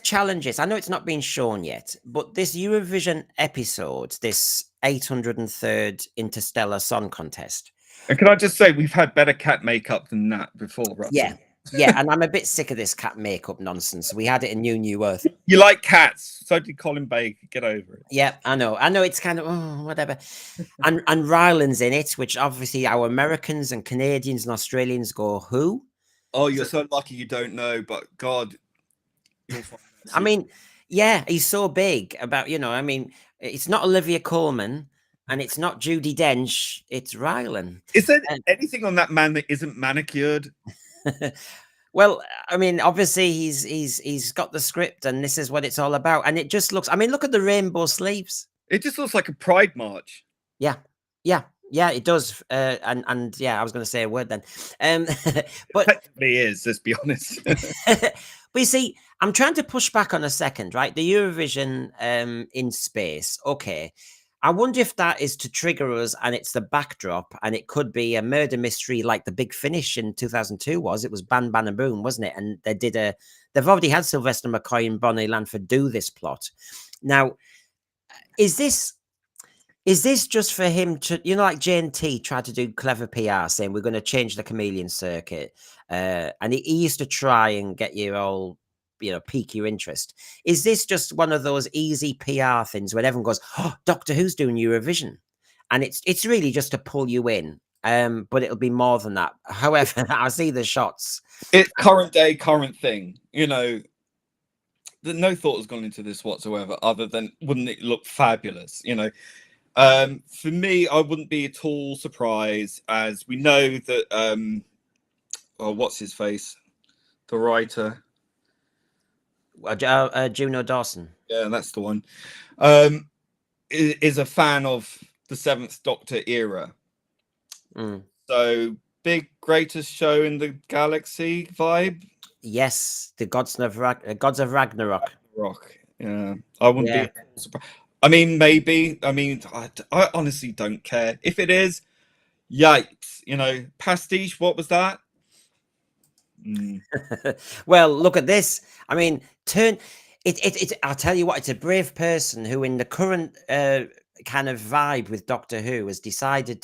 challenge this. I know it's not been shown yet, but this Eurovision episode, this 803rd Interstellar Song Contest. And can I just say, we've had better cat makeup than that before, Russell. Yeah, and I'm a bit sick of this cat makeup nonsense. We had it in New Earth. You like cats, so did Colin Baker. Get over it. Yeah, I know. It's kind of whatever. and Ryland's in it, which obviously our Americans and Canadians and Australians go, who? Oh, you're so lucky you don't know, but God. I mean, yeah, he's so big about, it's not Olivia Colman and it's not Judi Dench, it's Ryland. Is there anything on that man that isn't manicured? Well, I mean, obviously he's got the script and this is what it's all about. And it just looks, look at the rainbow sleeves. It just looks like a pride march. Yeah, it does. And yeah, I was going to say a word then. But it really is, let's be honest. But you see, I'm trying to push back on a second, right? The Eurovision in space. Okay. I wonder if that is to trigger us and it's the backdrop and it could be a murder mystery like The Big Finish in 2002 was. It was Ban Ban and Boom, wasn't it? And they've already had Sylvester McCoy and Bonnie Lanford do this plot. Now, is this just for him to, like Jane T tried to do clever PR saying we're going to change the chameleon circuit. And he used to try and get you all, pique your interest. Is this just one of those easy PR things when everyone goes, oh, Doctor Who's doing Eurovision? And it's really just to pull you in. But it'll be more than that. However, I see the shots. It's current day, current thing. No thought has gone into this whatsoever, other than wouldn't it look fabulous? For me, I wouldn't be at all surprised, as we know that what's his face, the writer, Juno Dawson. Yeah, that's the one. Is a fan of the Seventh Doctor era. So big, greatest show in the galaxy vibe. Yes, the gods of Ragnarok. Yeah, I wouldn't be surprised. Maybe. I honestly don't care if it is. Yikes! Pastiche. What was that? Well, look at this. Turn it. I'll tell you what. It's a brave person who, in the current kind of vibe with Doctor Who, has decided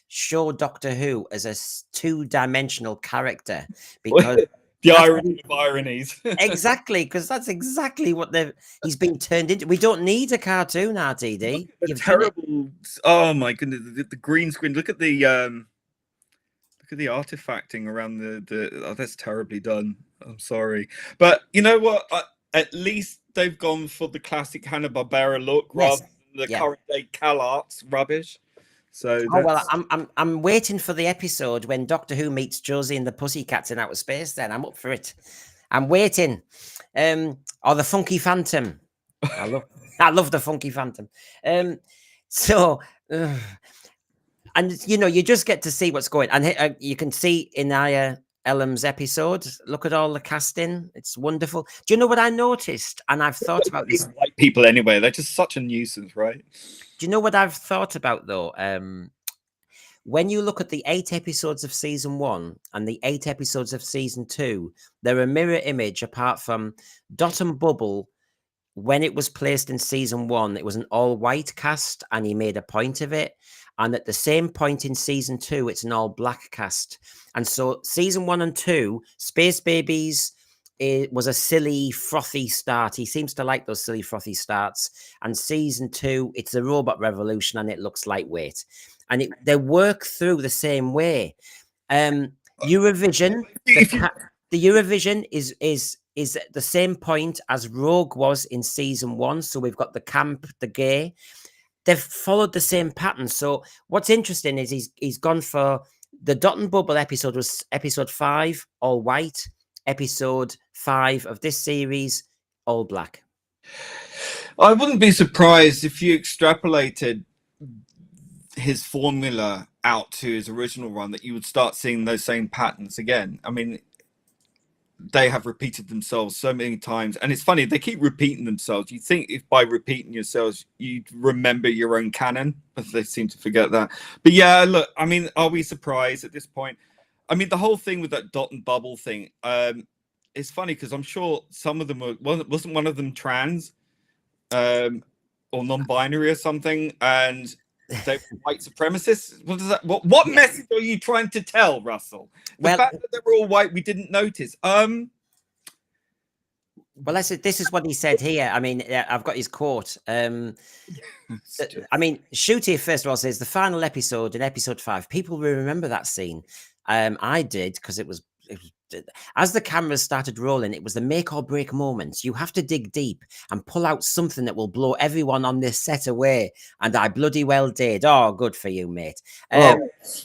show Doctor Who as a two-dimensional character, because The that's irony of ironies. exactly, because that's exactly what he's been turned into. We don't need a cartoon, RTD. The You've done it. terrible. Oh my goodness, the green screen. Look at the artifacting around the. Oh, that's terribly done. I'm sorry, but you know what? At least they've gone for the classic Hanna-Barbera look Yes. rather than the Yeah. current day Cal Arts rubbish. So Oh well, that's... I'm waiting for the episode when Doctor Who meets Josie and the Pussycats in outer space. Then I'm up for it. I'm waiting. Or the Funky Phantom. I love the Funky Phantom. So, and you know, you just get to see what's going, and you can see in Aya Ellam's episode. Look at all the casting; it's wonderful. Do you know what I noticed? And I've thought about this. White people anyway, they're just such a nuisance, right? Do you know what I've thought about though? When you look at the 8 episodes of season 1 and the 8 episodes of season 2, they're a mirror image, apart from Dot and Bubble. When it was placed in season 1, it was an all-white cast, and he made a point of it. And at the same point in season 2, it's an all-black cast. And so season 1 and 2, Space Babies, it was a silly, frothy start. He seems to like those silly, frothy starts. And season 2, it's the robot revolution, and it looks lightweight. And they work through the same way. Eurovision, the Eurovision is at the same point as Rogue was in season 1. So we've got the camp, the gay. They've followed the same pattern. So what's interesting is he's gone for the Dot and Bubble episode was episode 5, all white. Episode 5 of this series, all black. I wouldn't be surprised if you extrapolated his formula out to his original run, that you would start seeing those same patterns again. I mean, they have repeated themselves so many times, and it's funny, they keep repeating themselves. You think if by repeating yourselves you'd remember your own canon, but they seem to forget that. But yeah, look, I mean, are we surprised at this point? I mean, the whole thing with that Dot and Bubble thing, it's funny because I'm sure some of them wasn't one of them trans or non-binary or something, and they were white supremacists. What does that? What message are you trying to tell, Russell? The fact that they were all white, we didn't notice. Well, I said this is what he said here. I mean, I've got his quote. I mean, Shooty first of all says the final episode in episode 5. People will remember that scene. I did, because it was as the cameras started rolling, it was the make or break moment. You have to dig deep and pull out something that will blow everyone on this set away. And I bloody well did. Oh, good for you, mate.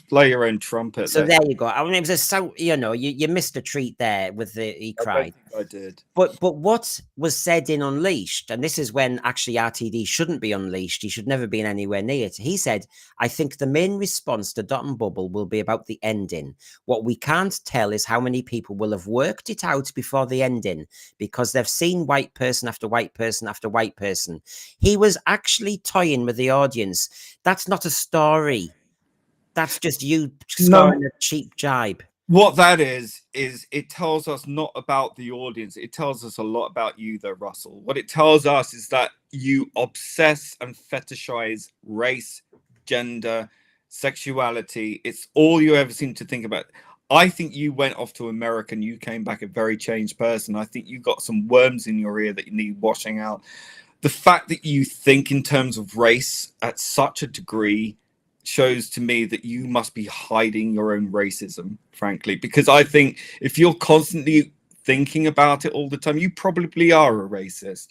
Play your own trumpet. So there you go. I mean, it was you missed a treat there with he cried. I did. But what was said in Unleashed, and this is when actually RTD shouldn't be unleashed. He should never be anywhere near it. He said, I think the main response to Dot and Bubble will be about the ending. What we can't tell is how many people will have worked it out before the ending, because they've seen white person after white person after white person. He was actually toying with the audience. That's not a story. That's just you scoring a cheap jibe. What that is it tells us not about the audience. It tells us a lot about you, though, Russell. What it tells us is that you obsess and fetishize race, gender, sexuality. It's all you ever seem to think about. I think you went off to America and you came back a very changed person. I think you got some worms in your ear that you need washing out. The fact that you think in terms of race at such a degree shows to me that you must be hiding your own racism, frankly, because I think if you're constantly thinking about it all the time, you probably are a racist.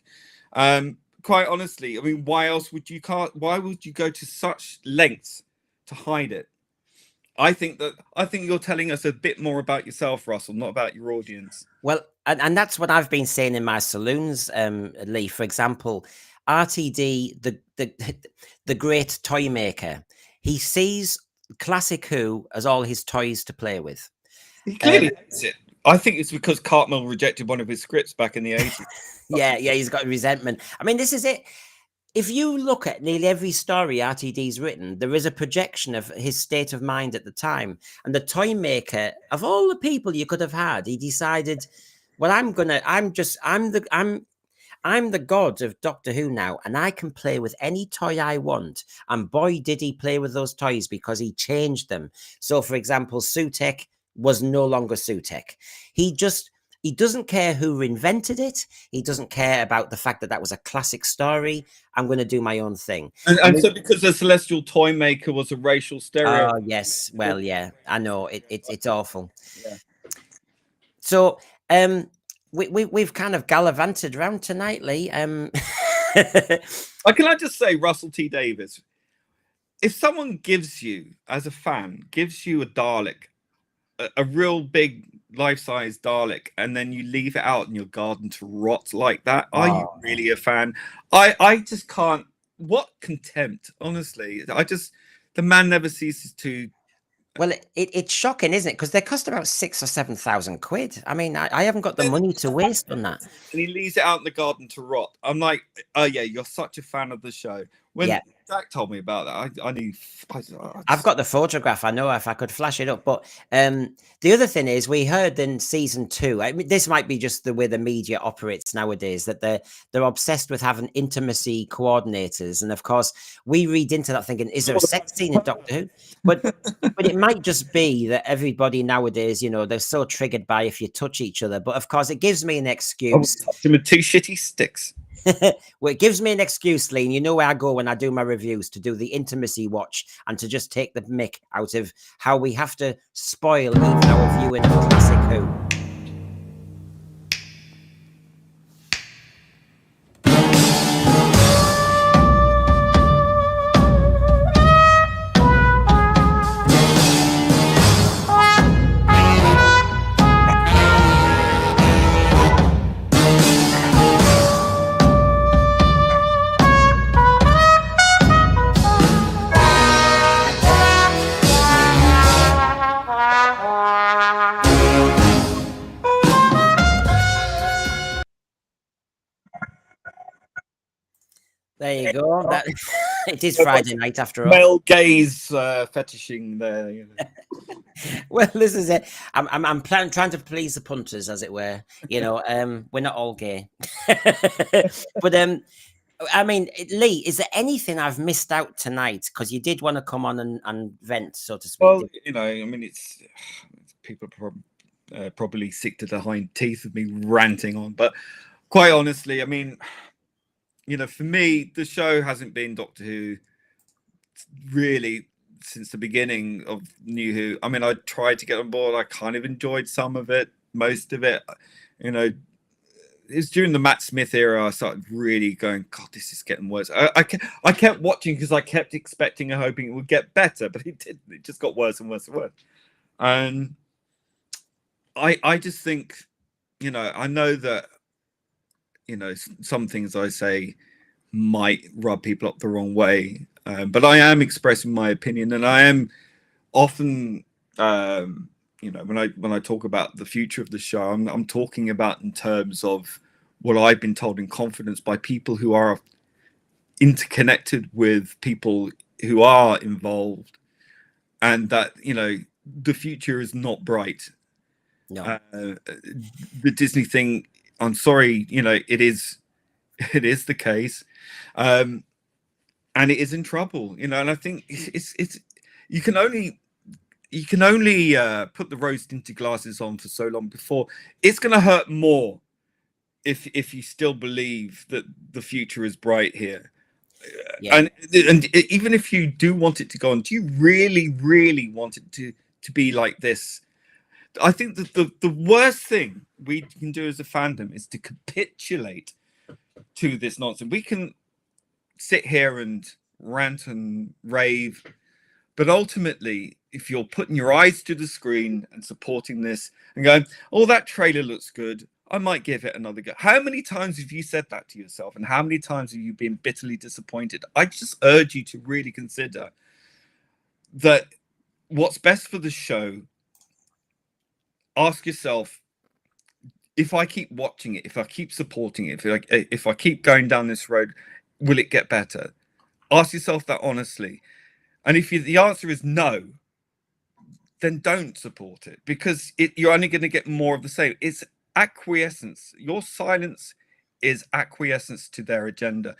Quite honestly, I mean, why would you go to such lengths to hide it? I think you're telling us a bit more about yourself, Russell, not about your audience. Well, and that's what I've been saying in my saloons, Lee. For example, RTD, the great toy maker, he sees Classic Who as all his toys to play with. He clearly hates it. I think it's because Cartmel rejected one of his scripts back in the 80s. yeah, he's got resentment. I mean, this is it. If you look at nearly every story RTD's written, there is a projection of his state of mind at the time. And the toy maker, of all the people you could have had, he decided, well, I'm the god of Doctor Who now, and I can play with any toy I want. And boy, did he play with those toys, because he changed them. So, for example, Sutek was no longer Sutek. He doesn't care who invented it. He doesn't care about the fact that that was a classic story. I'm going to do my own thing. And so because the Celestial Toy Maker was a racial stereotype. Oh, yes. Well, yeah, I know. It's awful. Yeah. So, we've kind of gallivanted around tonight, Lee. Can I just say, Russell T Davies, if someone gives you, as a fan, gives you a Dalek, a real big life-size Dalek, and then you leave it out in your garden to rot like that, are you really a fan? I just can't. What contempt, honestly. The man never ceases to. Well, it's shocking, isn't it? Because they cost about 6,000 or 7,000 quid. I mean, I haven't got the money to waste on that. And he leaves it out in the garden to rot. I'm like, oh yeah, you're such a fan of the show. When Jack told me about that, I've got the photograph. I know if I could flash it up. But the other thing is, we heard in season 2. I mean, this might be just the way the media operates nowadays, that they're obsessed with having intimacy coordinators, and of course, we read into that thinking, is there a sex scene in Doctor Who? But it might just be that everybody nowadays, they're so triggered by if you touch each other. But of course, it gives me an excuse. Touch him with 2 shitty sticks. Well, it gives me an excuse, Lee. You know where I go when I do my reviews, to do the intimacy watch and to just take the mick out of how we have to spoil even our viewing of classic Who. There you go. It is Friday night after all. Male gaze fetishing there. Well, this is it. I'm trying to please the punters, as it were. We're not all gay. But I mean, Lee, is there anything I've missed out tonight? Because you did want to come on and vent, so to speak. Well, I mean, it's people probably sick to the hind teeth of me ranting on, but quite honestly, I mean, for me, the show hasn't been Doctor Who really since the beginning of New Who. I mean, I tried to get on board. I kind of enjoyed some of it, most of it. It's during the Matt Smith era I started really going, God, this is getting worse. I kept watching because I kept expecting and hoping it would get better, but it didn't. It just got worse and worse and worse. And I just think, I know that, some things I say might rub people up the wrong way, but I am expressing my opinion, and I am often, when I talk about the future of the show, I'm talking about in terms of what I've been told in confidence by people who are interconnected with people who are involved, and that the future is not bright. No. The Disney thing, I'm sorry, it is the case, and it is in trouble, and I think it's you can only put the rose-tinted glasses on for so long before it's going to hurt more if you still believe that the future is bright here. And even if you do want it to go on, do you really want it to be like this? I think that the worst thing we can do as a fandom is to capitulate to this nonsense. We can sit here and rant and rave, but ultimately, if you're putting your eyes to the screen and supporting this and going, oh, that trailer looks good, I might give it another go. How many times have you said that to yourself? And how many times have you been bitterly disappointed? I just urge you to really consider that what's best for the show. Ask yourself, if I keep watching it, if I keep supporting it, if I keep going down this road, will it get better? Ask yourself that honestly. And if the answer is no, then don't support it, because you're only going to get more of the same. It's acquiescence. Your silence is acquiescence to their agenda.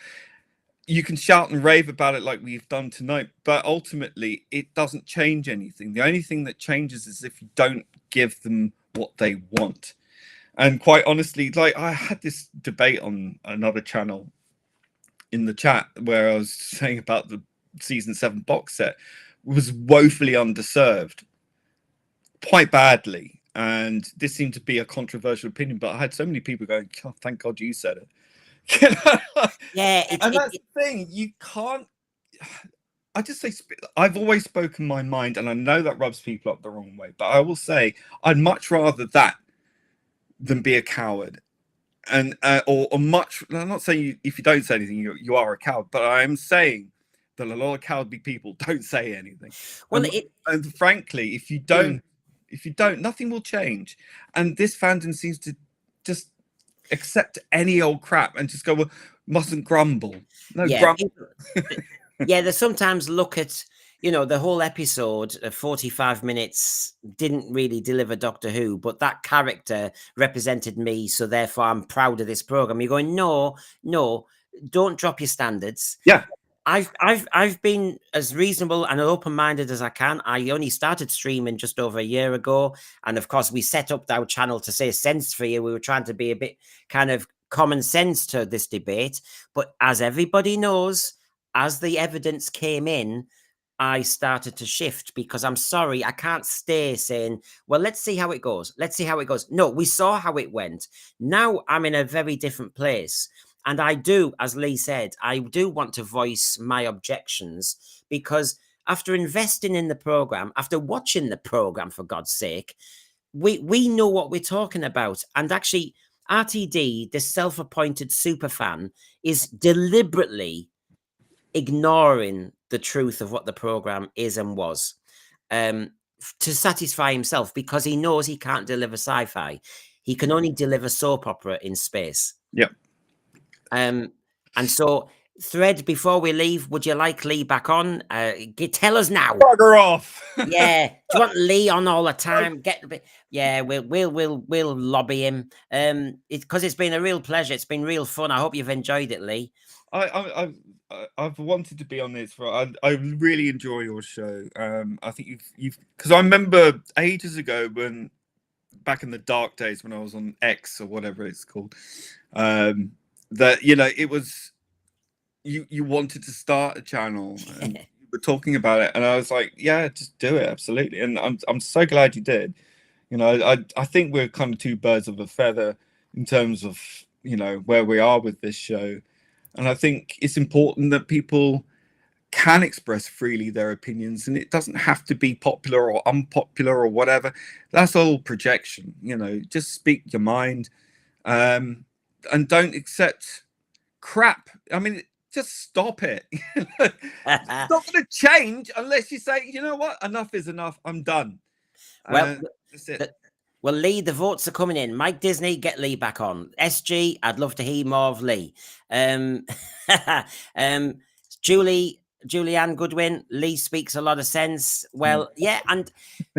You can shout and rave about it like we've done tonight, but ultimately it doesn't change anything. The only thing that changes is if you don't give them what they want. And quite honestly, like, I had this debate on another channel in the chat where I was saying about the season 7 box set was woefully underserved, quite badly. And this seemed to be a controversial opinion, but I had so many people going, oh, thank God you said it. Yeah, and that's the thing. You can't. I just say I've always spoken my mind, and I know that rubs people up the wrong way. But I will say I'd much rather that than be a coward, and or much. I'm not saying if you don't say anything, you are a coward. But I am saying that a lot of cowardly people don't say anything. Well, and frankly, if you don't, nothing will change. And this fandom seems to just accept any old crap and just go, well, mustn't grumble. No, yeah, grumble. yeah, they sometimes look at, you know, the whole episode of 45 minutes didn't really deliver Doctor Who, but that character represented me, so therefore I'm proud of this program. You're going, no, don't drop your standards. Yeah. I've been as reasonable and open-minded as I can. I only started streaming just over a year ago, and of course we set up our channel to say sense for you. We were trying to be a bit kind of common sense to this debate, but as everybody knows, as the evidence came in, I started to shift, because I'm sorry, I can't stay saying, well, let's see how it goes. Let's see how it goes. No, we saw how it went. Now I'm in a very different place. And I do, as Lee said, I do want to voice my objections, because after investing in the program, after watching the program, for God's sake, we know what we're talking about. And actually, RTD, the self-appointed superfan, is deliberately ignoring the truth of what the program is and was, to satisfy himself, because he knows he can't deliver sci-fi. He can only deliver soap opera in space. Yep. And so, Thread, before we leave, would you like Lee back on? Tell us now. Bugger off. Yeah, do you want Lee on all the time? Yeah, we'll lobby him. Because it's been a real pleasure. It's been real fun. I hope you've enjoyed it, Lee. I've wanted to be on this for. I really enjoy your show. I think you've because I remember ages ago, when back in the dark days when I was on X or whatever it's called, that, you know, it was you wanted to start a channel and you were talking about it, and I was like, yeah, just do it, absolutely. And I'm so glad you did. You know, I think we're kind of two birds of a feather in terms of, you know, where we are with this show. And I think it's important that people can express freely their opinions, and it doesn't have to be popular or unpopular or whatever. That's all projection, you know. Just speak your mind, and don't accept crap. I mean, just stop it. It's not going to change unless you say, you know what, enough is enough. I'm done. Well, that's it. Well, Lee, the votes are coming in. Mike Disney, get Lee back on. SG, I'd love to hear more of Lee. Julianne Goodwin, Lee speaks a lot of sense. Well, yeah, and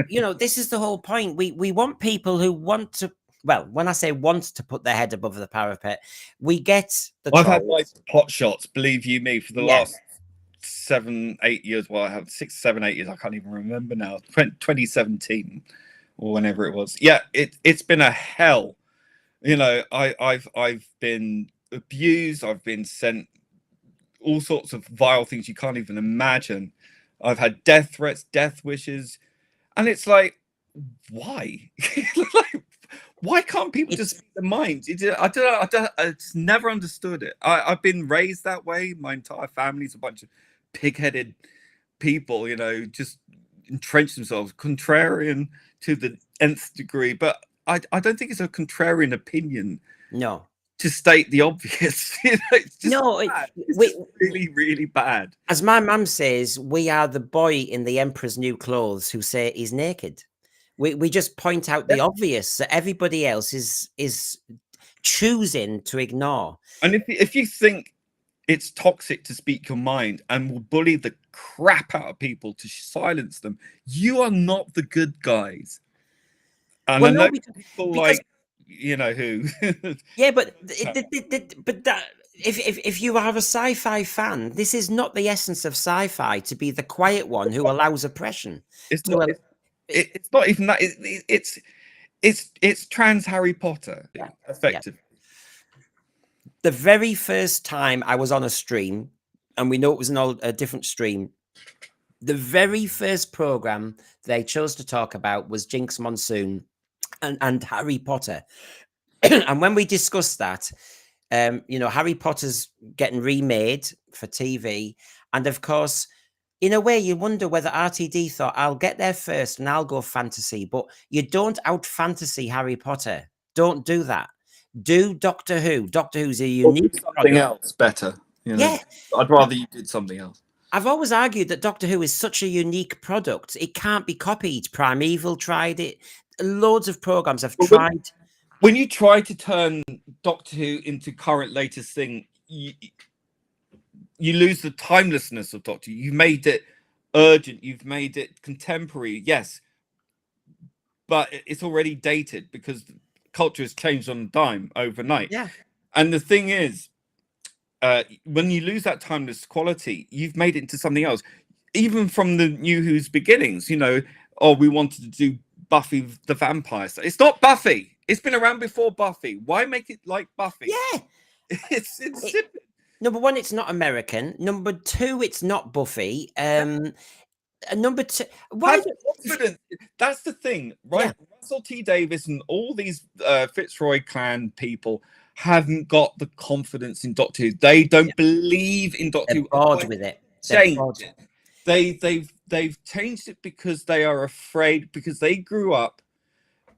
you know, this is the whole point. We want people who want to. Well, when I say want to put their head above the parapet, we get the. I've had my pot shots, believe you me, for the last 7, 8 years. Well, I have 6, 7, 8 years. I can't even remember now. 2017. Or whenever it was. Yeah, it's been a hell. You know, I've been abused. I've been sent all sorts of vile things you can't even imagine. I've had death threats, death wishes, and it's like, why? Like, why can't people just speak their minds? I just never understood it. I've been raised that way. My entire family's a bunch of pig-headed people, you know, just entrench themselves, contrarian to the nth degree. But I don't think it's a contrarian opinion. No. To state the obvious. You know, it's just bad. It's just really, really bad. As my mum says, we are the boy in the Emperor's New Clothes who say he's naked. We just point out the obvious that everybody else is choosing to ignore. And if you think it's toxic to speak your mind and will bully the crap out of people to silence them, you are not the good guys. And well, I know no, people like you know who. Yeah, but but that if you are a sci-fi fan, this is not the essence of sci-fi to be the quiet one who allows oppression. It's To not. It's not even that. It's trans Harry Potter, yeah. effective. The very first time I was on a stream, and we know it was a different stream, the very first program they chose to talk about was Jinx Monsoon and Harry Potter. And when we discussed that, you know, Harry Potter's getting remade for TV. And of course, in a way, you wonder whether RTD thought, I'll get there first and I'll go fantasy. But you don't out fantasy Harry Potter. Don't do that. Do Doctor Who. Doctor Who's a unique something product. else better. You know? Yeah. I'd rather you did something else. I've always argued that Doctor Who is such a unique product. It can't be copied. Primeval tried it. Loads of programs have tried. When you try to turn Doctor Who into current latest thing, you lose the timelessness of Doctor Who. You've made it urgent. You've made it contemporary. Yes, but it's already dated because culture has changed on a dime overnight. Yeah. And the thing is, when you lose that timeless quality, you've made it into something else. Even from the New Who's beginnings, you know, we wanted to do Buffy the Vampire. It's not Buffy. It's been around before Buffy. Why make it like Buffy? Yeah. It's Number one, it's not American. Number two, it's not Buffy. Number two, why? Confidence. That's the thing, right? Yeah. Russell T Davies and all these Fitzroy clan people haven't got the confidence in Doctor Who. They don't believe in Doctor Who. They're bored with it. Changed it. They've changed it because they are afraid, because they grew up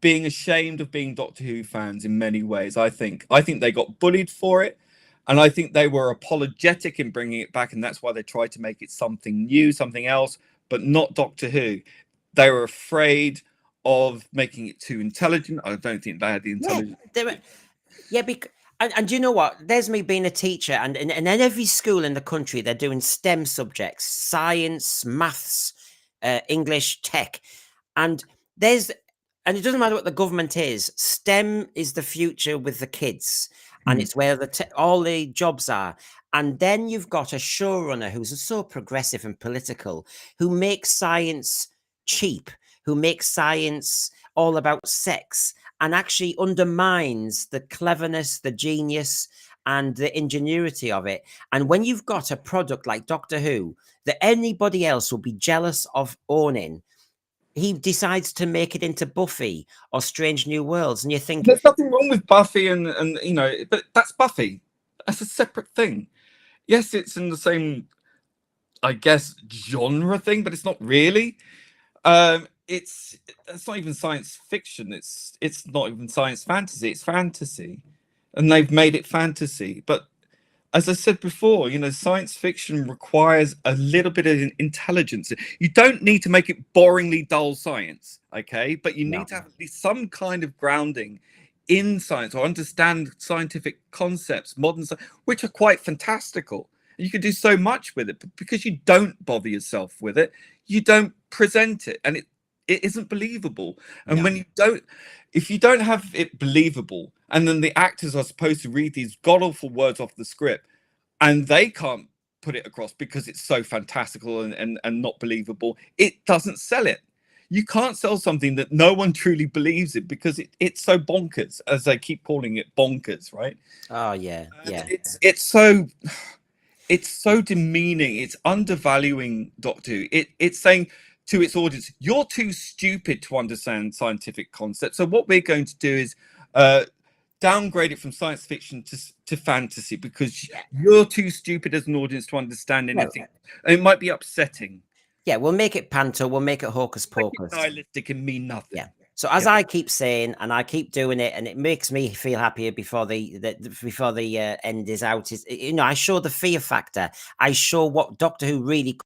being ashamed of being Doctor Who fans in many ways. I think they got bullied for it, and I think they were apologetic in bringing it back, and that's why they tried to make it something new, something else, but not Doctor Who. They were afraid of making it too intelligent. I don't think they had the intelligence. And you know what? There's me being a teacher, and in every school in the country, they're doing STEM subjects: science, maths, English, tech, and it doesn't matter what the government is. STEM is the future with the kids, and it's where all the jobs are. And then you've got a showrunner who's so progressive and political, who makes science cheap, who makes science all about sex, and actually undermines the cleverness, the genius, and the ingenuity of it. And when you've got a product like Doctor Who that anybody else will be jealous of owning, he decides to make it into Buffy or Strange New Worlds, and you think there's nothing wrong with Buffy, and you know, but that's Buffy. That's a separate thing. Yes, it's in the same, I guess, genre thing, but it's not really. It's not even science fiction. It's not even science fantasy. It's fantasy, and they've made it fantasy. But as I said before, you know, science fiction requires a little bit of intelligence. You don't need to make it boringly dull science, okay? But you need to have at least some kind of grounding in science, or understand scientific concepts, modern science, which are quite fantastical. You can do so much with it, but because you don't bother yourself with it, you don't present it, and it isn't believable. And when you don't, if you don't have it believable, and then the actors are supposed to read these god-awful words off the script, and they can't put it across because it's so fantastical and not believable, it doesn't sell it. You can't sell something that no one truly believes it, because it's so bonkers, as they keep calling it, bonkers, right? Oh yeah, yeah. It's so demeaning. It's undervaluing Doctor Who. It's saying to its audience, you're too stupid to understand scientific concepts. So what we're going to do is downgrade it from science fiction to fantasy, because you're too stupid as an audience to understand anything. And it might be upsetting. Yeah, we'll make it panto, we'll make it hocus pocus. Nihilistic and mean nothing. Yeah. So as I keep saying, and I keep doing it, and it makes me feel happier before the end is out. Is, you know, I show the fear factor. I show what Doctor Who really.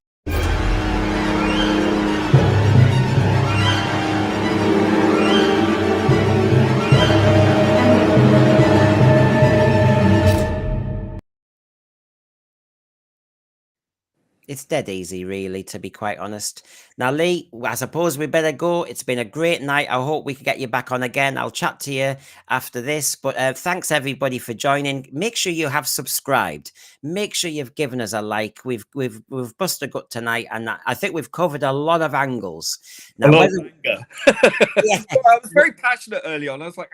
It's dead easy, really, to be quite honest. Now, Lee, I suppose we better go. It's been a great night. I hope we can get you back on again. I'll chat to you after this. But thanks everybody for joining. Make sure you have subscribed. Make sure you've given us a like. We've busted a gut tonight, and I think we've covered a lot of angles. Now, A lot of whether anger. yeah, I was very passionate early on. I was like,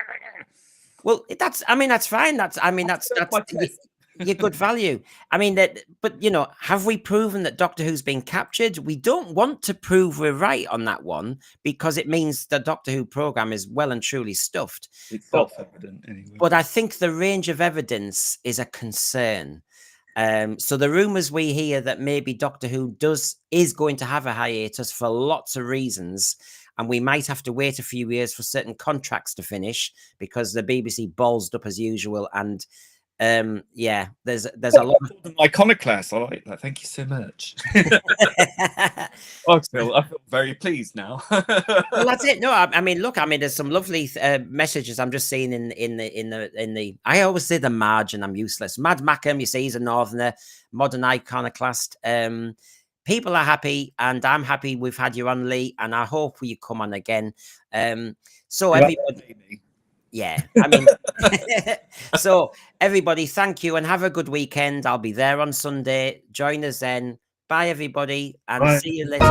well, that's fine. That's my test. your good value. I mean that, but have we proven that Doctor Who's been captured? We don't want to prove we're right on that one because it means the Doctor Who program is well and truly stuffed. It's self-evident anyway. But I think the range of evidence is a concern. So the rumors we hear that maybe Doctor Who is going to have a hiatus for lots of reasons, and we might have to wait a few years for certain contracts to finish because the BBC ballsed up as usual. And there's a lot of An iconoclast. I like that. Thank you so much. I feel very pleased now. Well, that's it. No, I mean, look, there's some lovely messages I'm just seeing in the. I always say the margin. I'm useless. Mad Mackham, you see, he's a northerner, modern iconoclast. People are happy, and I'm happy we've had you on, Lee, and I hope you come on again. So everybody. Yeah, so everybody, thank you and have a good weekend. I'll be there on Sunday. Join us then. Bye, everybody, and Bye. see you later.